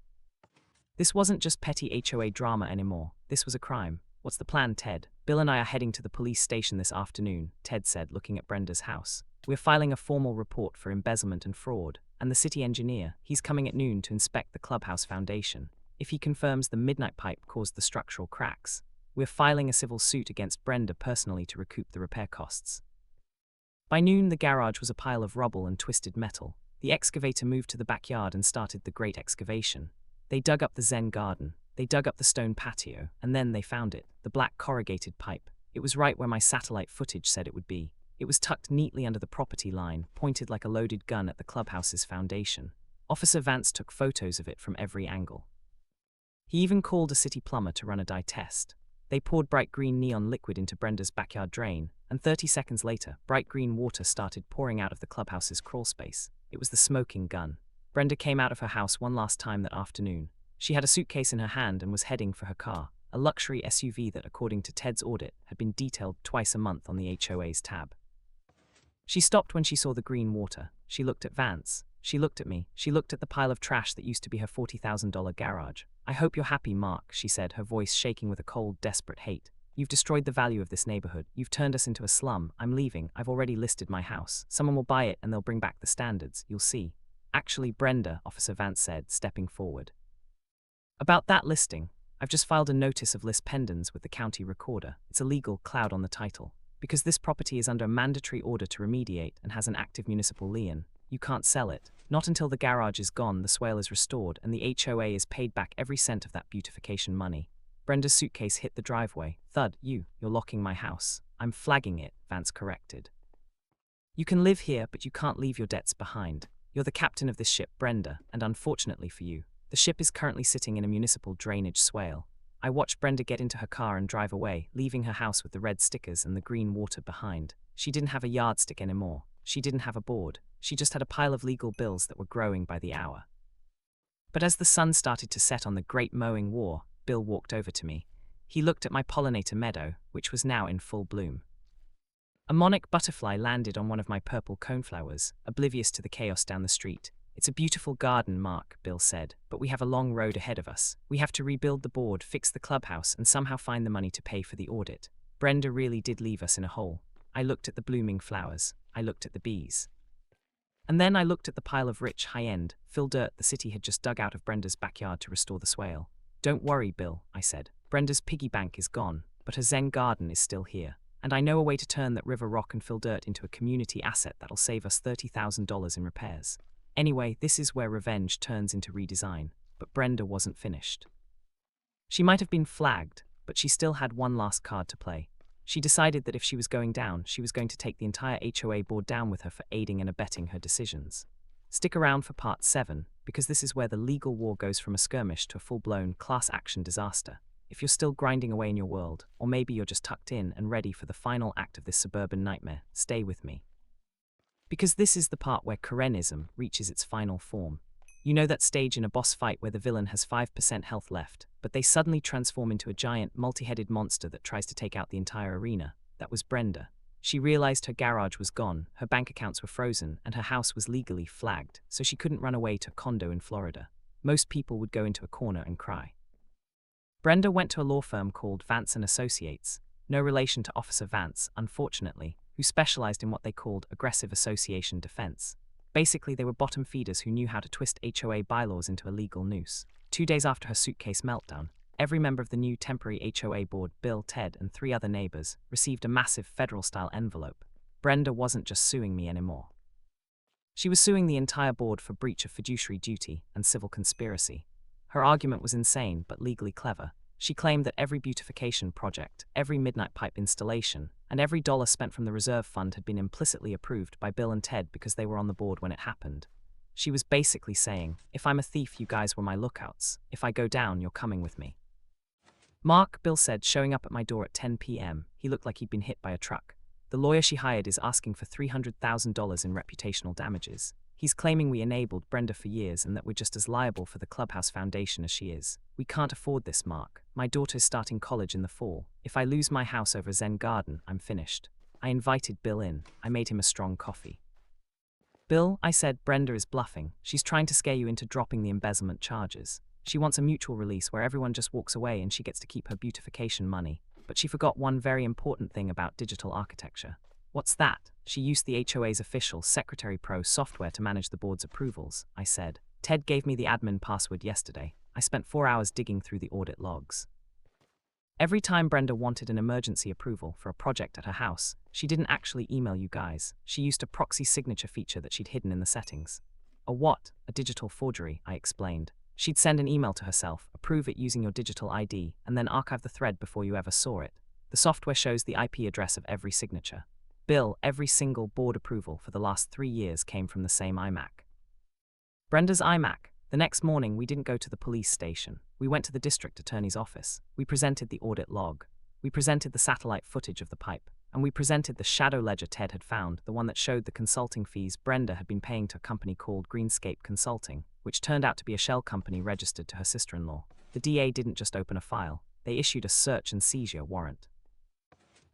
This wasn't just petty HOA drama anymore. This was a crime. What's the plan, Ted? Bill and I are heading to the police station this afternoon, Ted said, looking at Brenda's house. We're filing a formal report for embezzlement and fraud, and the city engineer, he's coming at noon to inspect the clubhouse foundation. If he confirms the midnight pipe caused the structural cracks, we're filing a civil suit against Brenda personally to recoup the repair costs. By noon, the garage was a pile of rubble and twisted metal. The excavator moved to the backyard and started the great excavation. They dug up the Zen garden. They dug up the stone patio, and then they found it, the black corrugated pipe. It was right where my satellite footage said it would be. It was tucked neatly under the property line, pointed like a loaded gun at the clubhouse's foundation. Officer Vance took photos of it from every angle. He even called a city plumber to run a dye test. They poured bright green neon liquid into Brenda's backyard drain, and 30 seconds later, bright green water started pouring out of the clubhouse's crawl space. It was the smoking gun. Brenda came out of her house one last time that afternoon. She had a suitcase in her hand and was heading for her car, a luxury SUV that, according to Ted's audit, had been detailed twice a month on the HOA's tab. She stopped when she saw the green water. She looked at Vance. She looked at me. She looked at the pile of trash that used to be her $40,000 garage. I hope you're happy, Mark, she said, her voice shaking with a cold, desperate hate. You've destroyed the value of this neighborhood. You've turned us into a slum. I'm leaving. I've already listed my house. Someone will buy it and they'll bring back the standards. You'll see. Actually, Brenda, Officer Vance said, stepping forward. About that listing, I've just filed a notice of list pendens with the county recorder. It's a legal cloud on the title. Because this property is under a mandatory order to remediate and has an active municipal lien, you can't sell it. Not until the garage is gone, the swale is restored, and the HOA is paid back every cent of that beautification money. Brenda's suitcase hit the driveway. Thud, you're locking my house. I'm flagging it, Vance corrected. You can live here, but you can't leave your debts behind. You're the captain of this ship, Brenda, and unfortunately for you, the ship is currently sitting in a municipal drainage swale. I watched Brenda get into her car and drive away, leaving her house with the red stickers and the green water behind. She didn't have a yardstick anymore. She didn't have a board. She just had a pile of legal bills that were growing by the hour. But as the sun started to set on the great mowing war, Bill walked over to me. He looked at my pollinator meadow, which was now in full bloom. A monarch butterfly landed on one of my purple coneflowers, oblivious to the chaos down the street. It's a beautiful garden, Mark, Bill said, but we have a long road ahead of us. We have to rebuild the board, fix the clubhouse, and somehow find the money to pay for the audit. Brenda really did leave us in a hole. I looked at the blooming flowers. I looked at the bees. And then I looked at the pile of rich, high-end, fill dirt the city had just dug out of Brenda's backyard to restore the swale. Don't worry, Bill, I said. Brenda's piggy bank is gone, but her Zen garden is still here. And I know a way to turn that river rock and fill dirt into a community asset that'll save us $30,000 in repairs. Anyway, this is where revenge turns into redesign. But Brenda wasn't finished. She might have been flagged, but she still had one last card to play. She decided that if she was going down, she was going to take the entire HOA board down with her for aiding and abetting her decisions. Stick around for part 7, because this is where the legal war goes from a skirmish to a full-blown class action disaster. If you're still grinding away in your world, or maybe you're just tucked in and ready for the final act of this suburban nightmare, stay with me. Because this is the part where Karenism reaches its final form. You know that stage in a boss fight where the villain has 5% health left, but they suddenly transform into a giant, multi-headed monster that tries to take out the entire arena? That was Brenda. She realized her garage was gone, her bank accounts were frozen, and her house was legally flagged, so she couldn't run away to a condo in Florida. Most people would go into a corner and cry. Brenda went to a law firm called Vance & Associates, no relation to Officer Vance, unfortunately, who specialized in what they called aggressive association defense. Basically, they were bottom feeders who knew how to twist HOA bylaws into a legal noose. 2 days after her suitcase meltdown, every member of the new temporary HOA board, Bill, Ted, and 3 other neighbors, received a massive federal-style envelope. Brenda wasn't just suing me anymore. She was suing the entire board for breach of fiduciary duty and civil conspiracy. Her argument was insane but legally clever. She claimed that every beautification project, every midnight pipe installation, and every dollar spent from the reserve fund had been implicitly approved by Bill and Ted because they were on the board when it happened. She was basically saying, if I'm a thief, you guys were my lookouts. If I go down, you're coming with me. Mark, Bill said, showing up at my door at 10 p.m. He looked like he'd been hit by a truck. The lawyer she hired is asking for $300,000 in reputational damages. He's claiming we enabled Brenda for years and that we're just as liable for the Clubhouse Foundation as she is. We can't afford this, Mark. My daughter's starting college in the fall. If I lose my house over Zen Garden, I'm finished. I invited Bill in. I made him a strong coffee. Bill, I said, Brenda is bluffing. She's trying to scare you into dropping the embezzlement charges. She wants a mutual release where everyone just walks away and she gets to keep her beautification money. But she forgot one very important thing about digital architecture. What's that? She used the HOA's official Secretary Pro software to manage the board's approvals, I said. Ted gave me the admin password yesterday. I spent 4 hours digging through the audit logs. Every time Brenda wanted an emergency approval for a project at her house, she didn't actually email you guys. She used a proxy signature feature that she'd hidden in the settings. A what? A digital forgery, I explained. She'd send an email to herself, approve it using your digital ID, and then archive the thread before you ever saw it. The software shows the IP address of every signature. Bill, every single board approval for the last 3 years came from the same iMac. Brenda's iMac. The next morning, we didn't go to the police station. We went to the district attorney's office. We presented the audit log. We presented the satellite footage of the pipe. And we presented the shadow ledger Ted had found, the one that showed the consulting fees Brenda had been paying to a company called Greenscape Consulting, which turned out to be a shell company registered to her sister-in-law. The DA didn't just open a file. They issued a search and seizure warrant.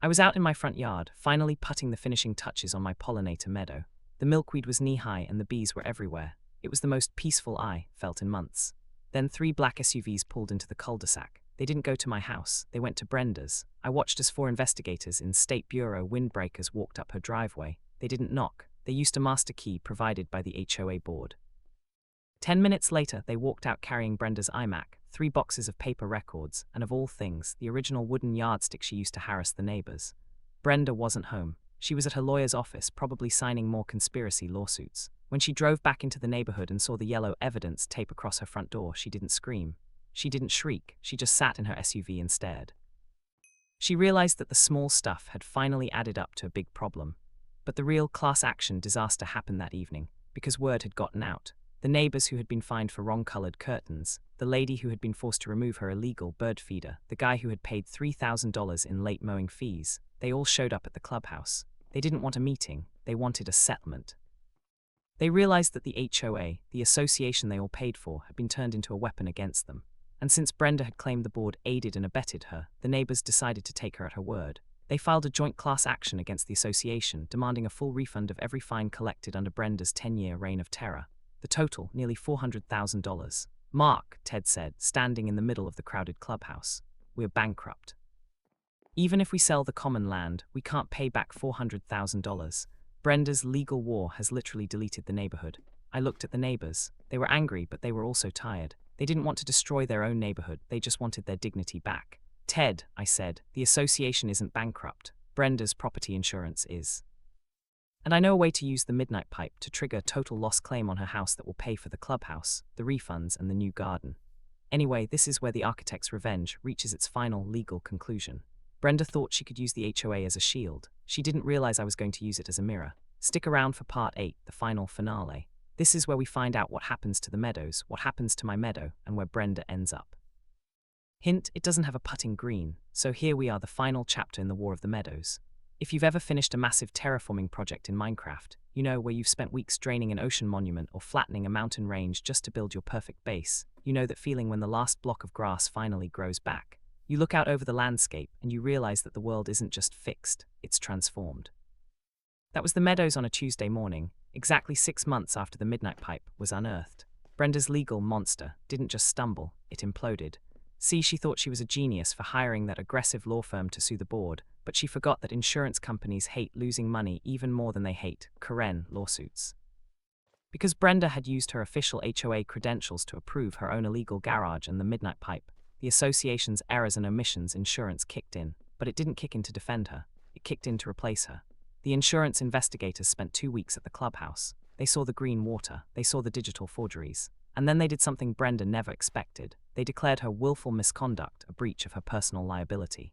I was out in my front yard, finally putting the finishing touches on my pollinator meadow. The milkweed was knee-high and the bees were everywhere. It was the most peaceful I felt in months. Then 3 black SUVs pulled into the cul-de-sac. They didn't go to my house, they went to Brenda's. I watched as 4 investigators in State Bureau windbreakers walked up her driveway. They didn't knock. They used a master key provided by the HOA board. 10 minutes later, they walked out carrying Brenda's iMac, 3 boxes of paper records, and of all things, the original wooden yardstick she used to harass the neighbors. Brenda wasn't home. She was at her lawyer's office, probably signing more conspiracy lawsuits. When she drove back into the neighborhood and saw the yellow evidence tape across her front door, she didn't scream. She didn't shriek. She just sat in her SUV and stared. She realized that the small stuff had finally added up to a big problem. But the real class action disaster happened that evening, because word had gotten out. The neighbors who had been fined for wrong-colored curtains, the lady who had been forced to remove her illegal bird feeder, the guy who had paid $3,000 in late mowing fees, they all showed up at the clubhouse. They didn't want a meeting, they wanted a settlement. They realized that the HOA, the association they all paid for, had been turned into a weapon against them. And since Brenda had claimed the board aided and abetted her, the neighbors decided to take her at her word. They filed a joint class action against the association, demanding a full refund of every fine collected under Brenda's 10-year reign of terror. The total, nearly $400,000. Mark, Ted said, standing in the middle of the crowded clubhouse. We're bankrupt. Even if we sell the common land, we can't pay back $400,000. Brenda's legal war has literally deleted the neighborhood. I looked at the neighbors. They were angry, but they were also tired. They didn't want to destroy their own neighborhood, they just wanted their dignity back. Ted, I said, the association isn't bankrupt. Brenda's property insurance is. And I know a way to use the midnight pipe to trigger a total loss claim on her house that will pay for the clubhouse, the refunds, and the new garden. Anyway, this is where the architect's revenge reaches its final legal conclusion. Brenda thought she could use the HOA as a shield. She didn't realize I was going to use it as a mirror. Stick around for part 8, the final finale. This is where we find out what happens to the meadows, what happens to my meadow, and where Brenda ends up. Hint, it doesn't have a putting green, so here we are, the final chapter in the War of the Meadows. If you've ever finished a massive terraforming project in Minecraft, you know, where you've spent weeks draining an ocean monument or flattening a mountain range just to build your perfect base, you know that feeling when the last block of grass finally grows back. You look out over the landscape and you realize that the world isn't just fixed, it's transformed. That was the meadows on a Tuesday morning, exactly 6 months after the midnight pipe was unearthed. Brenda's legal monster didn't just stumble, it imploded. See, she thought she was a genius for hiring that aggressive law firm to sue the board, but she forgot that insurance companies hate losing money even more than they hate Karen lawsuits. Because Brenda had used her official HOA credentials to approve her own illegal garage and the midnight pipe, the association's errors and omissions insurance kicked in, but it didn't kick in to defend her, it kicked in to replace her. The insurance investigators spent 2 weeks at the clubhouse. They saw the green water, they saw the digital forgeries. And then they did something Brenda never expected. They declared her willful misconduct a breach of her personal liability.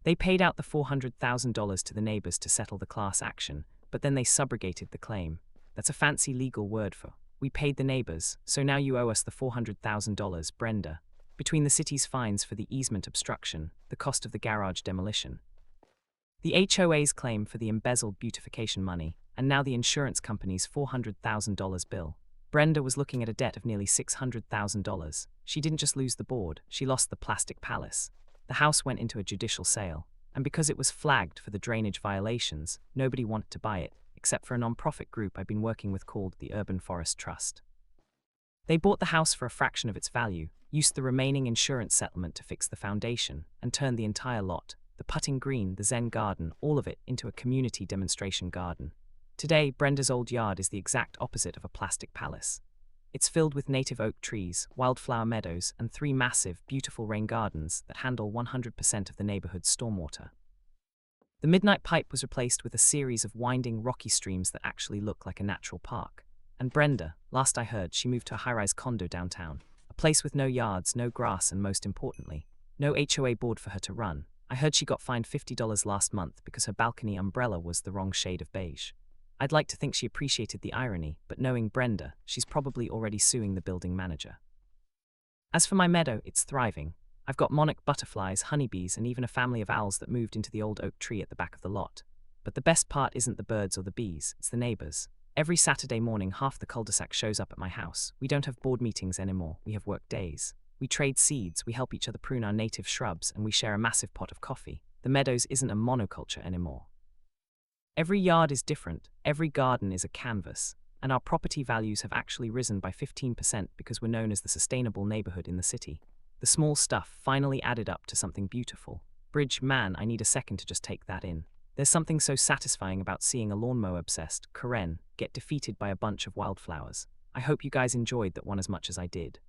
They paid out the $400,000 to the neighbors to settle the class action, but then they subrogated the claim. That's a fancy legal word for, we paid the neighbors, so now you owe us the $400,000, Brenda. Between the city's fines for the easement obstruction, the cost of the garage demolition, the HOA's claim for the embezzled beautification money, and now the insurance company's $400,000 bill, Brenda was looking at a debt of nearly $600,000. She didn't just lose the board, she lost the plastic palace. The house went into a judicial sale, and because it was flagged for the drainage violations, nobody wanted to buy it, except for a non-profit group I've been working with called the Urban Forest Trust. They bought the house for a fraction of its value, used the remaining insurance settlement to fix the foundation, and turned the entire lot, the putting green, the Zen garden, all of it into a community demonstration garden. Today, Brenda's old yard is the exact opposite of a plastic palace. It's filled with native oak trees, wildflower meadows, and 3 massive, beautiful rain gardens that handle 100% of the neighborhood's stormwater. The Midnight Pipe was replaced with a series of winding, rocky streams that actually look like a natural park. And Brenda, last I heard, she moved to a high-rise condo downtown, a place with no yards, no grass, and most importantly, no HOA board for her to run. I heard she got fined $50 last month because her balcony umbrella was the wrong shade of beige. I'd like to think she appreciated the irony, but knowing Brenda, she's probably already suing the building manager. As for my meadow, it's thriving. I've got monarch butterflies, honeybees, and even a family of owls that moved into the old oak tree at the back of the lot. But the best part isn't the birds or the bees, it's the neighbors. Every Saturday morning, half the cul-de-sac shows up at my house. We don't have board meetings anymore, we have work days. We trade seeds, we help each other prune our native shrubs, and we share a massive pot of coffee. The meadows isn't a monoculture anymore. Every yard is different, every garden is a canvas, and our property values have actually risen by 15% because we're known as the sustainable neighborhood in the city. The small stuff finally added up to something beautiful. Bridge, man, I need a second to just take that in. There's something so satisfying about seeing a lawnmower-obsessed Karen get defeated by a bunch of wildflowers. I hope you guys enjoyed that one as much as I did.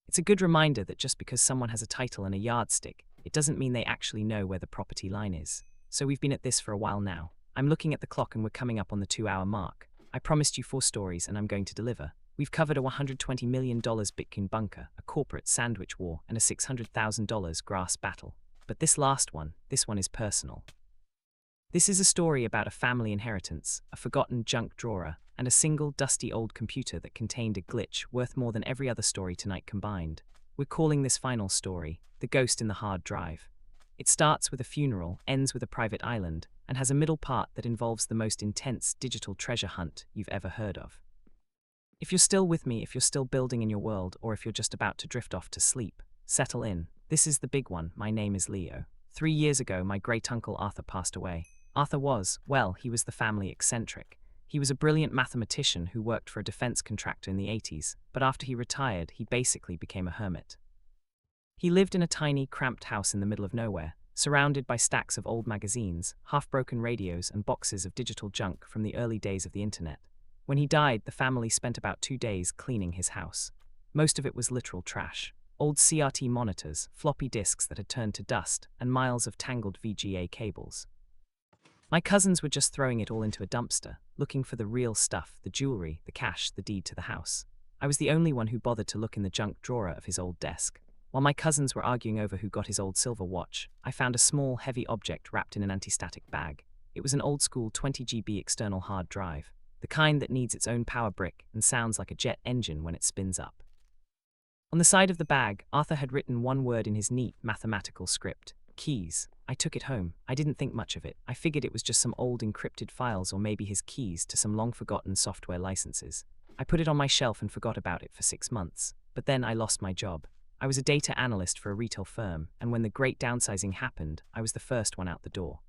It's a good reminder that just because someone has a title and a yardstick, it doesn't mean they actually know where the property line is. So we've been at this for a while now. I'm looking at the clock and we're coming up on the 2-hour mark. I promised you 4 stories and I'm going to deliver. We've covered a $120 million Bitcoin bunker, a corporate sandwich war, and a $600,000 grass battle. But this last one, this one is personal. This is a story about a family inheritance, a forgotten junk drawer, and a single dusty old computer that contained a glitch worth more than every other story tonight combined. We're calling this final story, The Ghost in the Hard Drive. It starts with a funeral, ends with a private island, and has a middle part that involves the most intense digital treasure hunt you've ever heard of. If you're still with me, if you're still building in your world, or if you're just about to drift off to sleep, settle in. This is the big one. My name is Leo. 3 years ago, my great-uncle Arthur passed away. Arthur was, well, he was the family eccentric. He was a brilliant mathematician who worked for a defense contractor in the 80s, but after he retired, he basically became a hermit. He lived in a tiny, cramped house in the middle of nowhere, surrounded by stacks of old magazines, half-broken radios, and boxes of digital junk from the early days of the internet. When he died, the family spent about 2 days cleaning his house. Most of it was literal trash. Old CRT monitors, floppy disks that had turned to dust, and miles of tangled VGA cables. My cousins were just throwing it all into a dumpster, looking for the real stuff, the jewelry, the cash, the deed to the house. I was the only one who bothered to look in the junk drawer of his old desk. While my cousins were arguing over who got his old silver watch, I found a small, heavy object wrapped in an anti-static bag. It was an old-school 20 GB external hard drive, the kind that needs its own power brick and sounds like a jet engine when it spins up. On the side of the bag, Arthur had written one word in his neat mathematical script: keys. I took it home. I didn't think much of it. I figured it was just some old encrypted files or maybe his keys to some long-forgotten software licenses. I put it on my shelf and forgot about it for 6 months. But then I lost my job. I was a data analyst for a retail firm, and when the great downsizing happened, I was the first one out the door.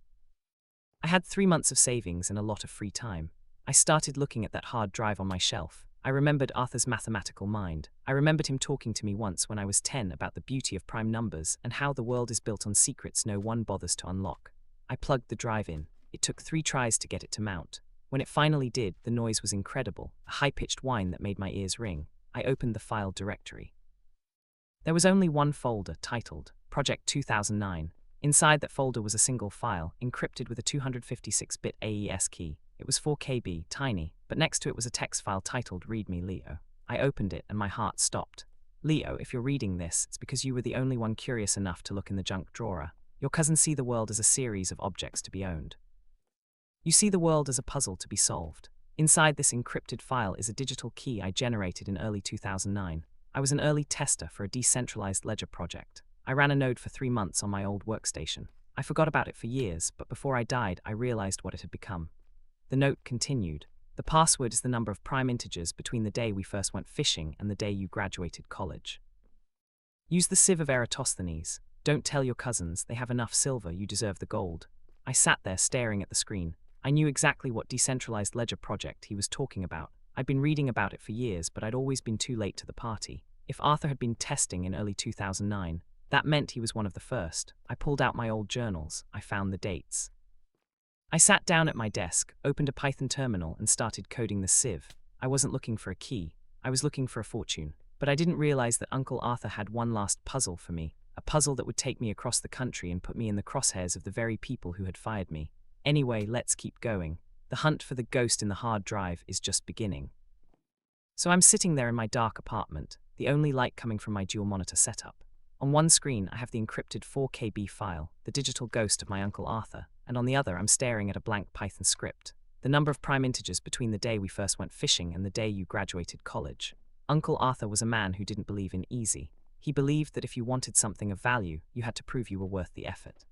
I had 3 months of savings and a lot of free time. I started looking at that hard drive on my shelf. I remembered Arthur's mathematical mind. I remembered him talking to me once when I was 10 about the beauty of prime numbers and how the world is built on secrets no one bothers to unlock. I plugged the drive in. It took 3 tries to get it to mount. When it finally did, the noise was incredible, a high-pitched whine that made my ears ring. I opened the file directory. There was only one folder, titled Project 2009. Inside that folder was a single file, encrypted with a 256-bit AES key. It was 4 KB, tiny, but next to it was a text file titled Read Me, Leo. I opened it and my heart stopped. Leo, if you're reading this, it's because you were the only one curious enough to look in the junk drawer. Your cousins see the world as a series of objects to be owned. You see the world as a puzzle to be solved. Inside this encrypted file is a digital key I generated in early 2009. I was an early tester for a decentralized ledger project. I ran a node for 3 months on my old workstation. I forgot about it for years, but before I died, I realized what it had become. The note continued. The password is the number of prime integers between the day we first went fishing and the day you graduated college. Use the sieve of Eratosthenes. Don't tell your cousins, they have enough silver, you deserve the gold. I sat there staring at the screen. I knew exactly what decentralized ledger project he was talking about. I'd been reading about it for years, but I'd always been too late to the party. If Arthur had been testing in early 2009, that meant he was one of the first. I pulled out my old journals. I found the dates. I sat down at my desk, opened a Python terminal, and started coding the sieve. I wasn't looking for a key. I was looking for a fortune. But I didn't realize that Uncle Arthur had one last puzzle for me, a puzzle that would take me across the country and put me in the crosshairs of the very people who had fired me. Anyway, let's keep going. The hunt for the ghost in the hard drive is just beginning. So I'm sitting there in my dark apartment, the only light coming from my dual monitor setup. On one screen, I have the encrypted 4KB file, the digital ghost of my Uncle Arthur, and on the other, I'm staring at a blank Python script, the number of prime integers between the day we first went fishing and the day you graduated college. Uncle Arthur was a man who didn't believe in easy. He believed that if you wanted something of value, you had to prove you were worth the effort.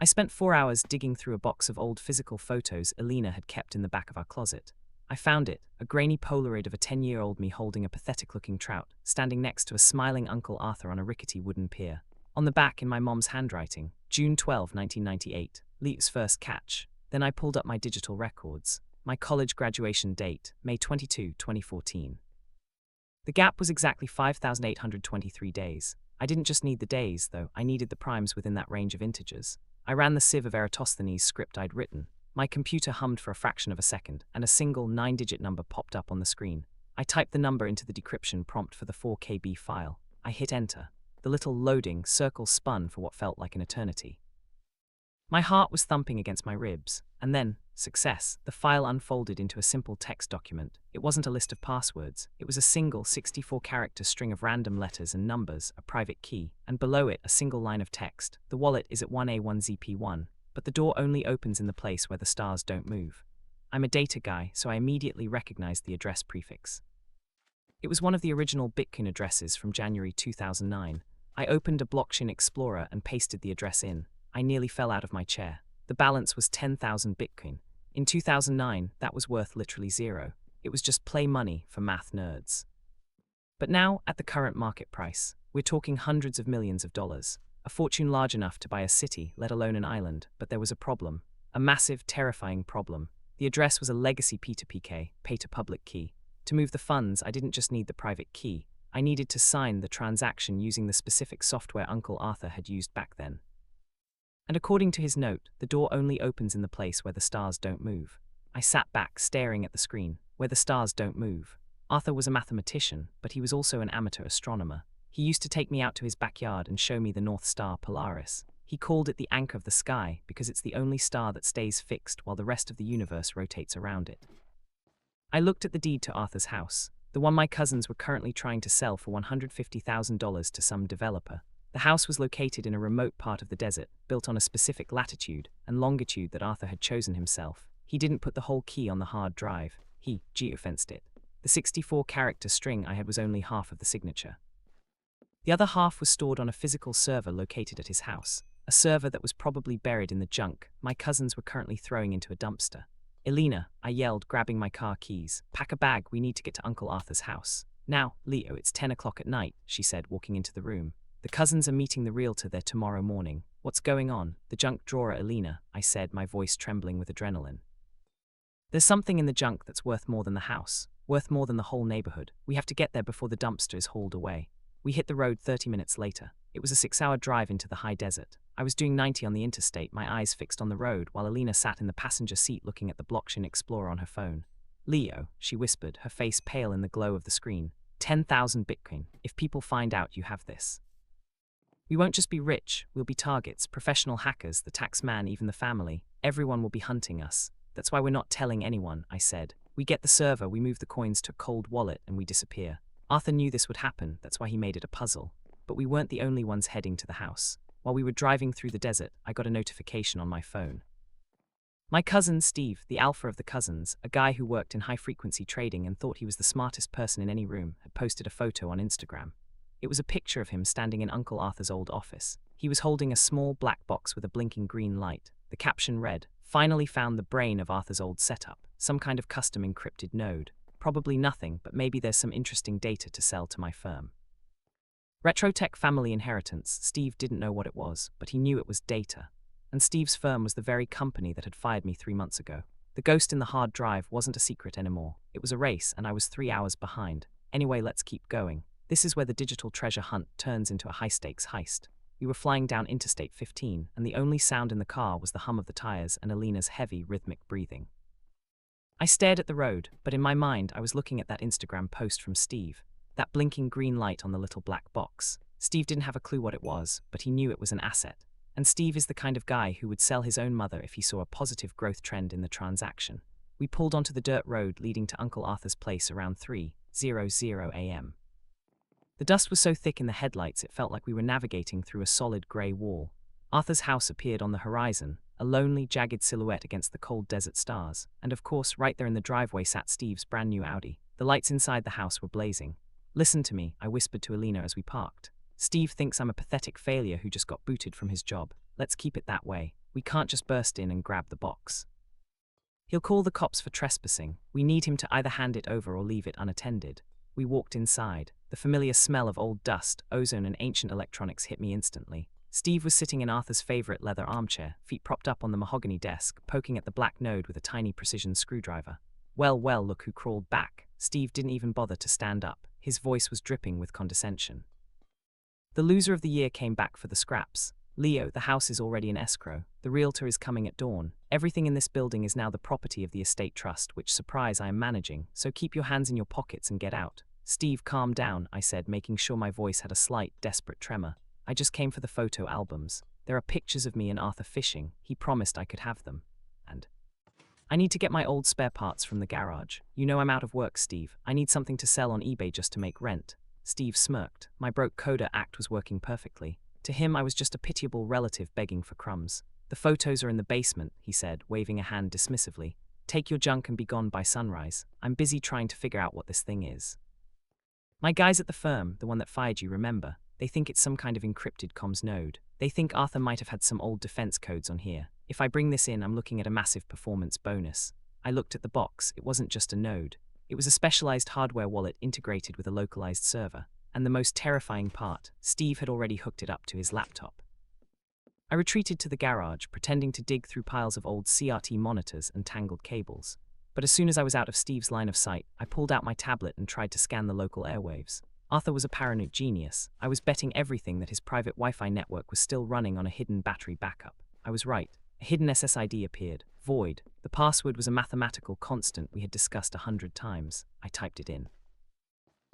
I spent 4 hours digging through a box of old physical photos Elena had kept in the back of our closet. I found it, a grainy Polaroid of a 10-year-old me holding a pathetic-looking trout, standing next to a smiling Uncle Arthur on a rickety wooden pier. On the back, in my mom's handwriting, June 12, 1998, Lee's first catch. Then I pulled up my digital records. My college graduation date, May 22, 2014. The gap was exactly 5,823 days. I didn't just need the days, though, I needed the primes within that range of integers. I ran the sieve of Eratosthenes script I'd written. My computer hummed for a fraction of a second, and a single 9-digit number popped up on the screen. I typed the number into the decryption prompt for the 4KB file. I hit enter. The little loading circle spun for what felt like an eternity. My heart was thumping against my ribs, and then, success, the file unfolded into a simple text document. It wasn't a list of passwords, it was a single 64-character string of random letters and numbers, a private key, and below it a single line of text. The wallet is at 1A1ZP1, but the door only opens in the place where the stars don't move. I'm a data guy, so I immediately recognized the address prefix. It was one of the original Bitcoin addresses from January 2009. I opened a Blockchain Explorer and pasted the address in. I nearly fell out of my chair. The balance was 10,000 Bitcoin. In 2009, that was worth literally zero. It was just play money for math nerds. But now, at the current market price, we're talking hundreds of millions of dollars. A fortune large enough to buy a city, let alone an island. But there was a problem. A massive, terrifying problem. The address was a legacy P2PK, pay-to-public key. To move the funds, I didn't just need the private key. I needed to sign the transaction using the specific software Uncle Arthur had used back then. And according to his note, the door only opens in the place where the stars don't move. I sat back, staring at the screen, where the stars don't move. Arthur was a mathematician, but he was also an amateur astronomer. He used to take me out to his backyard and show me the North Star Polaris. He called it the anchor of the sky because it's the only star that stays fixed while the rest of the universe rotates around it. I looked at the deed to Arthur's house, the one my cousins were currently trying to sell for $150,000 to some developer. The house was located in a remote part of the desert, built on a specific latitude and longitude that Arthur had chosen himself. He didn't put the whole key on the hard drive. He geofenced it. The 64-character string I had was only half of the signature. The other half was stored on a physical server located at his house, a server that was probably buried in the junk my cousins were currently throwing into a dumpster. Elena, I yelled, grabbing my car keys. Pack a bag, we need to get to Uncle Arthur's house. Now, Leo, it's 10 o'clock at night, she said, walking into the room. The cousins are meeting the realtor there tomorrow morning. What's going on? The junk drawer, Elena, I said, my voice trembling with adrenaline. There's something in the junk that's worth more than the house, worth more than the whole neighborhood. We have to get there before the dumpster is hauled away. We hit the road 30 minutes later. It was a 6-hour drive into the high desert. I was doing 90 on the interstate, my eyes fixed on the road, while Elena sat in the passenger seat looking at the Blockchain Explorer on her phone. Leo, she whispered, her face pale in the glow of the screen. 10,000 Bitcoin. If people find out you have this. We won't just be rich, we'll be targets, professional hackers, the tax man, even the family. Everyone will be hunting us. That's why we're not telling anyone, I said. We get the server, we move the coins to a cold wallet, and we disappear. Arthur knew this would happen, that's why he made it a puzzle. But we weren't the only ones heading to the house. While we were driving through the desert, I got a notification on my phone. My cousin Steve, the alpha of the cousins, a guy who worked in high-frequency trading and thought he was the smartest person in any room, had posted a photo on Instagram. It was a picture of him standing in Uncle Arthur's old office. He was holding a small black box with a blinking green light. The caption read, "Finally found the brain of Arthur's old setup. Some kind of custom encrypted node. Probably nothing, but maybe there's some interesting data to sell to my firm." Retrotech Family Inheritance. Steve didn't know what it was, but he knew it was data. And Steve's firm was the very company that had fired me 3 months ago. The ghost in the hard drive wasn't a secret anymore. It was a race, and I was 3 hours behind. Anyway, let's keep going. This is where the digital treasure hunt turns into a high-stakes heist. We were flying down Interstate 15, and the only sound in the car was the hum of the tires and Alina's heavy, rhythmic breathing. I stared at the road, but in my mind I was looking at that Instagram post from Steve. That blinking green light on the little black box. Steve didn't have a clue what it was, but he knew it was an asset. And Steve is the kind of guy who would sell his own mother if he saw a positive growth trend in the transaction. We pulled onto the dirt road leading to Uncle Arthur's place around 3:00 a.m. The dust was so thick in the headlights it felt like we were navigating through a solid grey wall. Arthur's house appeared on the horizon, a lonely, jagged silhouette against the cold desert stars, and of course, right there in the driveway sat Steve's brand new Audi. The lights inside the house were blazing. "Listen to me," I whispered to Alina as we parked. "Steve thinks I'm a pathetic failure who just got booted from his job. Let's keep it that way. We can't just burst in and grab the box. He'll call the cops for trespassing. We need him to either hand it over or leave it unattended." We walked inside. The familiar smell of old dust, ozone, and ancient electronics hit me instantly. Steve was sitting in Arthur's favorite leather armchair, feet propped up on the mahogany desk, poking at the black node with a tiny precision screwdriver. Well, look who crawled back." Steve didn't even bother to stand up. His voice was dripping with condescension. "The loser of the year came back for the scraps. Leo, the house is already in escrow. The realtor is coming at dawn. Everything in this building is now the property of the estate trust, which, surprise, I am managing, so keep your hands in your pockets and get out." "Steve, calm down," I said, making sure my voice had a slight, desperate tremor. "I just came for the photo albums. There are pictures of me and Arthur fishing. He promised I could have them. And I need to get my old spare parts from the garage. You know I'm out of work, Steve. I need something to sell on eBay just to make rent." Steve smirked. My broke coder act was working perfectly. To him, I was just a pitiable relative begging for crumbs. "The photos are in the basement," he said, waving a hand dismissively. "Take your junk and be gone by sunrise. I'm busy trying to figure out what this thing is. My guys at the firm, the one that fired you, remember? They think it's some kind of encrypted comms node. They think Arthur might have had some old defense codes on here. If I bring this in, I'm looking at a massive performance bonus." I looked at the box. It wasn't just a node. It was a specialized hardware wallet integrated with a localized server. And the most terrifying part, Steve had already hooked it up to his laptop. I retreated to the garage, pretending to dig through piles of old CRT monitors and tangled cables. But as soon as I was out of Steve's line of sight, I pulled out my tablet and tried to scan the local airwaves. Arthur was a paranoid genius. I was betting everything that his private Wi-Fi network was still running on a hidden battery backup. I was right. A hidden SSID appeared. Void. The password was a mathematical constant we had discussed 100 times. I typed it in.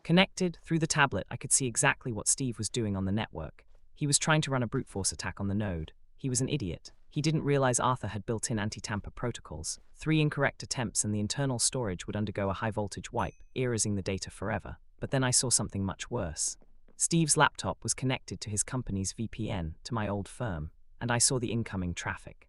Connected, through the tablet, I could see exactly what Steve was doing on the network. He was trying to run a brute force attack on the node. He was an idiot. He didn't realize Arthur had built-in anti-tamper protocols. 3 incorrect attempts and the internal storage would undergo a high-voltage wipe, erasing the data forever. But then I saw something much worse. Steve's laptop was connected to his company's VPN, to my old firm, and I saw the incoming traffic.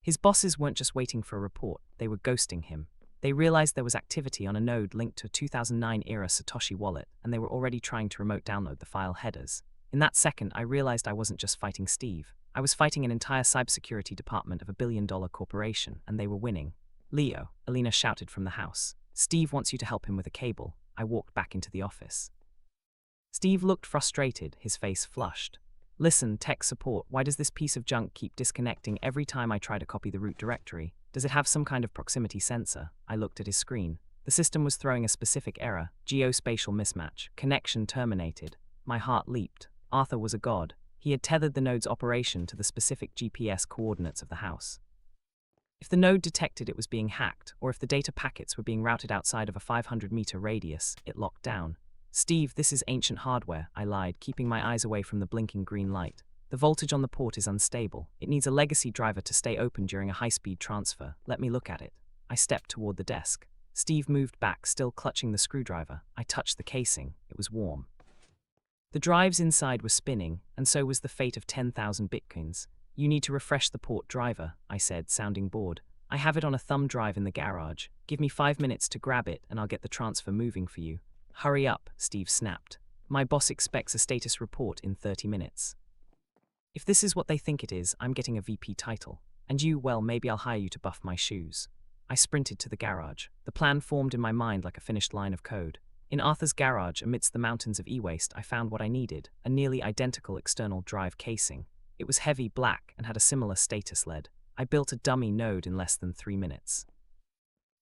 His bosses weren't just waiting for a report, they were ghosting him. They realized there was activity on a node linked to a 2009-era Satoshi wallet, and they were already trying to remote download the file headers. In that second, I realized I wasn't just fighting Steve. I was fighting an entire cybersecurity department of a billion-dollar corporation, and they were winning. "Leo," Alina shouted from the house. "Steve wants you to help him with a cable." I walked back into the office. Steve looked frustrated, his face flushed. "Listen, tech support, why does this piece of junk keep disconnecting every time I try to copy the root directory? Does it have some kind of proximity sensor?" I looked at his screen. The system was throwing a specific error, geospatial mismatch, connection terminated. My heart leaped. Arthur was a god. He had tethered the node's operation to the specific GPS coordinates of the house. If the node detected it was being hacked, or if the data packets were being routed outside of a 500-meter radius, it locked down. "Steve, this is ancient hardware," I lied, keeping my eyes away from the blinking green light. "The voltage on the port is unstable. It needs a legacy driver to stay open during a high-speed transfer. Let me look at it." I stepped toward the desk. Steve moved back, still clutching the screwdriver. I touched the casing. It was warm. The drives inside were spinning, and so was the fate of 10,000 bitcoins. You need to refresh the port driver, I said, sounding bored. I have it on a thumb drive in the garage. Give me 5 minutes to grab it and I'll get the transfer moving for you. Hurry up, Steve snapped. My boss expects a status report in 30 minutes. If this is what they think it is, I'm getting a VP title. And you, well, maybe I'll hire you to buff my shoes. I sprinted to the garage. The plan formed in my mind like a finished line of code. In Arthur's garage, amidst the mountains of e-waste, I found what I needed, a nearly identical external drive casing. It was heavy, black, and had a similar status LED. I built a dummy node in less than 3 minutes.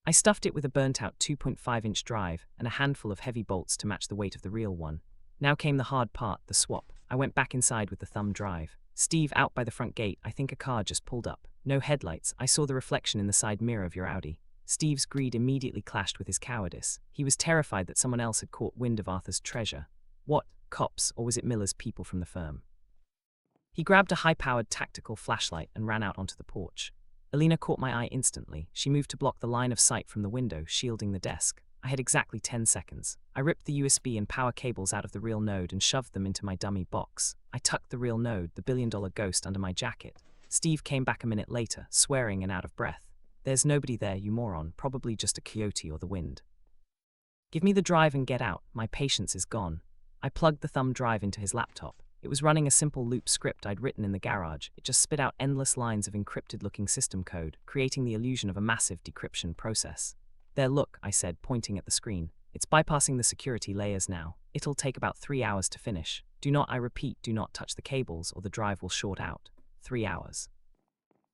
I stuffed it with a burnt-out 2.5-inch drive and a handful of heavy bolts to match the weight of the real one. Now came the hard part, the swap. I went back inside with the thumb drive. Steve, out by the front gate, I think a car just pulled up. No headlights, I saw the reflection in the side mirror of your Audi. Steve's greed immediately clashed with his cowardice. He was terrified that someone else had caught wind of Arthur's treasure. What? Cops, or was it Miller's people from the firm? He grabbed a high-powered tactical flashlight and ran out onto the porch. Alina caught my eye instantly. She moved to block the line of sight from the window, shielding the desk. I had exactly 10 seconds. I ripped the USB and power cables out of the real node and shoved them into my dummy box. I tucked the real node, the billion-dollar ghost, under my jacket. Steve came back a minute later, swearing and out of breath. There's nobody there, you moron, probably just a coyote or the wind. Give me the drive and get out, my patience is gone. I plugged the thumb drive into his laptop. It was running a simple loop script I'd written in the garage. It just spit out endless lines of encrypted-looking system code, creating the illusion of a massive decryption process. There, look, I said, pointing at the screen. It's bypassing the security layers now. It'll take about 3 hours to finish. Do not, I repeat, do not touch the cables or the drive will short out. 3 hours.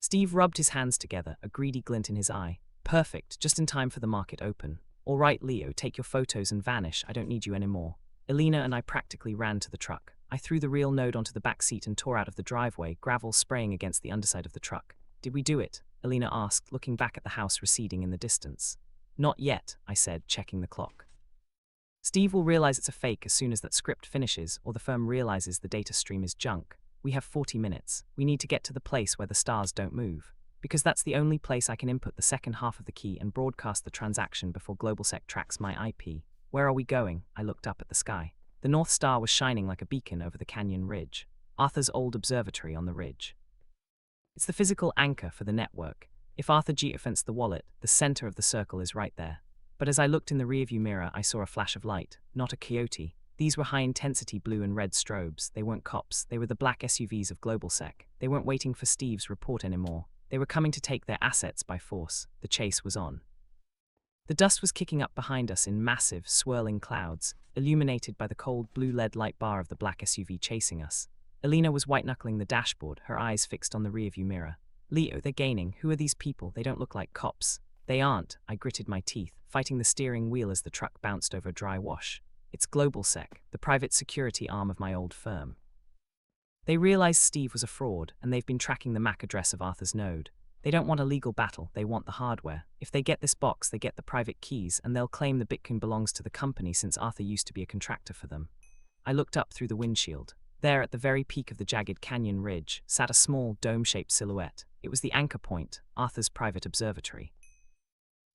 Steve rubbed his hands together, a greedy glint in his eye. Perfect, just in time for the market open. All right, Leo, take your photos and vanish. I don't need you anymore. Alina and I practically ran to the truck. I threw the real node onto the back seat and tore out of the driveway, gravel spraying against the underside of the truck. Did we do it? Alina asked, looking back at the house receding in the distance. Not yet, I said, checking the clock. Steve will realize it's a fake as soon as that script finishes, or the firm realizes the data stream is junk. We have 40 minutes. We need to get to the place where the stars don't move. Because that's the only place I can input the second half of the key and broadcast the transaction before GlobalSec tracks my IP. Where are we going? I looked up at the sky. The North Star was shining like a beacon over the canyon ridge. Arthur's old observatory on the ridge. It's the physical anchor for the network. If Arthur geofenced the wallet, the center of the circle is right there. But as I looked in the rearview mirror, I saw a flash of light, not a coyote. These were high-intensity blue and red strobes. They weren't cops. They were the black SUVs of GlobalSec. They weren't waiting for Steve's report anymore. They were coming to take their assets by force. The chase was on. The dust was kicking up behind us in massive, swirling clouds, illuminated by the cold blue LED light bar of the black SUV chasing us. Alina was white-knuckling the dashboard, her eyes fixed on the rearview mirror. Leo, they're gaining. Who are these people? They don't look like cops. They aren't. I gritted my teeth, fighting the steering wheel as the truck bounced over dry wash. It's GlobalSec, the private security arm of my old firm. They realized Steve was a fraud, and they've been tracking the MAC address of Arthur's node. They don't want a legal battle, they want the hardware. If they get this box, they get the private keys, and they'll claim the Bitcoin belongs to the company since Arthur used to be a contractor for them. I looked up through the windshield. There, at the very peak of the jagged canyon ridge, sat a small, dome-shaped silhouette. It was the anchor point, Arthur's private observatory.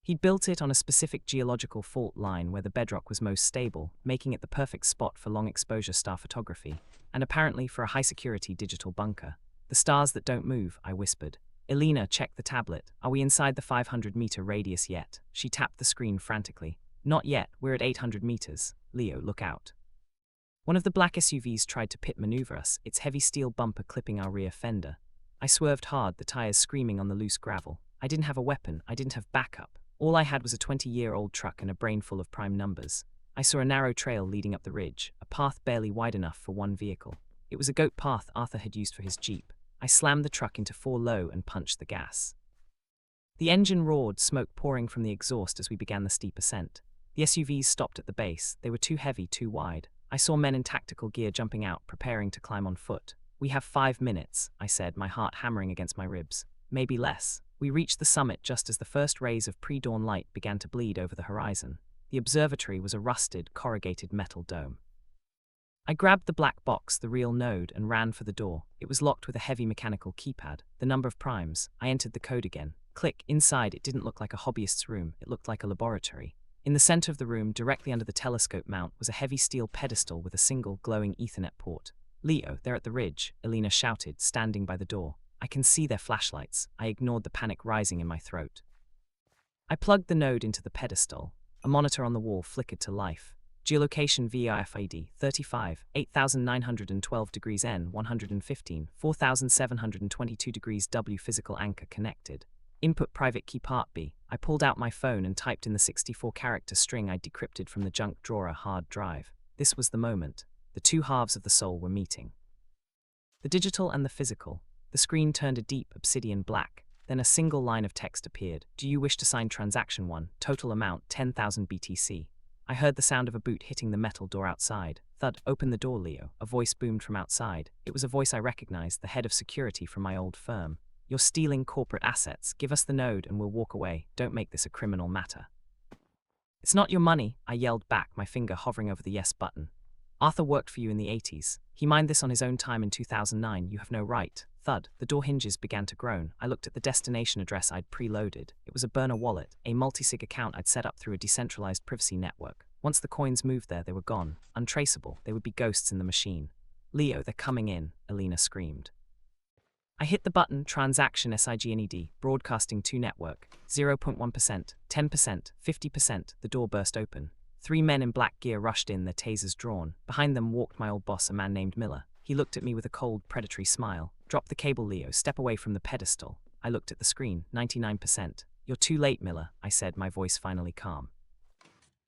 He'd built it on a specific geological fault line where the bedrock was most stable, making it the perfect spot for long-exposure star photography, and apparently for a high-security digital bunker. The stars that don't move, I whispered. Alina, check the tablet. Are we inside the 500-meter radius yet? She tapped the screen frantically. Not yet, we're at 800 meters. Leo, look out. One of the black SUVs tried to pit maneuver us, its heavy steel bumper clipping our rear fender. I swerved hard, the tires screaming on the loose gravel. I didn't have a weapon, I didn't have backup. All I had was a 20-year-old truck and a brain full of prime numbers. I saw a narrow trail leading up the ridge, a path barely wide enough for one vehicle. It was a goat path Arthur had used for his Jeep. I slammed the truck into 4 low and punched the gas. The engine roared, smoke pouring from the exhaust as we began the steep ascent. The SUVs stopped at the base. They were too heavy, too wide. I saw men in tactical gear jumping out, preparing to climb on foot. We have 5 minutes, I said, my heart hammering against my ribs. Maybe less. We reached the summit just as the first rays of pre-dawn light began to bleed over the horizon. The observatory was a rusted, corrugated metal dome. I grabbed the black box, the real node, and ran for the door. It was locked with a heavy mechanical keypad. The number of primes. I entered the code again. Click. Inside, it didn't look like a hobbyist's room. It looked like a laboratory. In the center of the room, directly under the telescope mount, was a heavy steel pedestal with a single glowing Ethernet port. "Leo, they're at the ridge," Elena shouted, standing by the door. "I can see their flashlights." I ignored the panic rising in my throat. I plugged the node into the pedestal. A monitor on the wall flickered to life. Geolocation VRFID 35, 8912 degrees N, 115, 4722 degrees W. Physical anchor connected. Input private key part B. I pulled out my phone and typed in the 64-character string I'd decrypted from the junk drawer hard drive. This was the moment. The two halves of the soul were meeting. The digital and the physical. The screen turned a deep obsidian black. Then a single line of text appeared. "Do you wish to sign transaction 1? Total amount 10,000 BTC. I heard the sound of a boot hitting the metal door outside. Thud. "Open the door, Leo." A voice boomed from outside. It was a voice I recognized, the head of security from my old firm. "You're stealing corporate assets. Give us the node and we'll walk away. Don't make this a criminal matter." "It's not your money," I yelled back, my finger hovering over the yes button. "Arthur worked for you in the 80s. He mined this on his own time in 2009. You have no right." Thud. The door hinges began to groan. I looked at the destination address I'd preloaded. It was a burner wallet, a multi-sig account I'd set up through a decentralized privacy network. Once the coins moved there, they were gone. Untraceable. They would be ghosts in the machine. "Leo, they're coming in," Elena screamed. I hit the button, transaction SIGNED, broadcasting to network. 0.1%, 10%, 50%. The door burst open. 3 men in black gear rushed in, their tasers drawn. Behind them walked my old boss, a man named Miller. He looked at me with a cold, predatory smile. "Drop the cable, Leo. Step away from the pedestal." I looked at the screen. 99%. "You're too late, Miller," I said, my voice finally calm.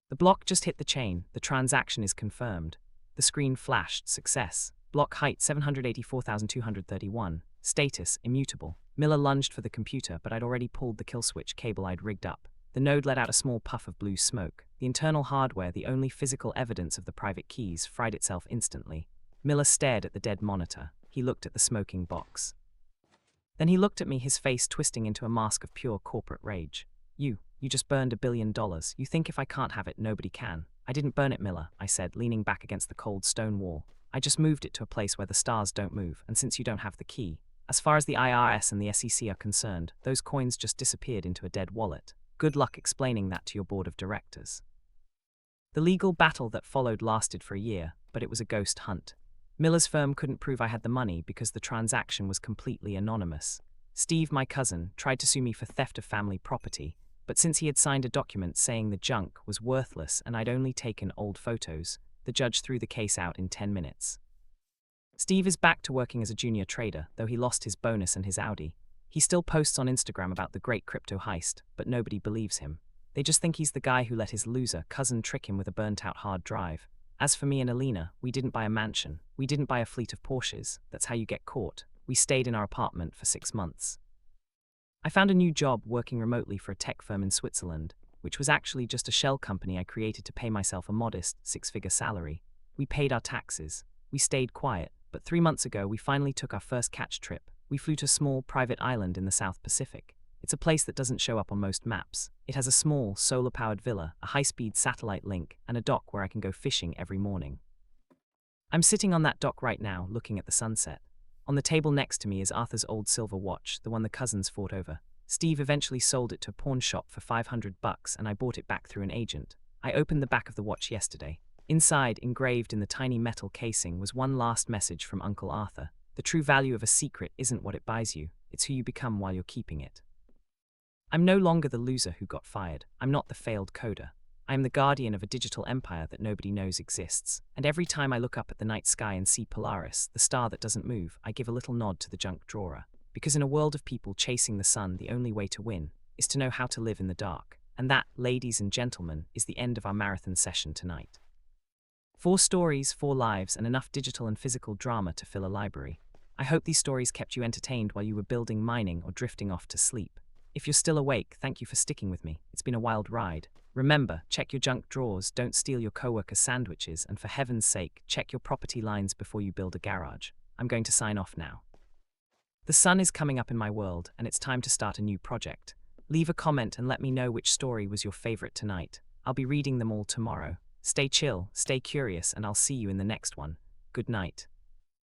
"The block just hit the chain. The transaction is confirmed." The screen flashed. Success. Block height 784,231. Status immutable. Miller lunged for the computer, but I'd already pulled the kill switch cable I'd rigged up. The node let out a small puff of blue smoke. The internal hardware, the only physical evidence of the private keys, fried itself instantly. Miller stared at the dead monitor. He looked at the smoking box. Then he looked at me, his face twisting into a mask of pure corporate rage. You just burned $1 billion. You think if I can't have it, nobody can." "I didn't burn it, Miller," I said, leaning back against the cold stone wall. "I just moved it to a place where the stars don't move, and since you don't have the key, as far as the IRS and the SEC are concerned, those coins just disappeared into a dead wallet. Good luck explaining that to your board of directors." The legal battle that followed lasted for a year, but it was a ghost hunt. Miller's firm couldn't prove I had the money because the transaction was completely anonymous. Steve, my cousin, tried to sue me for theft of family property, but since he had signed a document saying the junk was worthless and I'd only taken old photos, the judge threw the case out in 10 minutes. Steve is back to working as a junior trader, though he lost his bonus and his Audi. He still posts on Instagram about the great crypto heist, but nobody believes him. They just think he's the guy who let his loser cousin trick him with a burnt-out hard drive. As for me and Elena, we didn't buy a mansion. We didn't buy a fleet of Porsches. That's how you get caught. We stayed in our apartment for 6 months. I found a new job working remotely for a tech firm in Switzerland, which was actually just a shell company I created to pay myself a modest 6-figure salary. We paid our taxes. We stayed quiet, but 3 months ago we finally took our first catch trip. We flew to a small, private island in the South Pacific. It's a place that doesn't show up on most maps. It has a small, solar-powered villa, a high-speed satellite link, and a dock where I can go fishing every morning. I'm sitting on that dock right now, looking at the sunset. On the table next to me is Arthur's old silver watch, the one the cousins fought over. Steve eventually sold it to a pawn shop for $500, and I bought it back through an agent. I opened the back of the watch yesterday. Inside, engraved in the tiny metal casing, was one last message from Uncle Arthur. The true value of a secret isn't what it buys you, it's who you become while you're keeping it. I'm no longer the loser who got fired. I'm not the failed coder. I am the guardian of a digital empire that nobody knows exists. And every time I look up at the night sky and see Polaris, the star that doesn't move, I give a little nod to the junk drawer. Because in a world of people chasing the sun, the only way to win is to know how to live in the dark. And that, ladies and gentlemen, is the end of our marathon session tonight. 4 stories, 4 lives, and enough digital and physical drama to fill a library. I hope these stories kept you entertained while you were building, mining, or drifting off to sleep. If you're still awake, thank you for sticking with me. It's been a wild ride. Remember, check your junk drawers, don't steal your coworkers' sandwiches, and for heaven's sake, check your property lines before you build a garage. I'm going to sign off now. The sun is coming up in my world, and it's time to start a new project. Leave a comment and let me know which story was your favorite tonight. I'll be reading them all tomorrow. Stay chill, stay curious, and I'll see you in the next one. Good night.